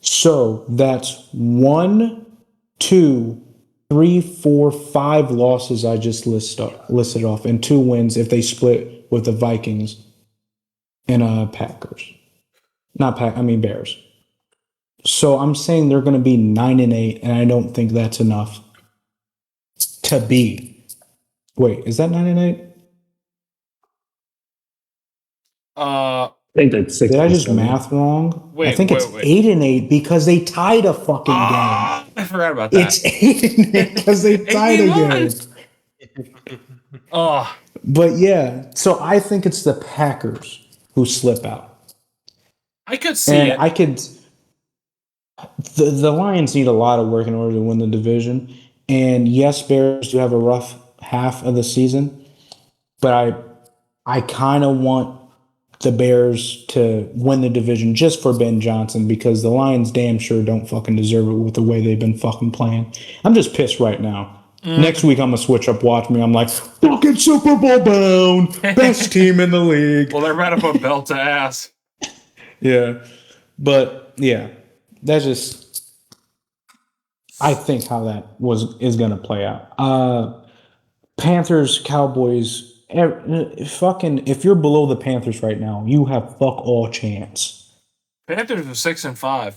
Speaker 7: So that's 1, 2, 3, 4, 5 losses I just listed off, and 2 wins if they split with the Vikings and Packers. Bears. So I'm saying they're going to be 9-8, and I don't think that's enough to be. Wait, is that 9-8?
Speaker 1: I think that's 6.
Speaker 7: Did I just math wrong? I think it's 8-8 because they tied a fucking game.
Speaker 2: I forgot about that.
Speaker 7: It's 8-8 because they tied a game. But yeah, so I think it's the Packers who slip out.
Speaker 2: I could see it.
Speaker 7: The Lions need a lot of work in order to win the division. And yes, Bears do have a rough half of the season, but I kind of want the Bears to win the division just for Ben Johnson because the Lions damn sure don't fucking deserve it with the way they've been fucking playing. I'm just pissed right now. Next week I'm gonna switch up. Watch me. I'm like fucking Super Bowl bound, best team in the league.
Speaker 2: Well, they're about to put belt to ass.
Speaker 7: Yeah, but yeah, that's just. I think how that is gonna play out. Panthers, Cowboys. If you're below the Panthers right now, you have fuck all chance.
Speaker 2: Panthers are 6-5.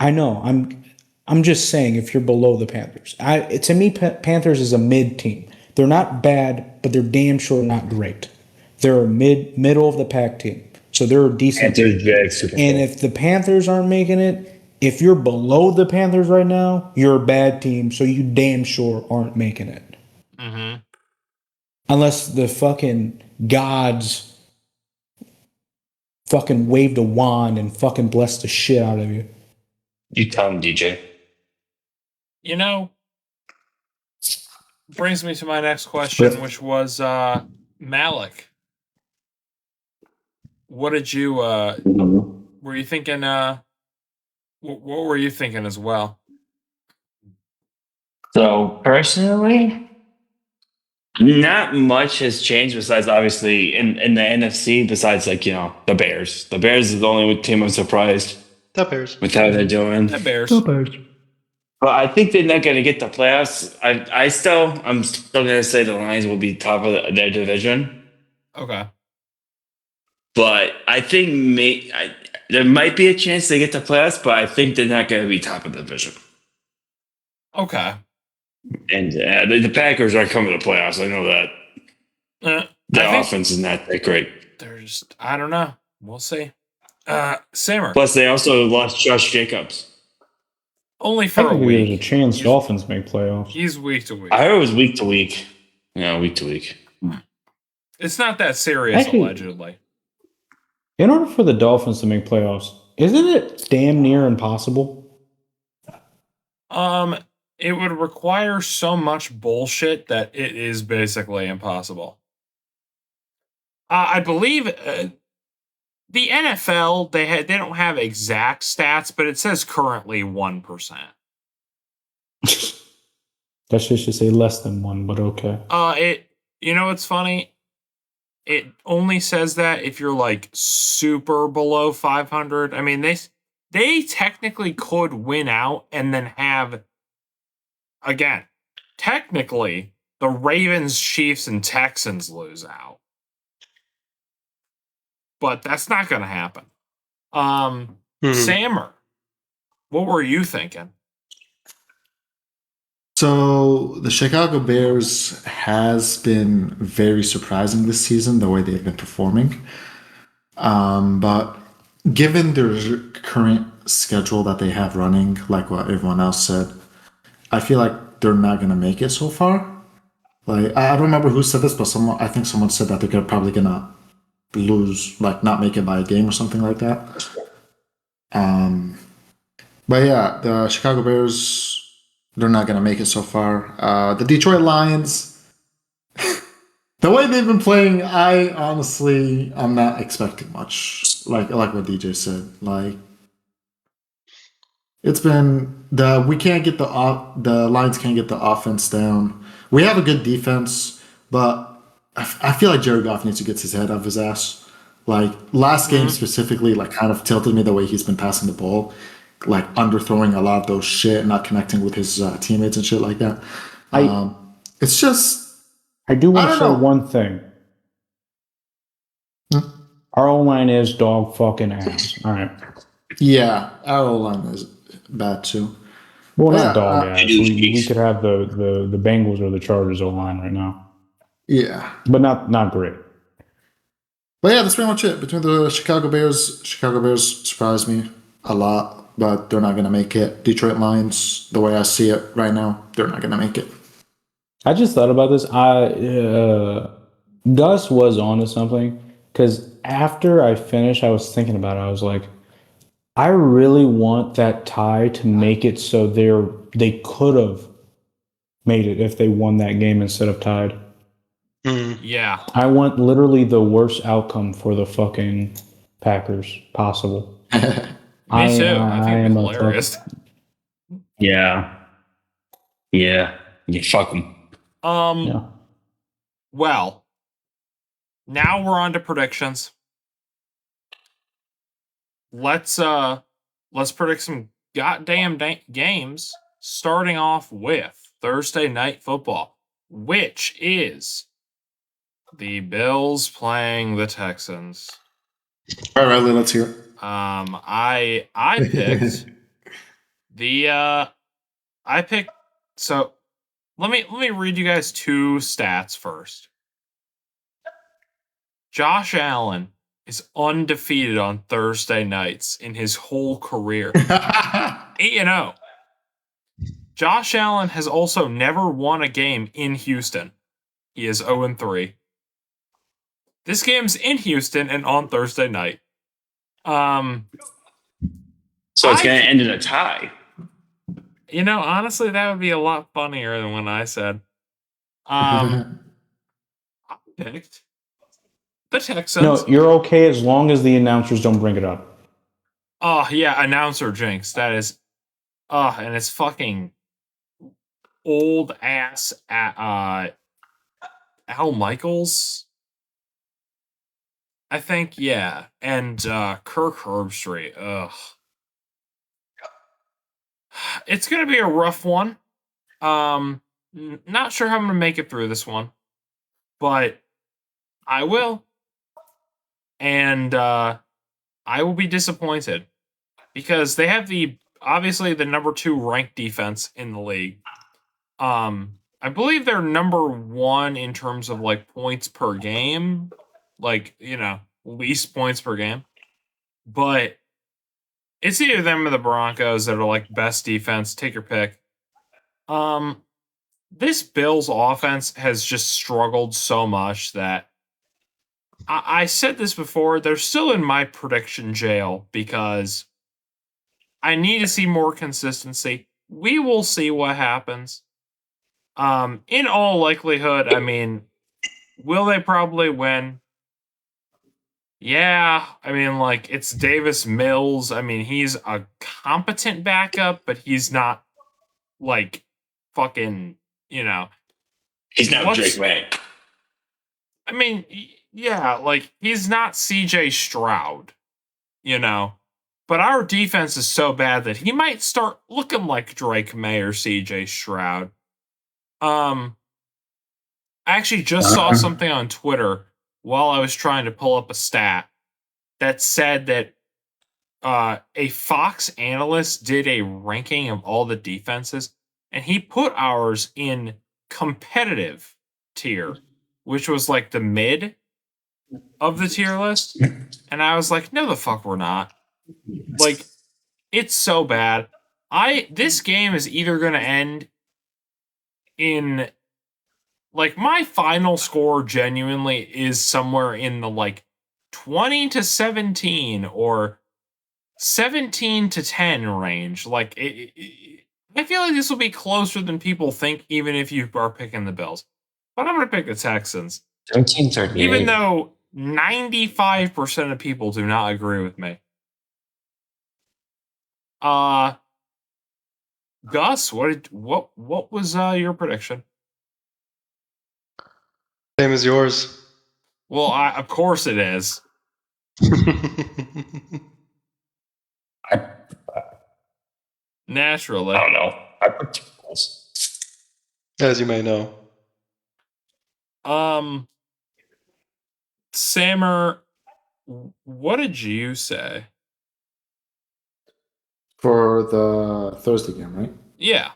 Speaker 7: I know. I'm just saying if you're below the Panthers. To me, Panthers is a mid team. They're not bad, but they're damn sure not great. They're a middle of the pack team, so they're a decent.
Speaker 1: Panthers,
Speaker 7: and if the Panthers aren't making it, if you're below the Panthers right now, you're a bad team, so you damn sure aren't making it.
Speaker 2: Mm-hmm.
Speaker 7: Unless the fucking gods fucking waved a wand and fucking blessed the shit out of you.
Speaker 1: You tell him, DJ.
Speaker 2: You know, brings me to my next question, which was Malik. What did you were you thinking what were you thinking as well?
Speaker 1: So personally, not much has changed besides obviously in the NFC, besides the Bears. The Bears is the only team I'm surprised.
Speaker 5: That Bears.
Speaker 1: with how they're doing.
Speaker 2: The Bears.
Speaker 1: But I think they're not going to get the playoffs. I'm still going to say the Lions will be top of their division.
Speaker 2: Okay.
Speaker 1: But I think there might be a chance they get the playoffs, but I think they're not going to be top of the division.
Speaker 2: Okay.
Speaker 1: And the Packers are coming to playoffs. I know that. Their offense is not that great.
Speaker 2: They're just, I don't know. We'll see. Simmer.
Speaker 1: Plus, they also lost Josh Jacobs.
Speaker 2: Only for a week.
Speaker 7: There's a chance Dolphins make playoffs.
Speaker 2: He's week to week.
Speaker 1: I heard it was week to week. Yeah, week to week.
Speaker 2: It's not that serious,
Speaker 7: Actually,
Speaker 2: allegedly.
Speaker 7: In order for the Dolphins to make playoffs, isn't it damn near impossible?
Speaker 2: It would require so much bullshit that it is basically impossible. I believe the NFL they don't have exact stats, but it says currently 1%.
Speaker 7: That shit should say less than 1, but okay.
Speaker 2: You know what's funny? It only says that if you're like super below 500. I mean, they technically could win out and then have, again, technically the Ravens, Chiefs, and Texans lose out. But that's not going to happen. Sammer, what were you thinking?
Speaker 8: So the Chicago Bears has been very surprising this season, the way they've been performing. But given their current schedule that they have running, like what everyone else said, I feel like they're not going to make it so far. Like, I don't remember who said this, but I think someone said that they're probably going to lose, like not make it by a game or something like that. But yeah, the Chicago Bears, they're not going to make it so far. The Detroit Lions, the way they've been playing, I'm not expecting much. Like what DJ said, like it's been we can't get the Lions can't get the offense down. We have a good defense, but I feel like Jared Goff needs to get his head out of his ass. Like last game specifically, like kind of tilted me the way he's been passing the ball, like underthrowing a lot of those shit, not connecting with his teammates and shit like that. It's just
Speaker 7: I do want to say one thing. Our O-line is dog fucking ass. All right.
Speaker 8: Yeah, our O-line is bad too.
Speaker 7: Well, not dog ass. We could have the Bengals or the Chargers O-line right now.
Speaker 8: Yeah.
Speaker 7: But not great.
Speaker 8: But yeah, that's pretty much it. Between the Chicago Bears surprised me a lot, but they're not going to make it. Detroit Lions, the way I see it right now, they're not going to make it.
Speaker 7: I just thought about this. Gus was onto something, because after I finished, I was thinking about it. I was like, I really want that tie to make it so they could have made it if they won that game instead of tied.
Speaker 2: Yeah.
Speaker 7: I want literally the worst outcome for the fucking Packers possible.
Speaker 2: Me too. I think it'd be hilarious.
Speaker 1: Yeah. You fuck them.
Speaker 7: Yeah.
Speaker 2: Well, now we're on to predictions. Let's predict some goddamn games, starting off with Thursday Night Football, which is the Bills playing the Texans.
Speaker 8: All right, Riley, let's hear it.
Speaker 2: I picked so let me read you guys two stats first. Josh Allen is undefeated on Thursday nights in his whole career. 8-0. Josh Allen has also never won a game in Houston. He is 0-3. This game's in Houston and on Thursday night.
Speaker 1: So it's going to end in a tie.
Speaker 2: You know, honestly, that would be a lot funnier than what I said. I picked the Texans.
Speaker 7: No, you're okay as long as the announcers don't bring it up.
Speaker 2: Oh, yeah, announcer jinx. That is... and it's fucking old-ass Al Michaels, I think, yeah. And Kirk Herbstreit. Ugh. It's going to be a rough one. Not sure how I'm going to make it through this one, but I will. And I will be disappointed because they have obviously the number 2 ranked defense in the league. I believe they're number 1 in terms of like points per game, like, least points per game. But it's either them or the Broncos that are like best defense. Take your pick. This Bills offense has just struggled so much that I said this before. They're still in my prediction jail because I need to see more consistency. We will see what happens. In all likelihood, I mean, will they probably win? Yeah, I mean, like, it's Davis Mills. I mean, he's a competent backup, but he's not, like, fucking,
Speaker 1: He's not Drake May.
Speaker 2: I mean, yeah, like, he's not CJ Stroud, But our defense is so bad that he might start looking like Drake May or CJ Stroud. I actually just saw something on Twitter while I was trying to pull up a stat that said that a Fox analyst did a ranking of all the defenses, and he put ours in competitive tier, which was like the mid of the tier list. And I was like, no, the fuck we're not. Like, it's so bad. This game is either going to end in, like, my final score genuinely is somewhere in the, like, 20-17 or 17-10 range. Like, I feel like this will be closer than people think, even if you are picking the Bills. But I'm going to pick the Texans.
Speaker 1: 17-38.
Speaker 2: Even though 95% of people do not agree with me. Gus, what was your prediction?
Speaker 5: Same as yours.
Speaker 2: Well, of course it is. Naturally.
Speaker 1: I don't know. I put Bills.
Speaker 5: As you may know.
Speaker 2: Sammer, what did you say?
Speaker 8: For the Thursday game, right?
Speaker 2: Yeah.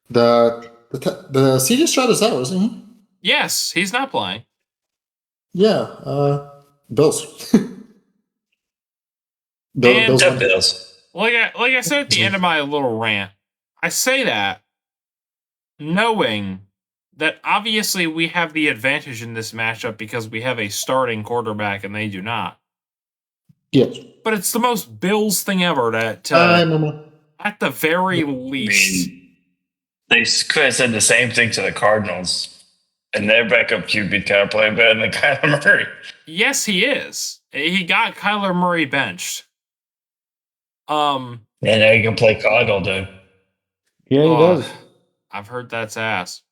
Speaker 8: The CJ Stroud is out, isn't he?
Speaker 2: Yes, he's not playing.
Speaker 8: Yeah, Bills.
Speaker 2: Bills. Like I said at the end of my little rant, I say that knowing that obviously we have the advantage in this matchup because we have a starting quarterback and they do not.
Speaker 8: Yes.
Speaker 2: But it's the most Bills thing ever to at the very least.
Speaker 1: They could have said the same thing to the Cardinals, and their backup QB kind of playing better than Kyler Murray.
Speaker 2: Yes, he is. He got Kyler Murray benched.
Speaker 1: And now you can play COD all day.
Speaker 7: Yeah, he does.
Speaker 2: I've heard that's ass.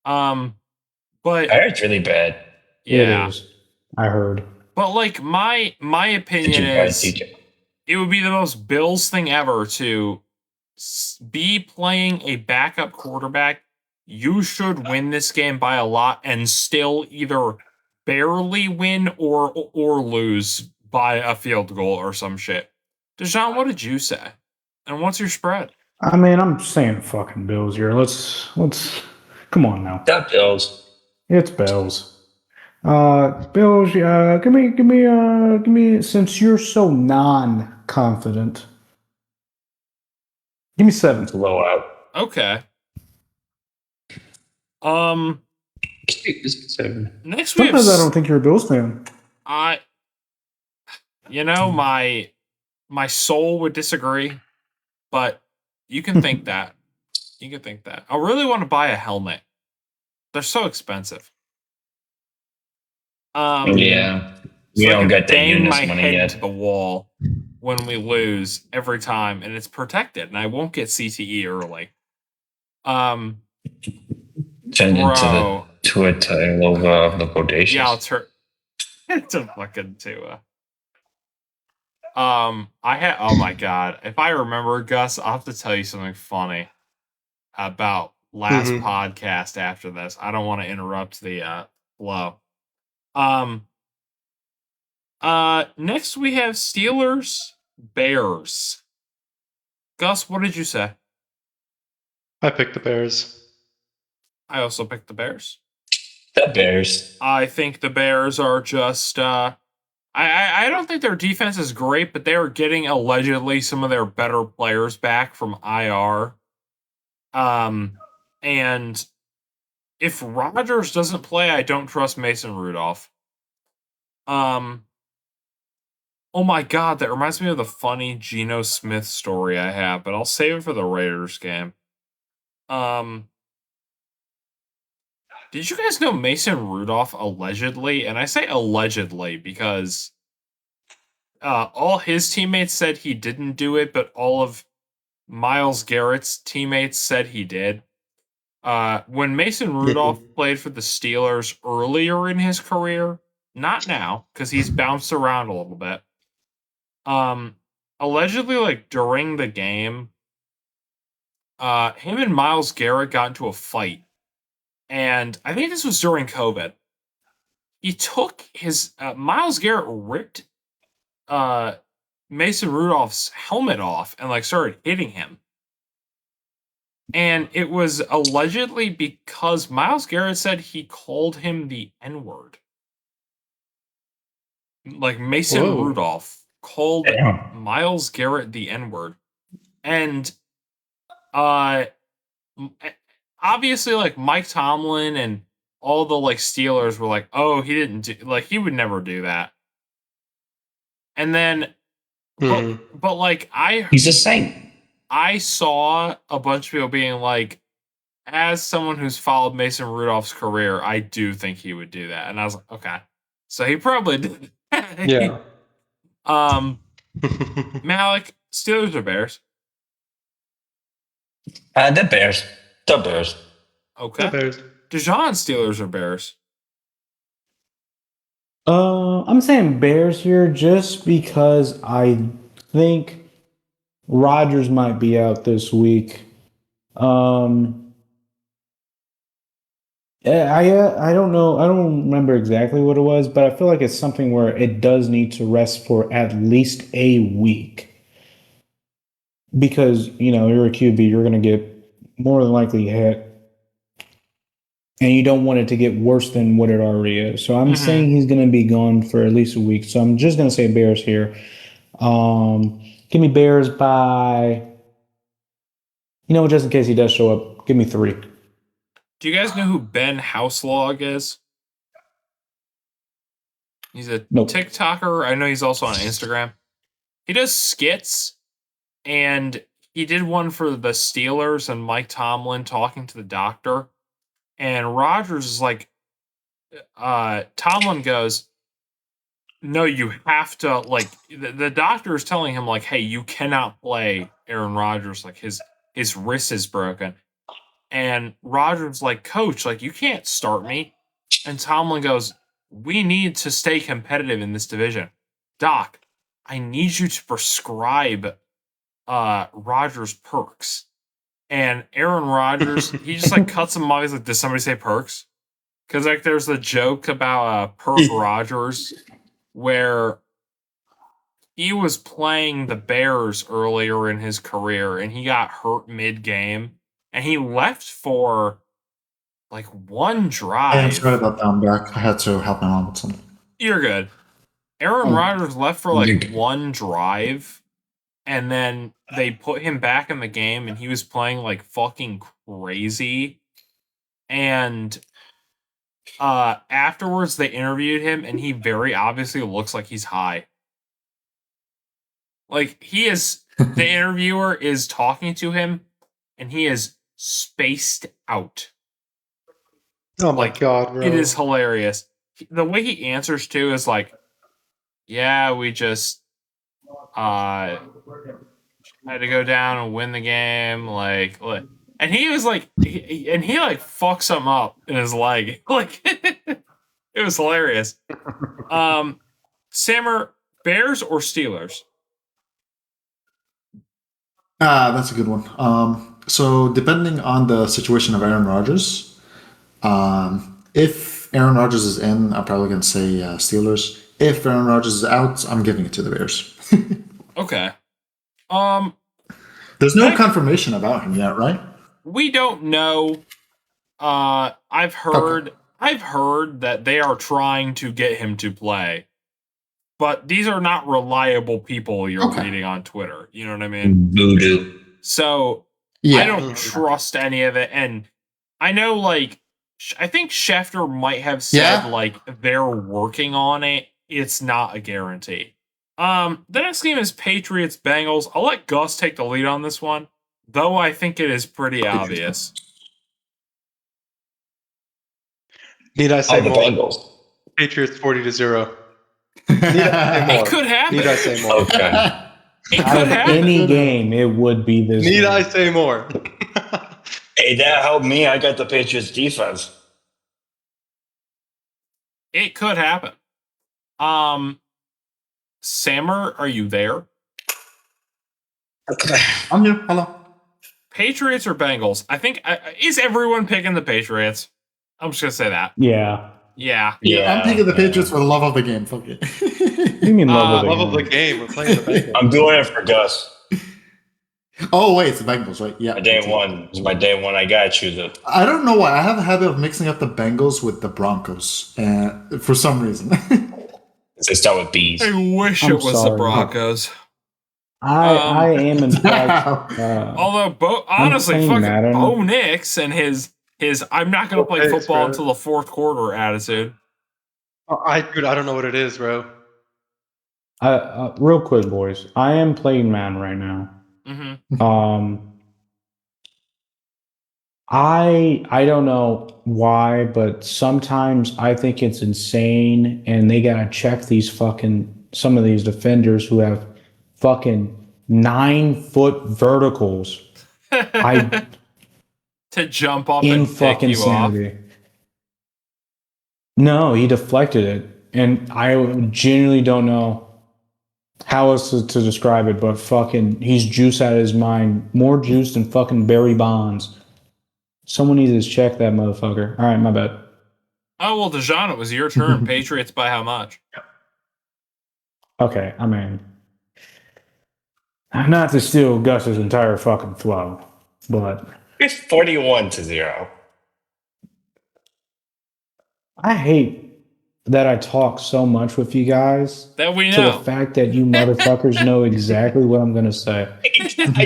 Speaker 2: But
Speaker 1: I heard it's really bad.
Speaker 2: Yeah,
Speaker 7: it is. I heard.
Speaker 2: But like my opinion is, it would be the most Bills thing ever to be playing a backup quarterback. You should win this game by a lot and still either barely win or lose by a field goal or some shit. Deshaun, what did you say? And what's your spread?
Speaker 7: I mean, I'm saying fucking Bills here. Let's come on now.
Speaker 1: That Bills.
Speaker 7: It's Bills. Bills, give me, since you're so non-confident, give me 7.
Speaker 1: Blowout.
Speaker 2: Okay.
Speaker 1: 7.
Speaker 2: Next we
Speaker 7: Sometimes I don't think you're a Bills fan.
Speaker 2: My soul would disagree, but you can think that. You can think that. I really want to buy a helmet. They're so expensive.
Speaker 1: Yeah. We don't get that
Speaker 2: bang
Speaker 1: Eunice
Speaker 2: my
Speaker 1: money
Speaker 2: head
Speaker 1: yet.
Speaker 2: to the wall when we lose every time, and it's protected, and I won't get CTE early.
Speaker 1: Turned into a title of the quotations.
Speaker 2: Yeah, I'll turn into fucking Tua. Oh my god. If I remember, Gus, I'll have to tell you something funny about last podcast after this. I don't want to interrupt the flow. Next we have Steelers Bears. Gus, what did you say?
Speaker 5: I picked the Bears.
Speaker 2: I also picked the Bears.
Speaker 1: The Bears.
Speaker 2: I think the Bears are just I don't think their defense is great, but they are getting allegedly some of their better players back from IR. And if Rodgers doesn't play, I don't trust Mason Rudolph. Oh my god, that reminds me of the funny Geno Smith story I have, but I'll save it for the Raiders game. Did you guys know Mason Rudolph allegedly, and I say allegedly because all his teammates said he didn't do it, but all of Myles Garrett's teammates said he did. When Mason Rudolph played for the Steelers earlier in his career, not now, because he's bounced around a little bit. Allegedly, like during the game, him and Myles Garrett got into a fight. And I think this was during COVID. He took his Myles Garrett ripped Mason Rudolph's helmet off and like started hitting him. And it was allegedly because Myles Garrett said he called him the N-word. Like Mason Rudolph called Myles Garrett the N-word. And obviously, like Mike Tomlin and all the like Steelers were like, "Oh, he didn't do like he would never do that." And then, but like
Speaker 1: he's a saint.
Speaker 2: I saw a bunch of people being like, as someone who's followed Mason Rudolph's career, I do think he would do that, and I was like, okay, so he probably did.
Speaker 5: Yeah.
Speaker 2: Malik, Steelers or Bears?
Speaker 1: The Bears. The Bears.
Speaker 2: Okay.
Speaker 5: The Bears.
Speaker 2: Dijon, Steelers or Bears?
Speaker 7: I'm saying Bears here just because I think Rodgers might be out this week. I don't know. I don't remember exactly what it was, but I feel like it's something where it does need to rest for at least a week. Because, you're a QB, you're going to get more than likely hit. And you don't want it to get worse than what it already is. So I'm saying he's going to be gone for at least a week. So I'm just going to say Bears here. Give me Bears by, just in case he does show up, give me 3.
Speaker 2: Do you guys know who Ben Houselog is? He's a TikToker. I know he's also on Instagram. He does skits, and he did one for the Steelers and Mike Tomlin talking to the doctor. And Rodgers is like, Tomlin goes, no, you have to, like, the doctor is telling him, like, hey, you cannot play Aaron Rodgers. Like, his wrist is broken. And Rodgers like, coach, like, you can't start me. And Tomlin goes, we need to stay competitive in this division. Doc, I need you to prescribe Rodgers perks. And Aaron Rodgers, he just like cuts him off. He's like, did somebody say perks? Because like there's a joke about Perk Rodgers where he was playing the Bears earlier in his career and he got hurt mid-game. And he left for like one drive.
Speaker 8: I'm sorry about that. I'm back. I had to help my mom with something.
Speaker 2: You're good. Aaron Rodgers left for like one drive, and then they put him back in the game, and he was playing like fucking crazy. And afterwards, they interviewed him, and he very obviously looks like he's high. Like he is. The interviewer is talking to him, and he is spaced out.
Speaker 5: Oh my god, bro.
Speaker 2: It is hilarious. The way he answers too is like, yeah, we just had to go down and win the game, like and he was like he like fucked something up in his leg. Like it was hilarious. Sammer, Bears or Steelers?
Speaker 8: That's a good one. So depending on the situation of Aaron Rodgers, if Aaron Rodgers is in, I'm probably going to say Steelers. If Aaron Rodgers is out, I'm giving it to the Bears.
Speaker 2: Okay.
Speaker 8: There's no confirmation about him yet, right?
Speaker 2: We don't know. I've heard that they are trying to get him to play, but these are not reliable people you're reading on Twitter. You know what I mean?
Speaker 1: Voodoo.
Speaker 2: So I don't trust any of it, and I know like I think Schefter might have said like they're working on it. It's not a guarantee. The next game is Patriots Bengals. I'll let Gus take the lead on this one, though I think it is pretty obvious.
Speaker 5: Need I say more?
Speaker 1: Bengals.
Speaker 5: Patriots 40-0.
Speaker 2: It could happen.
Speaker 5: Need I say more?
Speaker 1: Okay.
Speaker 2: It could happen.
Speaker 7: Any game, it would be this.
Speaker 5: Need I say more?
Speaker 1: Hey, that helped me. I got the Patriots defense.
Speaker 2: It could happen. Sammer, are you there?
Speaker 8: I'm here. Hello.
Speaker 2: Patriots or Bengals? I think is everyone picking the Patriots? I'm just gonna say that.
Speaker 7: Yeah.
Speaker 2: Yeah.
Speaker 8: I'm picking the Patriots for the love of the game. Fuck it.
Speaker 7: You mean love
Speaker 5: of the game? We're playing the Bengals.
Speaker 1: I'm doing it for Gus.
Speaker 8: Oh wait, it's the Bengals, right? Yeah.
Speaker 1: My day one. It's my day one. I gotta choose it.
Speaker 8: I don't know why. I have a habit of mixing up the Bengals with the Broncos, for some reason.
Speaker 1: They start with B's.
Speaker 2: I wish it was the Broncos.
Speaker 7: I am in fact.
Speaker 2: Although, honestly, fucking Bo Nix and his I'm not going to play football until the fourth quarter attitude.
Speaker 5: I don't know what it is, bro.
Speaker 7: Real quick, boys. I am playing man right now.
Speaker 2: Mm-hmm.
Speaker 7: I don't know why, but sometimes I think it's insane, and they gotta check some of these defenders who have fucking 9-foot verticals.
Speaker 2: To jump up and pick you sanity. Off.
Speaker 7: No, he deflected it, and I genuinely don't know how else to describe it, but fucking he's juice out of his mind. More juice than fucking Barry Bonds. Someone needs to check that motherfucker. All right, my bad.
Speaker 2: Oh, well, Dejan, it was your turn. Patriots by how much?
Speaker 7: Okay, I mean, not to steal Gus's entire fucking flow, but...
Speaker 1: It's 41-0.
Speaker 7: I hate that I talk so much with you guys.
Speaker 2: That we know.
Speaker 7: To the fact that you motherfuckers know exactly what I'm going to say.
Speaker 1: I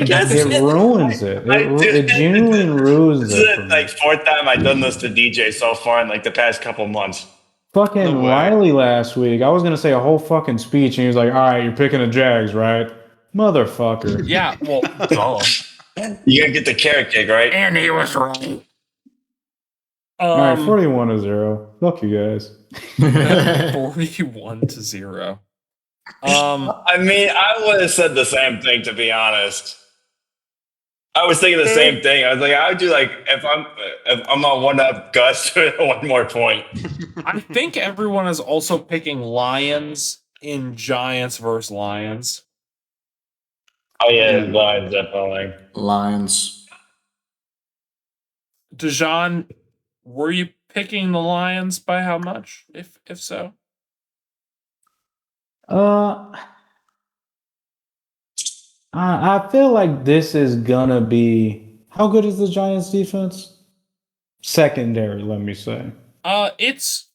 Speaker 1: guess
Speaker 7: it ruins it. It genuinely ruins it.
Speaker 1: This is like fourth time I've done this to DJ so far in like the past couple months.
Speaker 7: Fucking Riley last week. I was going to say a whole fucking speech, and he was like, all right, you're picking the Jags, right? Motherfucker.
Speaker 2: Yeah, well,
Speaker 1: you got to get the carrot cake, right?
Speaker 2: And he was right.
Speaker 7: All right, 41-0. Fuck you guys.
Speaker 2: 41-0.
Speaker 1: I mean, I would have said the same thing, to be honest. I was thinking the same thing. I was like, I would do like if I'm on one up Gus to one more point.
Speaker 2: I think everyone is also picking Lions in Giants versus Lions.
Speaker 1: Oh yeah, Lions definitely.
Speaker 8: Lions.
Speaker 2: Dejan, were you picking the Lions by how much? If so,
Speaker 7: I feel like this is gonna be. How good is the Giants' defense? Secondary, let me say.
Speaker 2: It's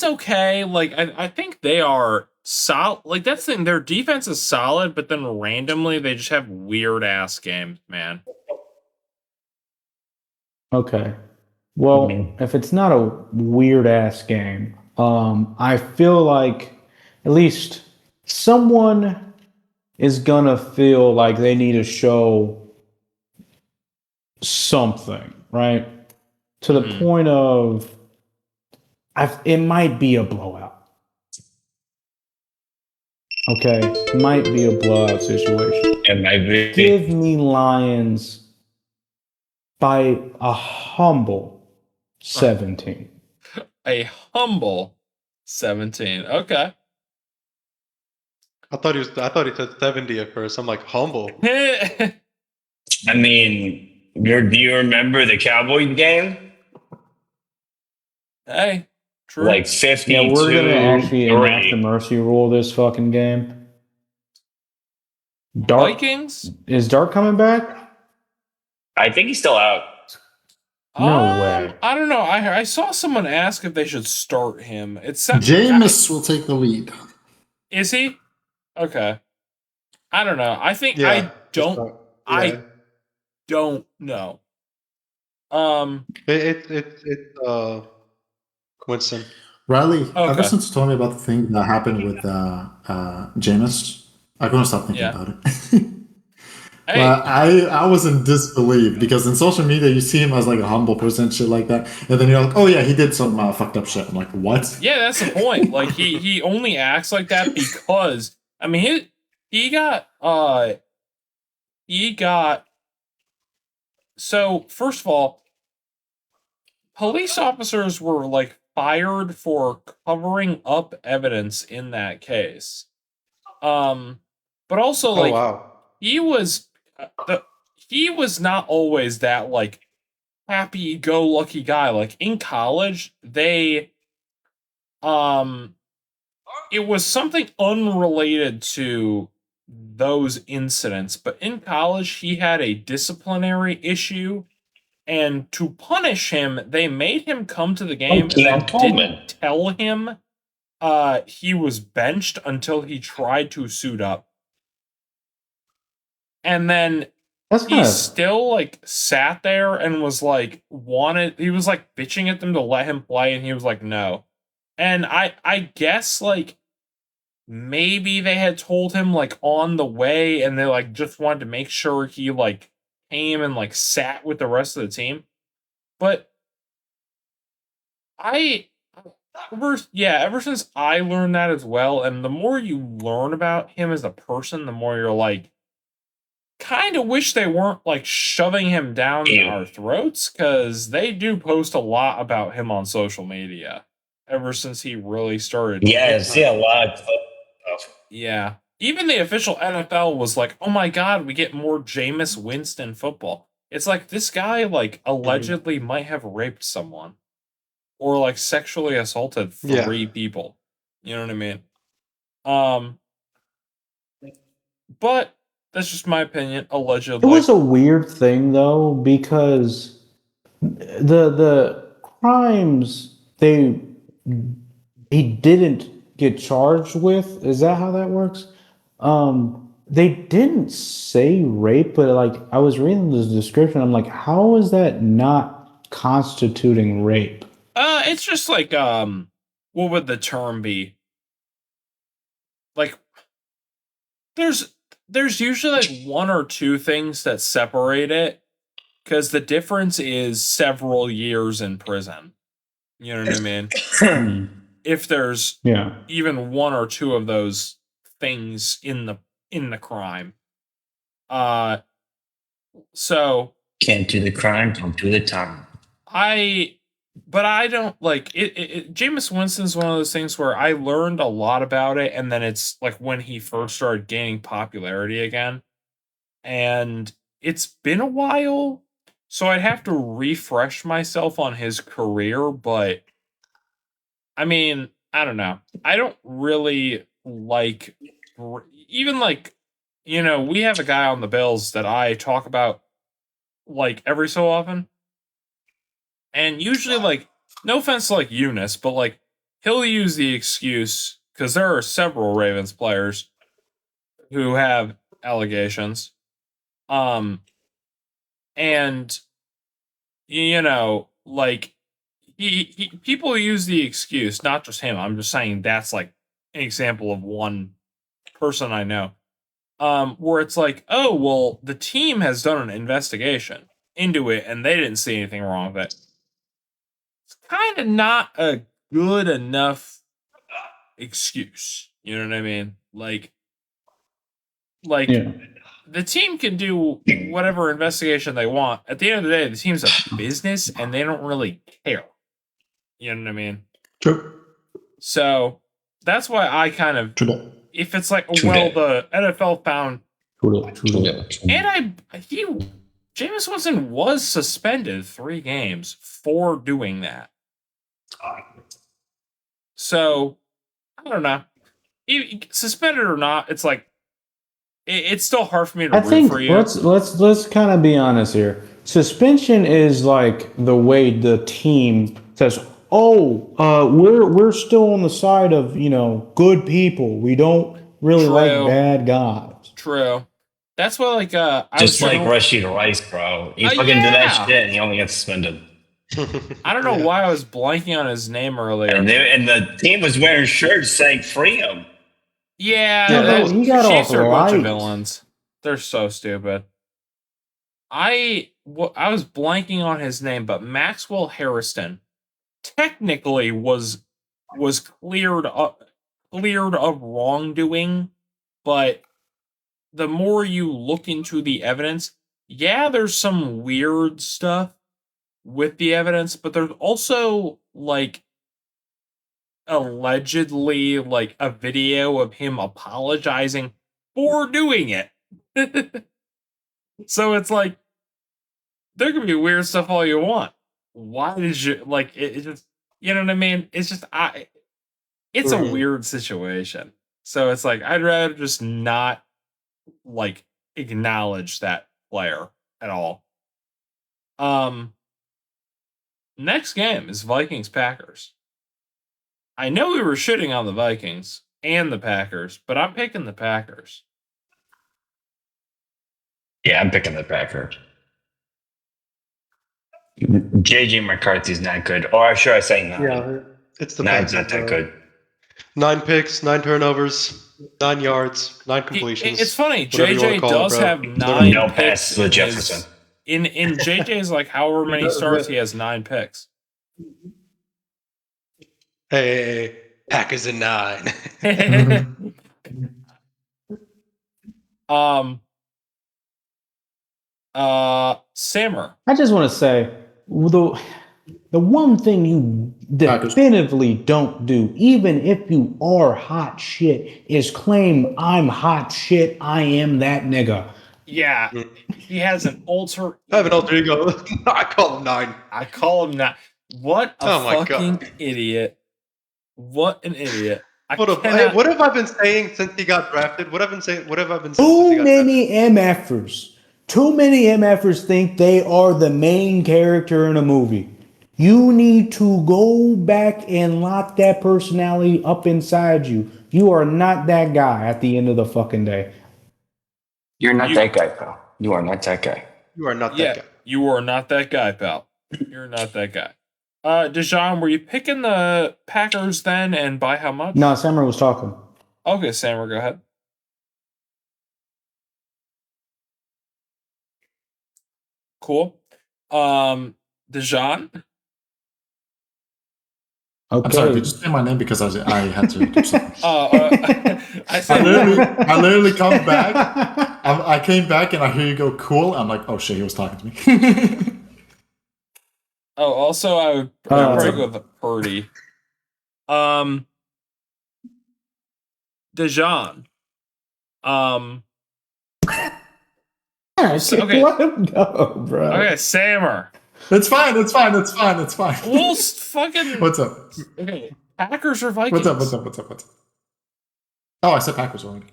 Speaker 2: okay. Like I think they are solid. Like that's the thing. Their defense is solid, but then randomly they just have weird ass games, man.
Speaker 7: Okay. Well, if it's not a weird ass game, I feel like at least someone is gonna feel like they need to show something, right? To the point of it might be a blowout. Okay, might be a blowout situation.
Speaker 1: It might be.
Speaker 7: Give me Lions by a humble 17.
Speaker 2: A humble 17. Okay.
Speaker 5: I thought he said 70 at first. I'm like, humble.
Speaker 1: I mean, do you remember the Cowboys game?
Speaker 2: Hey, true.
Speaker 1: Like 52.
Speaker 7: Yeah, we're gonna actually enact the
Speaker 1: 3.
Speaker 7: mercy rule this fucking game. Dart
Speaker 2: Vikings?
Speaker 7: Is Dart coming back?
Speaker 1: I think he's still out.
Speaker 7: No way.
Speaker 2: I don't know. I saw someone ask if they should start him.
Speaker 8: Jameis will take the lead.
Speaker 2: Is he? Okay. I don't know. I think
Speaker 5: Yeah.
Speaker 2: I don't know.
Speaker 5: It's Winston.
Speaker 8: Riley,
Speaker 2: Okay.
Speaker 8: ever since you told me about the thing that happened with Jameis, I couldn't stop thinking about it.
Speaker 2: Hey.
Speaker 8: But I was in disbelief because in social media you see him as like a humble person, shit like that, and then you're like, oh yeah, he did some fucked up shit. I'm like, what?
Speaker 2: Yeah, that's the point. Like he only acts like that because I mean he got so first of all, police officers were like fired for covering up evidence in that case. But also like
Speaker 5: wow.
Speaker 2: he was not always that like happy-go-lucky guy. Like in college, it was something unrelated to those incidents, but in college he had a disciplinary issue, and to punish him, they made him come to the game and then didn't tell him he was benched until he tried to suit up. And then he still like sat there and was like he was like bitching at them to let him play, and he was like no. And I guess like maybe they had told him like on the way, and they like just wanted to make sure he like came and like sat with the rest of the team. But ever since I learned that as well, and the more you learn about him as a person, the more you're like, kind of wish they weren't like shoving him down our throats, because they do post a lot about him on social media ever since he really started.
Speaker 1: Yeah, I see a lot of stuff.
Speaker 2: Yeah. Even the official NFL was like, oh my god, we get more Jameis Winston football. It's like, this guy like allegedly might have raped someone. Or like sexually assaulted 3 people. You know what I mean? But that's just my opinion, allegedly.
Speaker 7: It was a weird thing though, because the crimes he didn't get charged with, is that how that works? They didn't say rape, but like I was reading the description, I'm like, how is that not constituting rape?
Speaker 2: It's just like what would the term be? Like there's usually like 1 or 2 things that separate it, because the difference is several years in prison. You know what I mean? If there's even 1 or 2 of those things in the crime. So
Speaker 1: can't do the crime, don't do the time.
Speaker 2: But I don't like it. Jameis Winston's one of those things where I learned a lot about it, and then it's like when he first started gaining popularity again, and it's been a while, so I'd have to refresh myself on his career. But I mean, I don't know. I don't really like even like, you know, we have a guy on the Bills that I talk about like every so often. And usually, like, no offense to, like, Eunice, but, like, he'll use the excuse, because there are several Ravens players who have allegations. And, you know, like, people use the excuse, not just him. I'm just saying that's, like, an example of one person I know. Where it's like, oh, well, the team has done an investigation into it, and they didn't see anything wrong with it. Kind of not a good enough excuse. You know what I mean? Like the team can do whatever investigation they want. At the end of the day, the team's a business, and they don't really care. You know what I mean?
Speaker 8: True.
Speaker 2: So that's why I kind of if it's like, the NFL found, and Jameis Winston was suspended 3 games for doing that. So I don't know, suspended or not, it's like it's still hard for me to root for you.
Speaker 7: Let's kind of be honest here. Suspension is like the way the team says, we're still on the side of good people. We don't really like bad guys.
Speaker 2: True. That's why, like,
Speaker 1: just like Rashid Rice, bro. He fucking did that shit, and he only got suspended.
Speaker 2: I don't know why I was blanking on his name earlier.
Speaker 1: And the team was wearing shirts saying "Free him."
Speaker 2: Yeah,
Speaker 7: he got
Speaker 2: Chiefs
Speaker 7: off
Speaker 2: are a bunch of
Speaker 7: light.
Speaker 2: villains. They're so stupid. I was blanking on his name, but Maxwell Harrison technically was cleared of wrongdoing, but the more you look into the evidence, there's some weird stuff with the evidence, but there's also like allegedly like a video of him apologizing for doing it. So it's like, there can be weird stuff all you want. Why did you like it? Just, you know what I mean? It's just it's a weird situation. So it's like, I'd rather just not like acknowledge that player at all. Next game is Vikings Packers. I know we were shitting on the Vikings and the Packers, but I'm picking the Packers.
Speaker 1: Yeah, I'm picking the Packers. JJ McCarthy's not good. Or should I say not?
Speaker 5: Yeah, it's the
Speaker 1: Packers. Not that good.
Speaker 5: 9 picks, 9 turnovers, 9 yards, 9 completions.
Speaker 2: It's funny. JJ does have 9
Speaker 1: no
Speaker 2: picks
Speaker 1: passes to Jefferson.
Speaker 2: In JJ's like however many starts, he has 9 picks.
Speaker 5: Hey, Packers in 9.
Speaker 2: Sammer.
Speaker 7: I just want to say the one thing you definitively don't do, even if you are hot shit, is claim I'm hot shit. I am that nigga.
Speaker 2: Yeah, he has an alter.
Speaker 5: I have an alter ego. I call him 9.
Speaker 2: I call him 9. What a fucking idiot! What an idiot!
Speaker 5: What have I been saying since he got drafted? What have I been saying?
Speaker 7: Too many MFers. Too many MFers think they are the main character in a movie. You need to go back and lock that personality up inside you. You are not that guy at the end of the fucking day.
Speaker 1: You're not that guy, pal. You are not that guy.
Speaker 5: You are not that guy.
Speaker 2: You are not that guy, pal. You're not that guy. Dejan, were you picking the Packers then, and by how much?
Speaker 7: No, Sammer was talking.
Speaker 2: Okay, Sammer, go ahead. Cool. Dejan?
Speaker 8: Okay. I'm sorry, did you say my name because I had to do something?
Speaker 2: I said
Speaker 8: I literally come back. I came back and I hear you go cool. I'm like, oh shit, he was talking to me.
Speaker 2: Also, I would probably go with Purdy. Dejan.
Speaker 7: Okay. Let him go, bro.
Speaker 2: Okay, Sammer.
Speaker 8: It's fine.
Speaker 2: Well, fucking.
Speaker 8: What's up?
Speaker 2: Okay, Packers or Vikings?
Speaker 8: What's up? Oh, I said Packers already.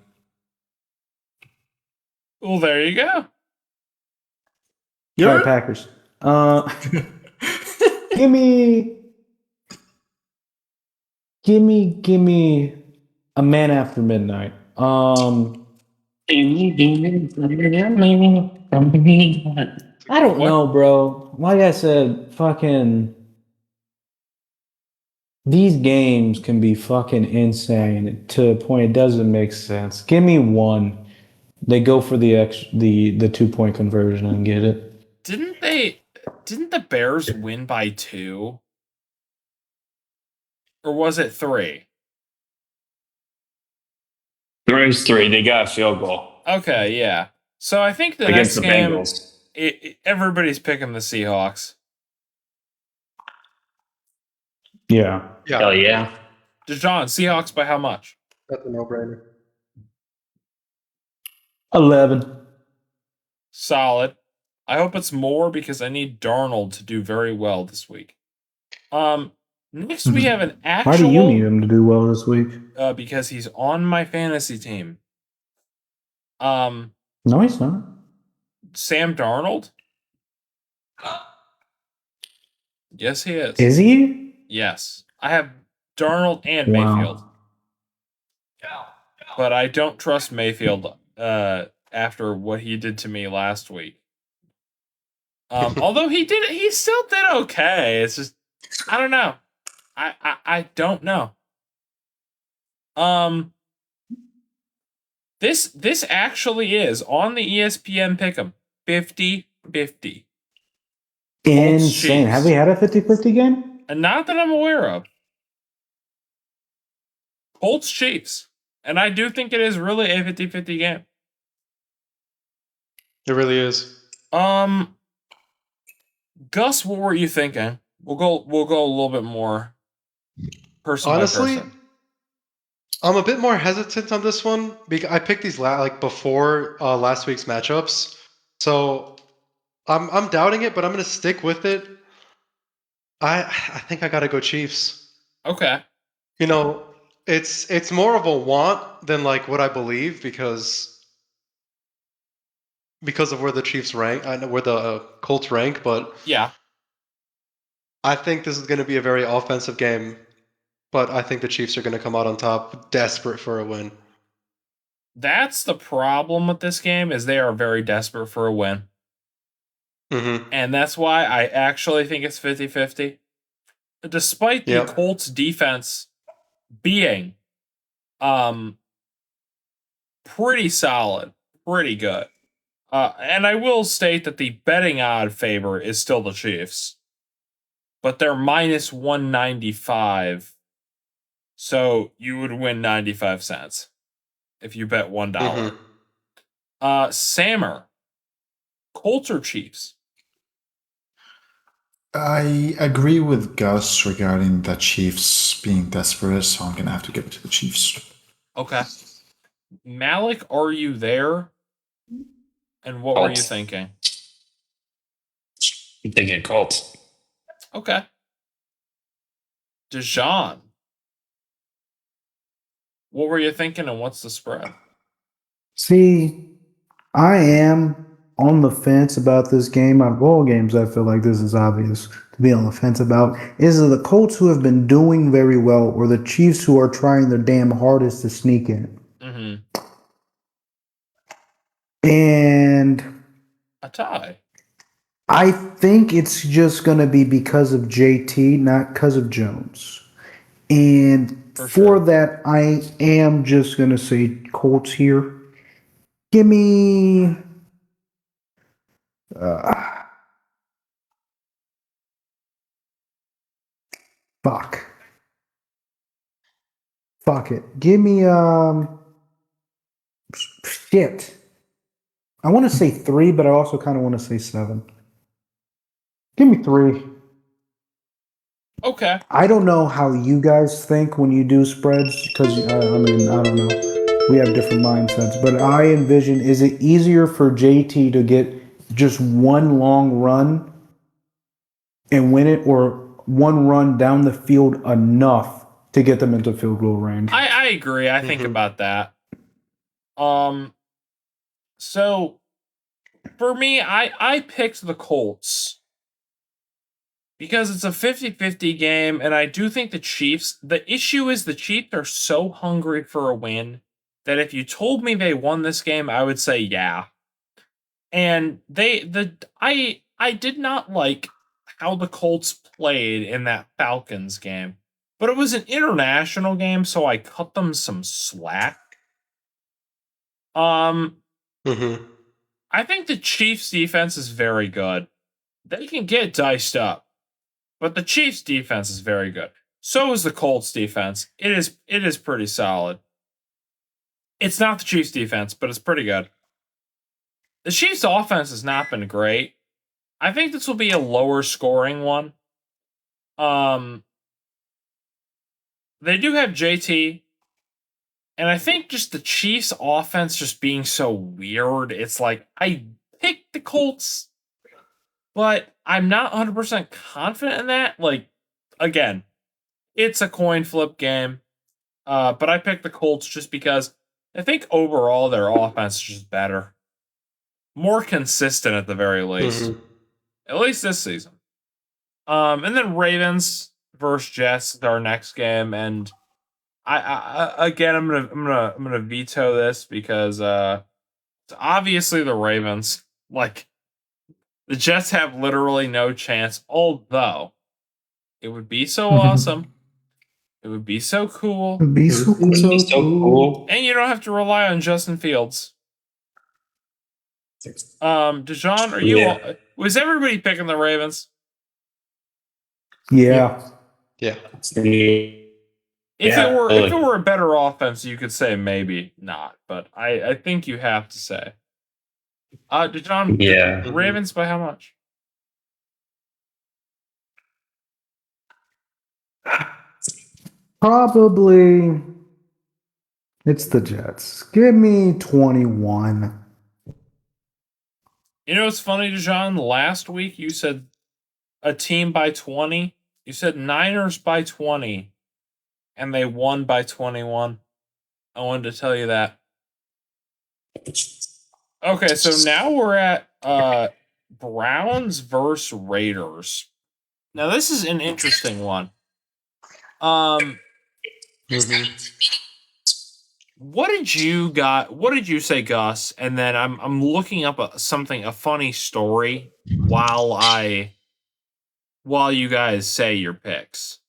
Speaker 2: Well, there you go.
Speaker 7: All right, Packers. Give me a man after midnight. I don't know, bro. Like I said, fucking these games can be fucking insane to a point it doesn't make sense. Give me one. They go for the 2-point conversion and get it.
Speaker 2: Didn't the Bears win by 2? Or was it 3?
Speaker 1: It was 3. They got a field goal.
Speaker 2: Okay, yeah. So I think the
Speaker 1: against
Speaker 2: next
Speaker 1: the
Speaker 2: game,
Speaker 1: Bengals.
Speaker 2: Everybody's picking the Seahawks.
Speaker 7: Yeah.
Speaker 1: Hell yeah.
Speaker 2: Dejan, Seahawks by how much?
Speaker 5: That's a no-brainer.
Speaker 7: 11.
Speaker 2: Solid. I hope it's more because I need Darnold to do very well this week. Next we have an actual.
Speaker 7: Why do you need him to do well this week?
Speaker 2: Because he's on my fantasy team.
Speaker 7: No, he's not.
Speaker 2: Sam Darnold? Yes, he is.
Speaker 7: Is he?
Speaker 2: Yes. I have Darnold and
Speaker 7: Wow.
Speaker 2: Mayfield. But I don't trust Mayfield after what he did to me last week. Although he still did okay. It's just I don't know. I don't know. This actually is on the ESPN pick'em 50-50.
Speaker 7: Insane. Have we had a 50-50 game?
Speaker 2: And not that I'm aware of. Colts Chiefs. And I do think it is really a 50-50 game.
Speaker 5: It really is.
Speaker 2: Gus, what were you thinking? We'll go a little bit more person
Speaker 5: Honestly,
Speaker 2: by person.
Speaker 5: I'm a bit more hesitant on this one because I picked these before last week's matchups, so I'm doubting it, but I'm gonna stick with it. I think I gotta go Chiefs.
Speaker 2: Okay.
Speaker 5: You know, it's more of a want than like what I believe because of where the Chiefs rank, I know where the Colts rank, but
Speaker 2: yeah,
Speaker 5: I think this is going to be a very offensive game. But I think the Chiefs are going to come out on top, desperate for a win.
Speaker 2: That's the problem with this game is they are very desperate for a win.
Speaker 5: Mm-hmm.
Speaker 2: And that's why I actually think it's 50-50. Despite the Colts defense being pretty solid, pretty good. And I will state that the betting odd favor is still the Chiefs. But they're minus 195. So you would win 95 cents if you bet $1.
Speaker 5: Mm-hmm.
Speaker 2: Sammer, Colts or Chiefs?
Speaker 8: I agree with Gus regarding the Chiefs being desperate, so I'm going to have to give it to the Chiefs.
Speaker 2: Okay. Malik, are you there? And what were you thinking?
Speaker 1: I'm thinking Colts.
Speaker 2: Okay. Dijon, what were you thinking and what's the spread?
Speaker 7: See, I am on the fence about this game. Out of all games, I feel like this is obvious to be on the fence about. Is it the Colts who have been doing very well or the Chiefs who are trying their damn hardest to sneak in?
Speaker 2: Mm-hmm.
Speaker 7: And
Speaker 2: a tie.
Speaker 7: I think it's just going to be because of JT, not because of Jones. And for that, I am just going to say Colts here. Give me... Fuck it. Give me... Shit. I want to say 3, but I also kind of want to say 7. Give me 3.
Speaker 2: Okay.
Speaker 7: I don't know how you guys think when you do spreads, because, I don't know. We have different mindsets, but I envision, is it easier for JT to get just one long run and win it, or one run down the field enough to get them into field goal range?
Speaker 2: I agree. I think about that. So for me, I picked the Colts because it's a 50-50 game, and I do think the Chiefs, the issue is the Chiefs are so hungry for a win that if you told me they won this game, I would say yeah. And I did not like how the Colts played in that Falcons game, but it was an international game, so I cut them some slack.
Speaker 5: Mm-hmm.
Speaker 2: I think the Chiefs defense is very good. They can get diced up, but the Chiefs defense is very good. So is the Colts defense. It is pretty solid. It's not the Chiefs defense, but it's pretty good. The Chiefs offense has not been great. I think this will be a lower scoring one. They do have JT, And I think just the Chiefs' offense just being so weird, it's like I picked the Colts, but I'm not 100% confident in that. Like, again, it's a coin flip game. But I picked the Colts just because I think overall their offense is just better. More consistent at the very least.
Speaker 5: Mhm.
Speaker 2: At least this season. And then Ravens versus Jets is our next game, and I again I'm gonna veto this because it's obviously the Ravens. Like the Jets have literally no chance, although it would be so awesome. It would be so cool.
Speaker 7: Be so cool.
Speaker 1: It'd be so cool.
Speaker 2: And you don't have to rely on Justin Fields. Dijon, are you
Speaker 1: Yeah.
Speaker 2: was everybody picking the Ravens?
Speaker 7: Yeah.
Speaker 5: Yeah.
Speaker 2: If it were a better offense, you could say maybe not, but I think you have to say. Dijon,
Speaker 1: Yeah.
Speaker 2: Ravens by how much?
Speaker 7: Probably it's the Jets. Give me 21.
Speaker 2: You know what's funny, Dijon? Last week you said a team by 20. You said Niners by 20, and they won by 21. I wanted to tell you that. Okay, so now we're at Browns versus Raiders. Now this is an interesting one. What did you say, Gus? And then I'm looking up a funny story while you guys say your picks.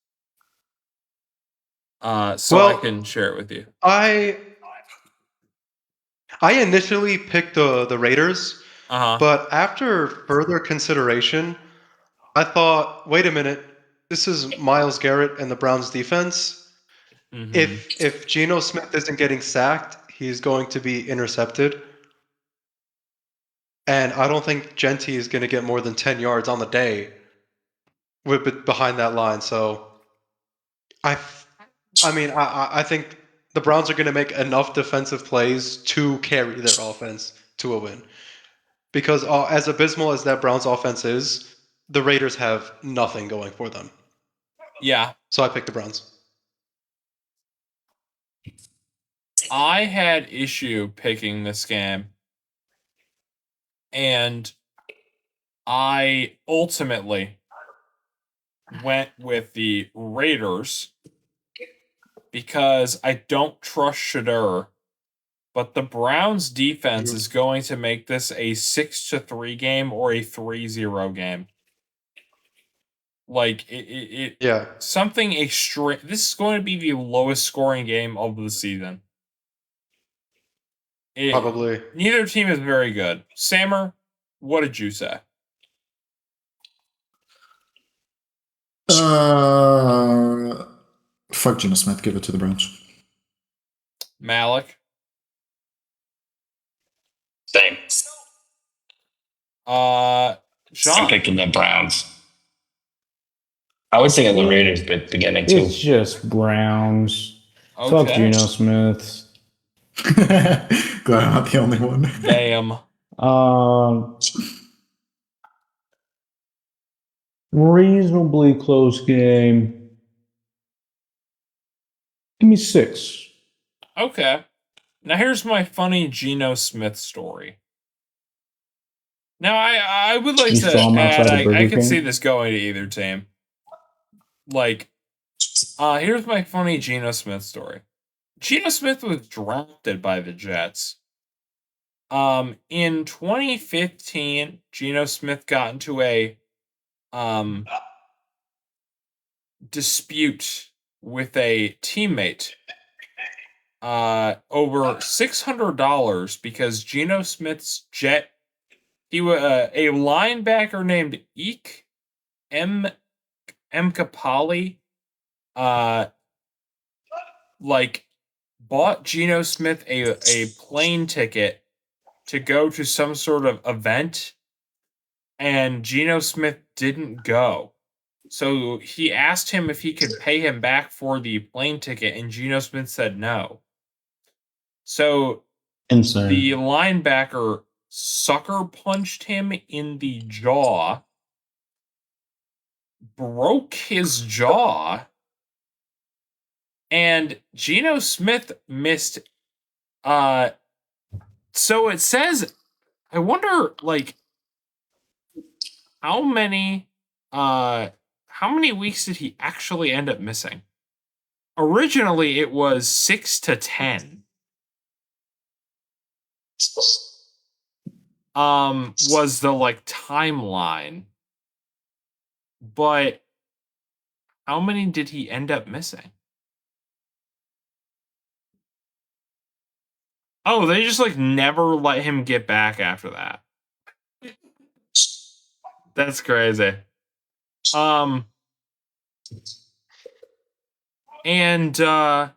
Speaker 2: So I can share it with you.
Speaker 5: I initially picked the Raiders, but after further consideration, I thought, wait a minute, this is Myles Garrett and the Browns defense.
Speaker 2: Mm-hmm.
Speaker 5: If Geno Smith isn't getting sacked, he's going to be intercepted. And I don't think Genty is going to get more than 10 yards on the day behind that line. So I think the Browns are going to make enough defensive plays to carry their offense to a win. Because as abysmal as that Browns offense is, the Raiders have nothing going for them.
Speaker 2: Yeah.
Speaker 5: So I picked the Browns.
Speaker 2: I had issue picking this game, and I ultimately went with the Raiders because I don't trust Shadur, but the Browns defense is going to make this a 6-3 game or a 3-0 game. Like
Speaker 5: yeah,
Speaker 2: something extreme. This is going to be the lowest scoring game of the season.
Speaker 5: Probably.
Speaker 2: Neither team is very good. Sammer, what did you say?
Speaker 8: Fuck Geno Smith. Give it to the Browns.
Speaker 2: Malik.
Speaker 1: Same.
Speaker 2: Sean.
Speaker 1: I'm picking the Browns. I was thinking the Raiders at the beginning too.
Speaker 7: It's just Browns.
Speaker 2: Okay.
Speaker 7: Fuck Geno Smith.
Speaker 8: Glad I'm not the only one.
Speaker 2: Damn.
Speaker 7: Reasonably close game. Give me 6.
Speaker 2: Okay. Now here's my funny Geno Smith story. Now I would like to add, I could see this going to either team. Like, here's my funny Geno Smith story. Geno Smith was drafted by the Jets. In 2015, Geno Smith got into a dispute with a teammate over $600 because Geno Smith's jet, he was a linebacker named Eek M. Kapali, like bought Geno Smith a plane ticket to go to some sort of event, and Geno Smith didn't go. So he asked him if he could pay him back for the plane ticket, and Geno Smith said no. So
Speaker 1: Insane.
Speaker 2: the linebacker sucker punched him in the jaw, broke his jaw, and Geno Smith missed. So it says, I wonder, like, how many weeks did he actually end up missing? Originally, it was 6 to 10. Was the like timeline, but how many did he end up missing? Oh, they just like never let him get back after that. That's crazy. And after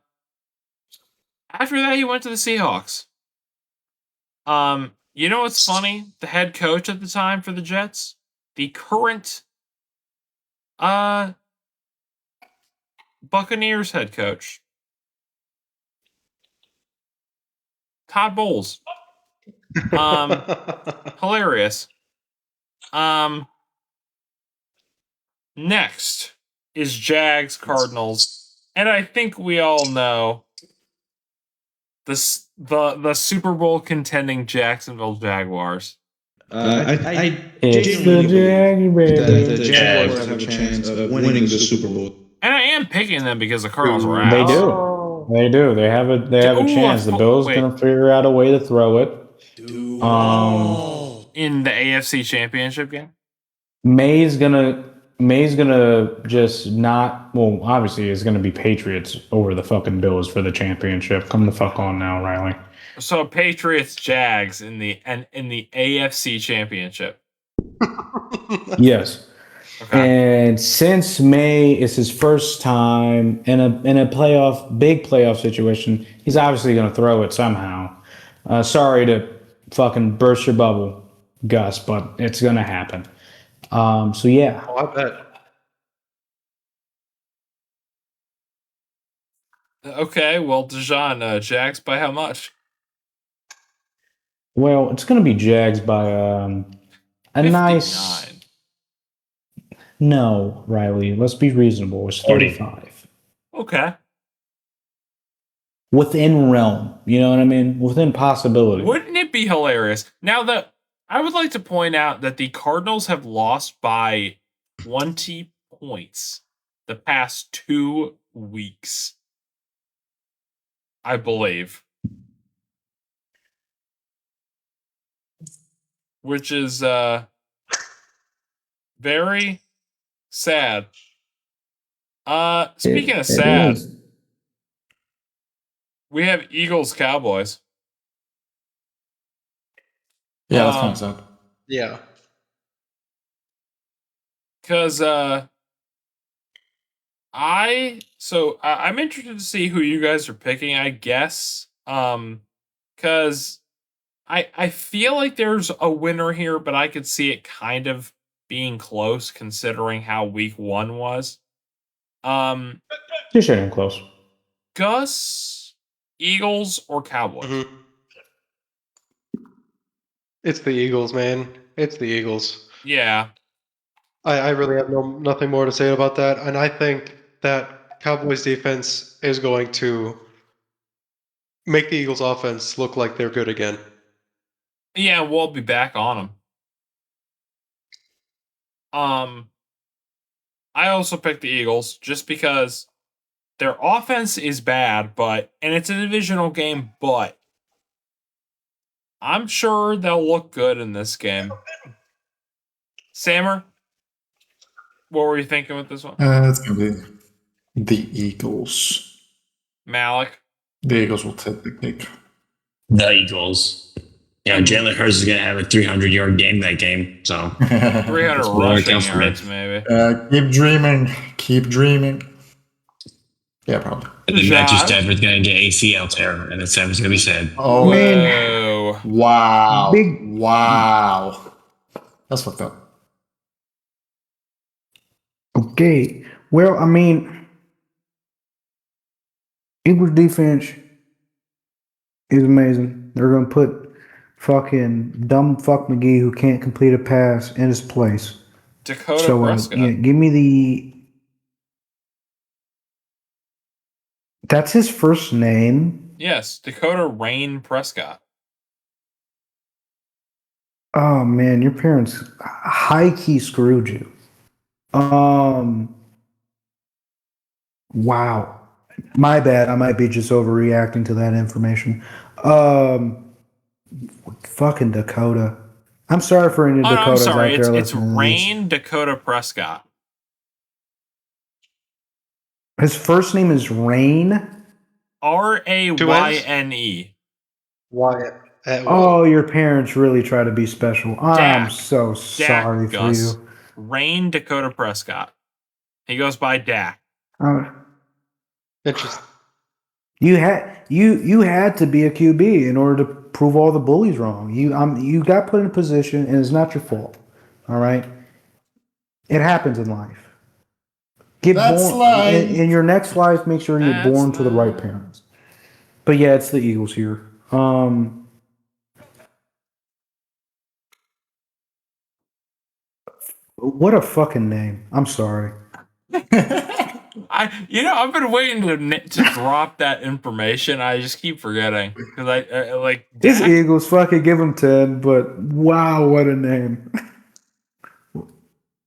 Speaker 2: that he went to the Seahawks. You know what's funny? The head coach at the time for the Jets, the current Buccaneers head coach, Todd Bowles. Hilarious. Next is Jags Cardinals, and I think we all know the Super Bowl contending Jacksonville Jaguars.
Speaker 7: It's the Jaguars.
Speaker 9: The Jaguars have a chance of winning the Super Bowl.
Speaker 2: And I am picking them because the Cardinals are out.
Speaker 7: They do. They do. They have a chance. The Bills gonna figure out a way to throw it.
Speaker 2: In the AFC Championship game.
Speaker 7: May's gonna just not. Well, obviously, it's gonna be Patriots over the fucking Bills for the championship. Come the fuck on now, Riley.
Speaker 2: So Patriots Jags in the AFC Championship.
Speaker 7: Yes.
Speaker 2: Okay.
Speaker 7: And since May is his first time in a big playoff situation, he's obviously going to throw it somehow. Sorry to fucking burst your bubble, Gus, but it's going to happen. So yeah.
Speaker 5: Oh, I bet.
Speaker 2: Okay, well, Dejan, Jags by how much?
Speaker 7: Well, it's going to be Jags by a
Speaker 2: 59.
Speaker 7: nice. No, Riley. Let's be reasonable. It's 35.
Speaker 2: Okay.
Speaker 7: Within realm, you know what I mean? Within possibility.
Speaker 2: Wouldn't it be hilarious? Now that I would like to point out that the Cardinals have lost by 20 points the past 2 weeks. I believe. Which is very sad. Speaking of sad, we have Eagles Cowboys.
Speaker 8: Yeah, that's kind of sad.
Speaker 5: Yeah.
Speaker 2: Because I'm interested to see who you guys are picking, I guess. Because I feel like there's a winner here, but I could see it kind of being close considering how week 1 was.
Speaker 7: You're shooting close.
Speaker 2: Gus, Eagles, or Cowboys?
Speaker 5: Mm-hmm. It's the Eagles, man. It's the Eagles.
Speaker 2: Yeah.
Speaker 5: I really have nothing more to say about that, and I think that Cowboys defense is going to make the Eagles offense look like they're good again.
Speaker 2: Yeah, we'll be back on them. I also picked the Eagles just because their offense is bad, and it's a divisional game, but I'm sure they'll look good in this game. Sammer, what were you thinking with this one?
Speaker 8: It's going to be the Eagles.
Speaker 2: Malik?
Speaker 8: The Eagles will take the cake.
Speaker 1: The Eagles. Yeah, Jalen Hurts is going to have a 300-yard game that game. So
Speaker 2: 300 rushing yards, maybe.
Speaker 8: Keep dreaming. Keep dreaming. Yeah, probably.
Speaker 1: Matthew Stafford's going to get ACL tear, and then Stafford's going to be sad.
Speaker 8: Oh,
Speaker 2: man.
Speaker 8: Wow. Wow. That's fucked up.
Speaker 7: Okay. Well, I mean, Eagles defense He's amazing. They're gonna put fucking dumb fuck McGee who can't complete a pass in his place.
Speaker 2: Dakota
Speaker 7: So
Speaker 2: Prescott.
Speaker 7: yeah, give me the. That's his first name.
Speaker 2: Yes, Dakota Rain Prescott.
Speaker 7: Oh man, your parents high key screwed you. Wow. My bad. I might be just overreacting to that information. Fucking Dakota. I'm sorry for any Dakotas out there
Speaker 2: It's
Speaker 7: listening to this.
Speaker 2: Rain Dakota Prescott.
Speaker 7: His first name is Rain.
Speaker 2: Rayne.
Speaker 5: Wyatt.
Speaker 7: Oh, your parents really try to be special. I'm
Speaker 2: Dak.
Speaker 7: so sorry for you.
Speaker 2: Rain Dakota Prescott. He goes by Dak.
Speaker 5: Interesting.
Speaker 7: You had to be a QB in order to prove all the bullies wrong. You got put in a position, and it's not your fault. All right, it happens in life.
Speaker 8: That's
Speaker 7: born in your next life. Make sure you're born to the right parents. But yeah, it's the Eagles here. What a fucking name. I'm sorry.
Speaker 2: I've been waiting to drop that information. I just keep forgetting because I like
Speaker 7: It's Eagles. Fucking give them 10. But wow, what a name!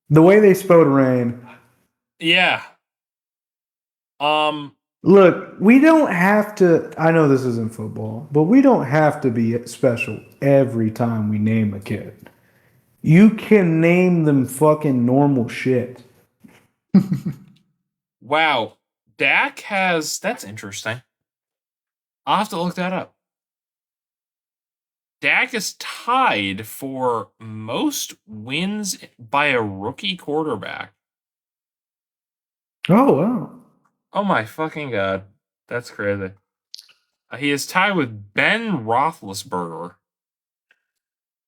Speaker 7: The way they spelled rain.
Speaker 2: Yeah.
Speaker 7: Look, we don't have to. I know this isn't football, but we don't have to be special every time we name a kid. You can name them fucking normal shit.
Speaker 2: Wow. Dak has. That's interesting. I'll have to look that up. Dak is tied for most wins by a rookie quarterback.
Speaker 7: Oh, wow.
Speaker 2: Oh my fucking god. That's crazy. He is tied with Ben Roethlisberger.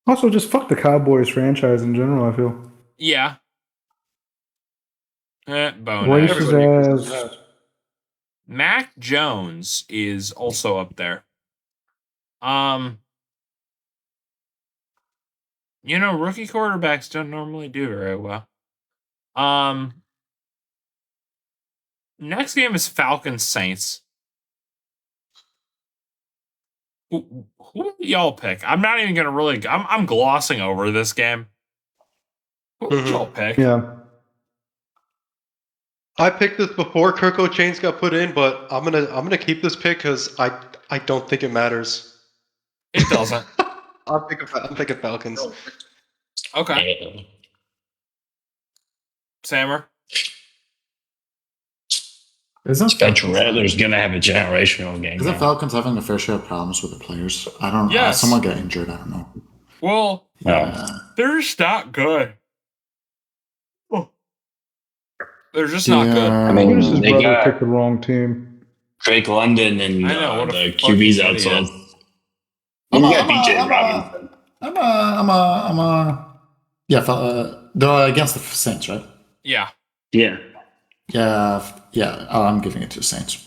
Speaker 7: Also, just fuck the Cowboys franchise in general, I feel.
Speaker 2: Yeah. Bone.
Speaker 7: Racist ass.
Speaker 2: Mac Jones is also up there. Rookie quarterbacks don't normally do very well. Next game is Falcons Saints. Who do y'all pick? I'm not even gonna really. I'm glossing over this game. Who do y'all pick?
Speaker 7: Yeah.
Speaker 5: I picked this before Kirko Chains got put in, but I'm gonna keep this pick because I don't think it matters.
Speaker 2: It doesn't.
Speaker 5: I'm picking Falcons.
Speaker 2: Okay. Sammer?
Speaker 1: Spencer Rattler's going to have a generational game.
Speaker 8: Isn't Falcons having a fair share of problems with the players? I don't know.
Speaker 2: Yes.
Speaker 8: Someone got injured. I don't know.
Speaker 2: Well, they're just not good. They're just not good.
Speaker 7: I mean, his brother picked the wrong team.
Speaker 1: Drake London and
Speaker 2: I know, what
Speaker 1: the QB's outside. You got BJ Robinson.
Speaker 8: They're against the Saints, right?
Speaker 2: Yeah.
Speaker 1: Yeah.
Speaker 8: Yeah. Oh, I'm giving it to the Saints.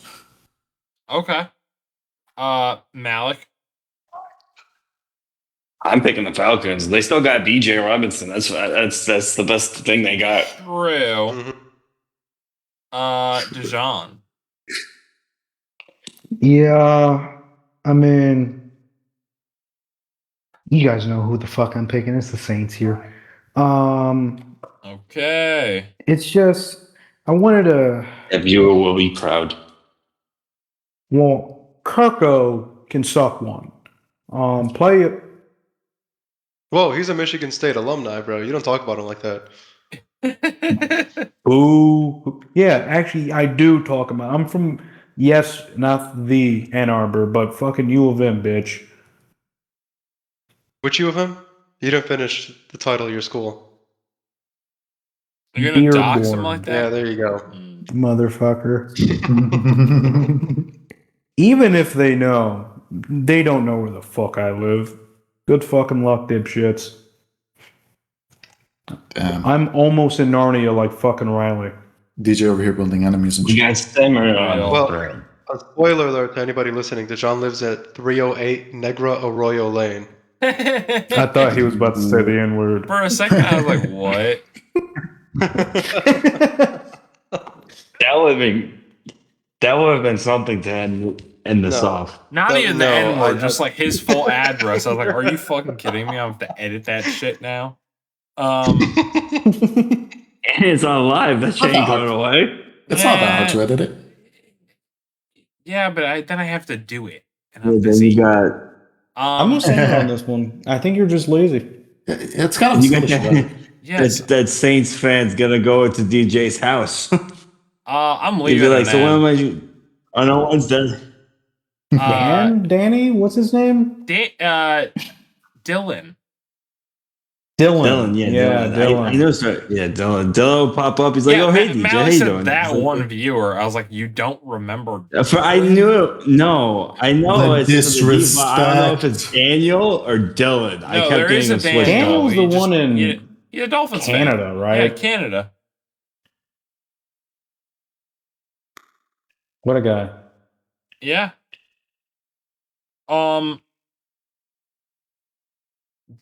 Speaker 2: Okay. Malik?
Speaker 1: I'm picking the Falcons. They still got BJ Robinson. That's the best thing they got.
Speaker 2: True. Dijon.
Speaker 7: Yeah, I mean, you guys know who the fuck I'm picking. It's the Saints here.
Speaker 2: Okay.
Speaker 7: It's just I wanted to.
Speaker 1: The viewer will be proud.
Speaker 7: Well, Kirko can suck one. Play it.
Speaker 5: Whoa, he's a Michigan State alumni, bro. You don't talk about him like that.
Speaker 7: Ooh. Yeah, actually, I do talk about. I'm from, yes, not the Ann Arbor, but fucking U of M, bitch.
Speaker 5: Which U of M? You didn't finish the title of your school.
Speaker 2: You're gonna dox him like that?
Speaker 5: Yeah, there you go.
Speaker 7: Motherfucker. Even if they know, they don't know where the fuck I live. Good fucking luck, dipshits.
Speaker 8: Damn.
Speaker 7: I'm almost in Narnia like fucking Riley.
Speaker 8: DJ over here building enemies and
Speaker 1: You
Speaker 8: shit.
Speaker 1: guys stem or
Speaker 5: Well, spoiler alert to anybody listening. Dejan lives at 308 Negra Arroyo Lane.
Speaker 7: I thought he was about to say the N word.
Speaker 2: For a second, I was like, what?
Speaker 1: That would have been something to end this off.
Speaker 2: Not even the N word, just like his full address. I was like, are you fucking kidding me? I have to edit that shit now.
Speaker 1: And it's on live. That shit ain't going away.
Speaker 8: It's not that hard to edit it.
Speaker 2: Yeah, but then I have to do it. And
Speaker 1: I'm busy. You got.
Speaker 7: I'm not saying on this one. I think you're just lazy.
Speaker 8: It's kind of foolish.
Speaker 1: That Saints fan's gonna go to DJ's house.
Speaker 2: I'm leaving.
Speaker 1: Be like, so when am I? On a Wednesday.
Speaker 7: Danny, what's his name?
Speaker 2: Dylan.
Speaker 7: Dylan,
Speaker 1: Dylan. I know, Dylan. Dylan will pop up. He's like, "Oh, hey, DJ, how you doing?"
Speaker 2: That one viewer, I was like, "You don't remember?"
Speaker 1: I knew it. No, I know it's
Speaker 8: disrespect.
Speaker 1: I don't know if it's Daniel or Dylan.
Speaker 2: No,
Speaker 1: I kept
Speaker 2: there is
Speaker 1: getting
Speaker 2: a Daniel.
Speaker 7: Daniel's the one in
Speaker 2: he's a Dolphins
Speaker 7: Canada,
Speaker 2: fan.
Speaker 7: right?
Speaker 2: Yeah, Canada.
Speaker 7: What a guy.
Speaker 2: Yeah.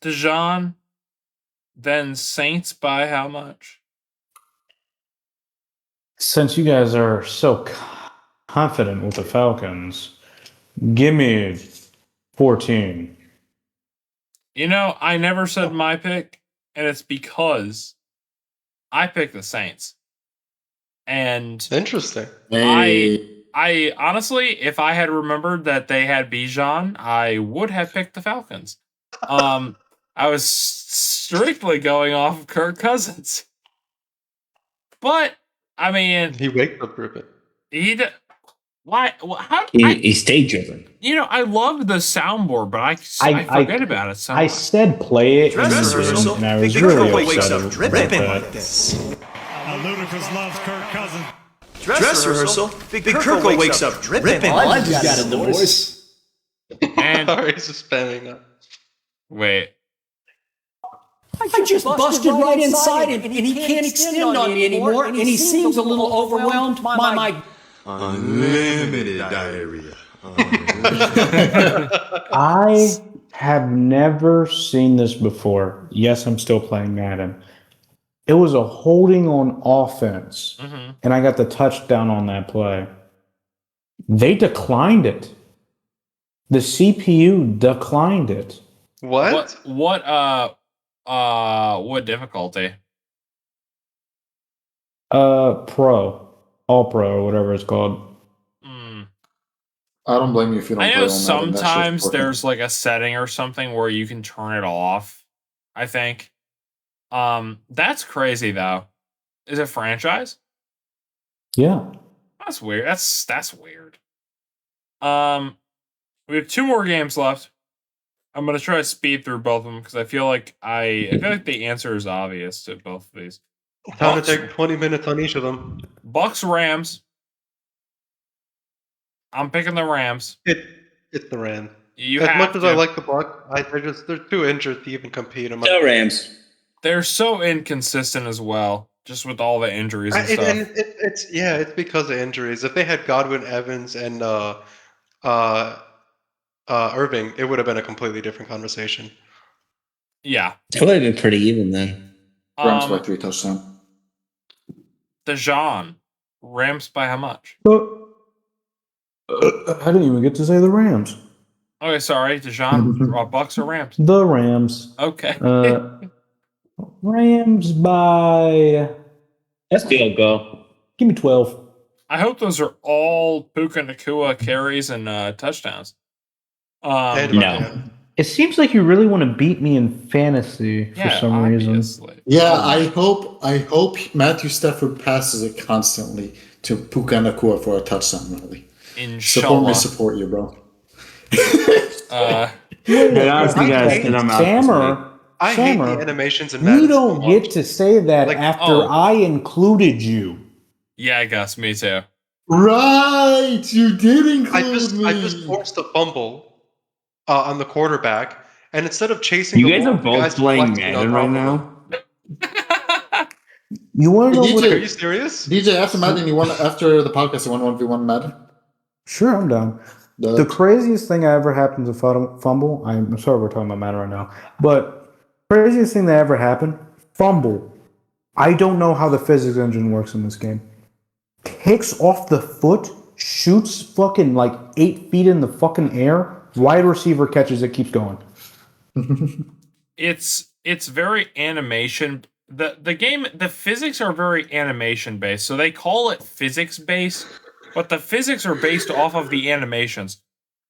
Speaker 2: Dejan. Then Saints by how much?
Speaker 7: Since you guys are so confident with the Falcons, give me 14.
Speaker 2: You know, I never said my pick, and it's because I picked the Saints. And
Speaker 5: interesting.
Speaker 2: I honestly, if I had remembered that they had Bijan, I would have picked the Falcons. I was strictly going off of Kirk Cousins. But, I mean...
Speaker 5: He waked up driven.
Speaker 2: Why?
Speaker 1: He stayed driven.
Speaker 2: You know, I love the soundboard, but I forget about it so much.
Speaker 7: I said play it,
Speaker 3: Dress rehearsal.
Speaker 7: and I was
Speaker 3: Big
Speaker 7: really
Speaker 3: Kirk wakes
Speaker 7: upset
Speaker 3: up dripping like this.
Speaker 10: Ludicrous loves Kirk Cousins.
Speaker 3: Dress rehearsal. Big Kirk wakes up dripping
Speaker 11: I
Speaker 3: like
Speaker 11: just got
Speaker 3: this.
Speaker 11: a divorce.
Speaker 2: And
Speaker 5: He's just spamming that.
Speaker 2: wait.
Speaker 11: I just busted right inside him, and he can't extend on me anymore, and he seems a little overwhelmed by my
Speaker 9: unlimited diarrhea.
Speaker 7: I have never seen this before. Yes, I'm still playing Madden. It was a holding on offense, and I got the touchdown on that play. They declined it. The CPU declined it.
Speaker 5: What?
Speaker 2: What difficulty?
Speaker 7: Pro. All Pro, or whatever it's called.
Speaker 8: I don't blame you if you don't.
Speaker 2: I know sometimes there's like a setting or something where you can turn it off. I think. That's crazy though. Is it franchise?
Speaker 7: Yeah.
Speaker 2: That's weird. That's weird. We have 2 more games left. I'm gonna try to speed through both of them because I feel like the answer is obvious to both of these.
Speaker 5: Time to take 20 minutes on each of them.
Speaker 2: Bucks Rams. I'm picking the Rams.
Speaker 5: It's the Rams.
Speaker 2: As
Speaker 5: much as I like the Bucks, they're too injured to even compete.
Speaker 1: The Rams.
Speaker 2: They're so inconsistent as well, just with all the injuries and stuff.
Speaker 5: It's because of injuries. If they had Godwin, Evans, and Irving, it would have been a completely different conversation.
Speaker 2: Yeah,
Speaker 1: it would have been pretty even then.
Speaker 8: Rams by 3 touchdowns.
Speaker 2: Dejan, Rams by how much?
Speaker 7: I didn't even get to say the Rams.
Speaker 2: Okay, sorry, Dejan. Bucks or Rams?
Speaker 7: The Rams.
Speaker 2: Okay.
Speaker 7: Rams by.
Speaker 1: That's field goal.
Speaker 7: Give me 12.
Speaker 2: I hope those are all Puka Nacua carries and touchdowns.
Speaker 1: No.
Speaker 7: It seems like you really want to beat me in fantasy for some reason.
Speaker 8: Yeah, I hope Matthew Stafford passes it constantly to Puka Nacua for a touchdown rally.
Speaker 2: Inshallah.
Speaker 8: Support you, bro.
Speaker 5: I hate the animations in
Speaker 7: Madden. You don't get to say that after I included you.
Speaker 2: Yeah, Gus, me too.
Speaker 8: Right, you did include me.
Speaker 5: I just forced a fumble on the quarterback, and instead of chasing,
Speaker 1: you guys are both playing Madden right now.
Speaker 7: You want to know
Speaker 5: DJ, are you serious?
Speaker 8: DJ, after Madden, after the podcast, you want 1v1 Madden?
Speaker 7: Sure, I'm down. The craziest thing that ever happened to fumble. I'm sorry, we're talking about Madden right now, but craziest thing that ever happened, fumble. I don't know how the physics engine works in this game. Kicks off the foot, shoots fucking like 8 feet in the fucking air. Wide receiver catches it, keeps going.
Speaker 2: It's very animation. The game, the physics are very animation based, so they call it physics based, but the physics are based off of the animations.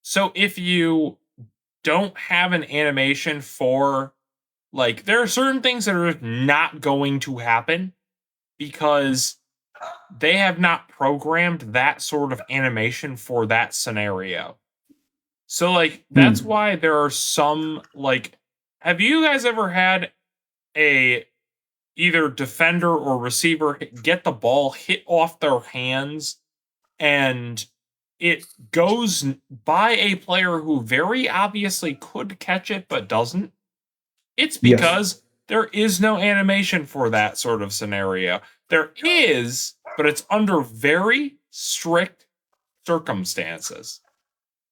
Speaker 2: So if you don't have an animation for, like, there are certain things that are not going to happen because they have not programmed that sort of animation for that scenario. So, like, that's why there are some, like, have you guys ever had a either defender or receiver get the ball hit off their hands and it goes by a player who very obviously could catch it but doesn't? It's because there is no animation for that sort of scenario. There is, but it's under very strict circumstances.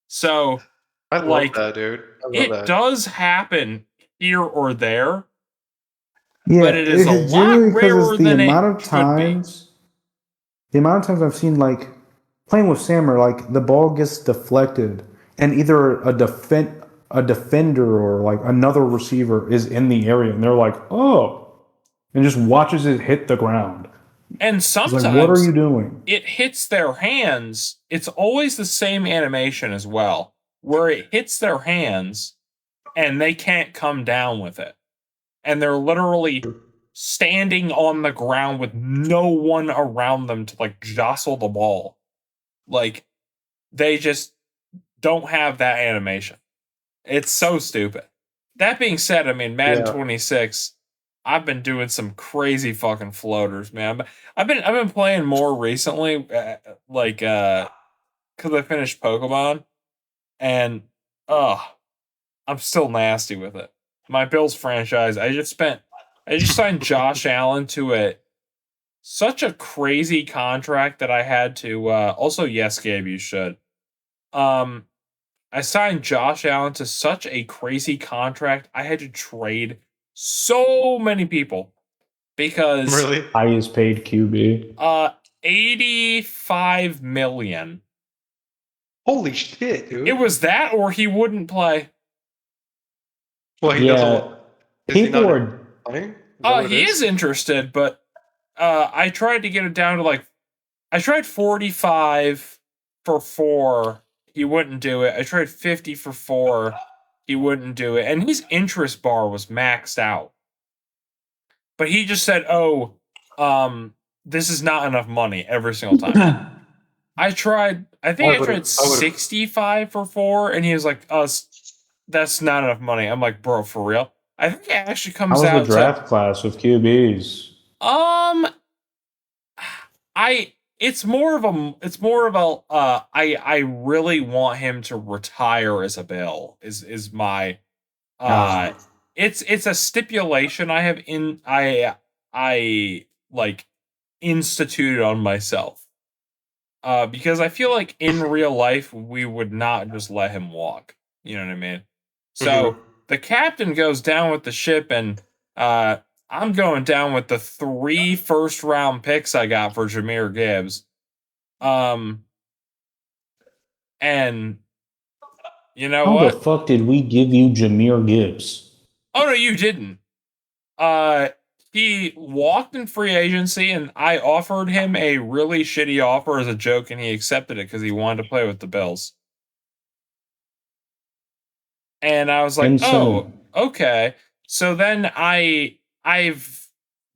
Speaker 2: So,
Speaker 5: I love that, dude.
Speaker 2: It does happen here or there,
Speaker 7: yeah,
Speaker 2: but it is a lot rarer than it should be.
Speaker 7: The amount of times I've seen, like, playing with Sam, or like the ball gets deflected, and either a defender or like another receiver is in the area, and they're like, "Oh," and just watches it hit the ground.
Speaker 2: And sometimes,
Speaker 7: like, what are you doing?
Speaker 2: It hits their hands. It's always the same animation as well, where it hits their hands and they can't come down with it. And they're literally standing on the ground with no one around them to, like, jostle the ball. Like, they just don't have that animation. It's so stupid. That being said, I mean, Madden 26, I've been doing some crazy fucking floaters, man. I've been playing more recently, because I finished Pokemon, and I'm still nasty with it. My Bills franchise, I just signed Josh Allen to such a crazy contract that I had to, also, yes, Gabe, you should. I signed Josh Allen to such a crazy contract, I had to trade so many people because
Speaker 7: highest paid QB,
Speaker 2: $85 million.
Speaker 5: Holy shit, dude!
Speaker 2: It was that, or he wouldn't play.
Speaker 5: Well, he doesn't.
Speaker 7: People are.
Speaker 2: He is interested, but I tried to get it down to, like, I tried 45 for 4. He wouldn't do it. I tried 50 for 4. He wouldn't do it. And his interest bar was maxed out. But he just said, this is not enough money every single time. I tried 65 for 4, and he was like, that's not enough money. I'm like, bro, for real? I think it actually comes out.
Speaker 7: How was the draft class with QBs?
Speaker 2: It's more of a I really want him to retire as a Bill is my it's a stipulation I have I like instituted on myself. Because I feel like in real life we would not just let him walk. You know what I mean? So the captain goes down with the ship, and I'm going down with the 3 first-round picks I got for Jahmyr Gibbs. And you know
Speaker 7: How
Speaker 2: what?
Speaker 7: the fuck did we give you Jahmyr Gibbs?
Speaker 2: Oh, no, you didn't. He walked in free agency, and I offered him a really shitty offer as a joke, and he accepted it because he wanted to play with the Bills. And I was like, oh, okay. So then I've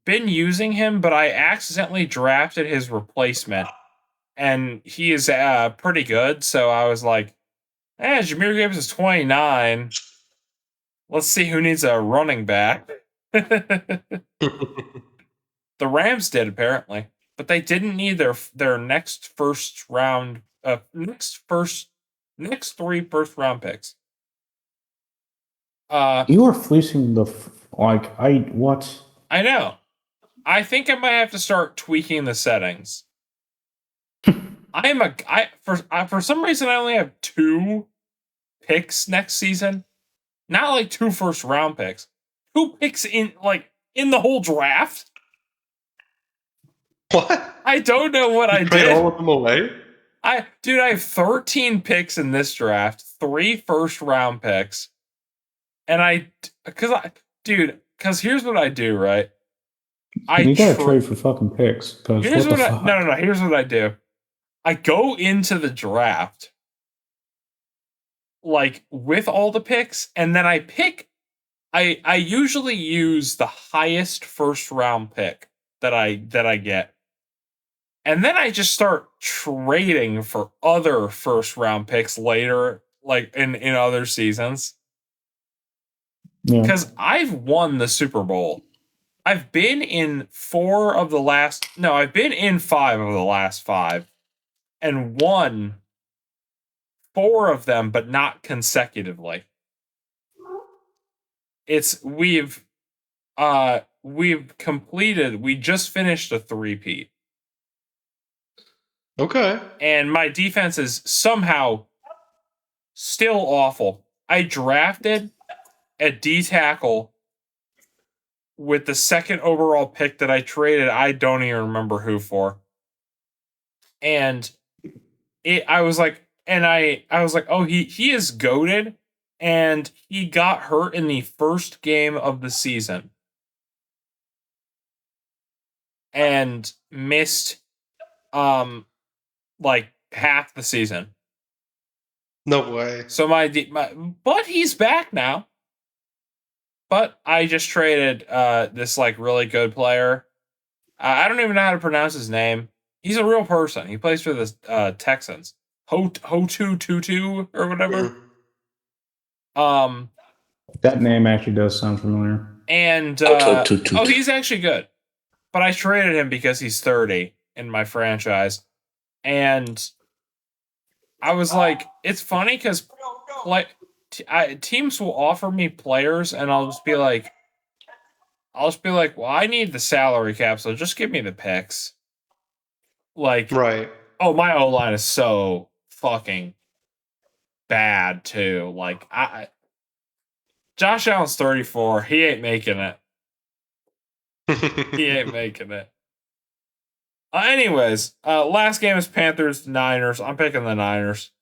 Speaker 2: been using him, but I accidentally drafted his replacement, and he is pretty good. So I was like, Jahmyr Gibbs is 29. Let's see who needs a running back. The Rams did, apparently, but they didn't need their next 3 first-round picks.
Speaker 7: You are fleecing what?
Speaker 2: I know. I think I might have to start tweaking the settings. For some reason I only have 2 picks next season. Not like 2 first round picks. 2 picks in the whole draft.
Speaker 5: What?
Speaker 2: I don't know what I
Speaker 5: Trade
Speaker 2: did.
Speaker 5: all of them away?
Speaker 2: I have 13 picks in this draft, 3 first round picks. And because here's what I do, right?
Speaker 7: You gotta trade for fucking picks.
Speaker 2: Here's what here's what I do. I go into the draft like with all the picks, and then I pick. I usually use the highest first round pick that I get, and then I just start trading for other first round picks later, like in other seasons. Because I've won the Super Bowl. I've been in 5 of the last 5 and won 4 of them, but not consecutively. We just finished a 3-peat.
Speaker 5: Okay.
Speaker 2: And my defense is somehow still awful. I drafted a D tackle with the 2nd overall pick that I traded. I don't even remember who for. And I was like, oh, he is goated, and he got hurt in the first game of the season and missed like half the season.
Speaker 5: No way.
Speaker 2: So but he's back now. But I just traded this like really good player. I don't even know how to pronounce his name. He's a real person. He plays for the Texans. Hotu Tutu or whatever.
Speaker 7: That name actually does sound familiar.
Speaker 2: And he's actually good. But I traded him because he's 30 in my franchise. And I was like, it's funny because teams will offer me players, and I'll just be like, well, I need the salary cap, so just give me the picks. Like,
Speaker 5: right.
Speaker 2: Oh, my O-line is so fucking bad too. Like, Josh Allen's 34. He ain't making it. He ain't making it. Anyways, last game is Panthers-Niners. I'm picking the Niners.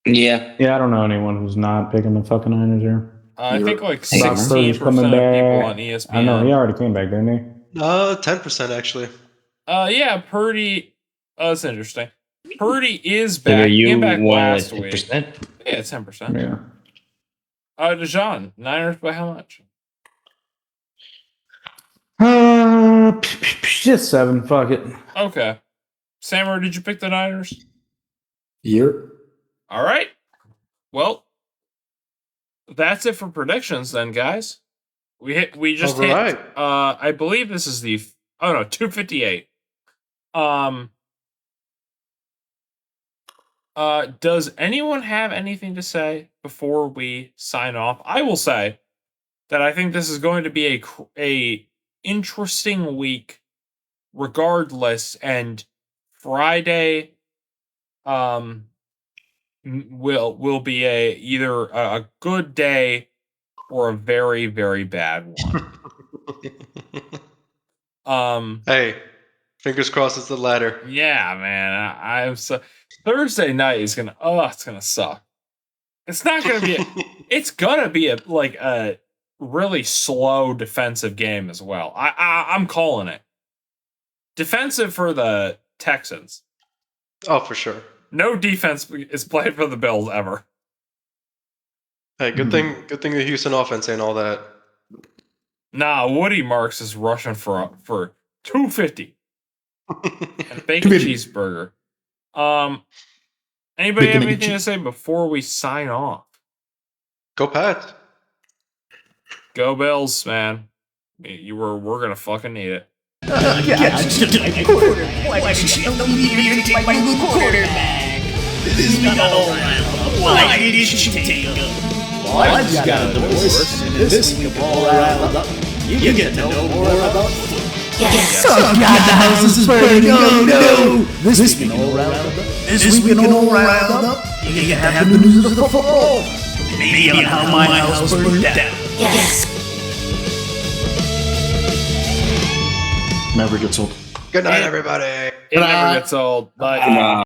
Speaker 1: Yeah.
Speaker 7: Yeah, I don't know anyone who's not picking the fucking Niners here.
Speaker 2: I think like 16% of people on ESPN.
Speaker 7: I know, he already came back, didn't he?
Speaker 5: 10% actually.
Speaker 2: Yeah, Purdy. Oh, that's interesting. Purdy is back. He came back last week. Yeah, 10%.
Speaker 7: Yeah.
Speaker 2: Dijon, Niners by how much?
Speaker 7: Just 7. Fuck it.
Speaker 2: Okay. Samurai, did you pick the Niners?
Speaker 8: Yep.
Speaker 2: All right. Well, that's it for predictions then, guys. We just hit. I believe this is the 258. Does anyone have anything to say before we sign off? I will say that I think this is going to be a interesting week regardless, and Friday will be either a good day or a very, very bad one.
Speaker 5: Hey, fingers crossed it's the latter.
Speaker 2: Yeah, man. I'm so Thursday night is gonna it's gonna suck. It's not gonna be it's gonna be a really slow defensive game as well. I'm calling it. Defensive for the Texans.
Speaker 5: Oh, for sure.
Speaker 2: No defense is played for the Bills ever.
Speaker 5: Hey, good thing the Houston offense ain't all that.
Speaker 2: Nah, Woody Marks is rushing for $250 and a bacon cheeseburger. Anybody have anything to say before we sign off?
Speaker 5: Go Pats.
Speaker 2: Go Bills, man. We're gonna fucking need it.
Speaker 11: I've got a divorce, and this week of All Riled Up, you get to know more about football. Yes. Oh God, the house is burning. Oh no! This week in All Riled Up. This week in All Riled Up. You have the news of the football. Maybe on how my house burned down. Yes.
Speaker 8: Never gets old.
Speaker 5: Good night, everybody.
Speaker 2: It never gets old. Bye.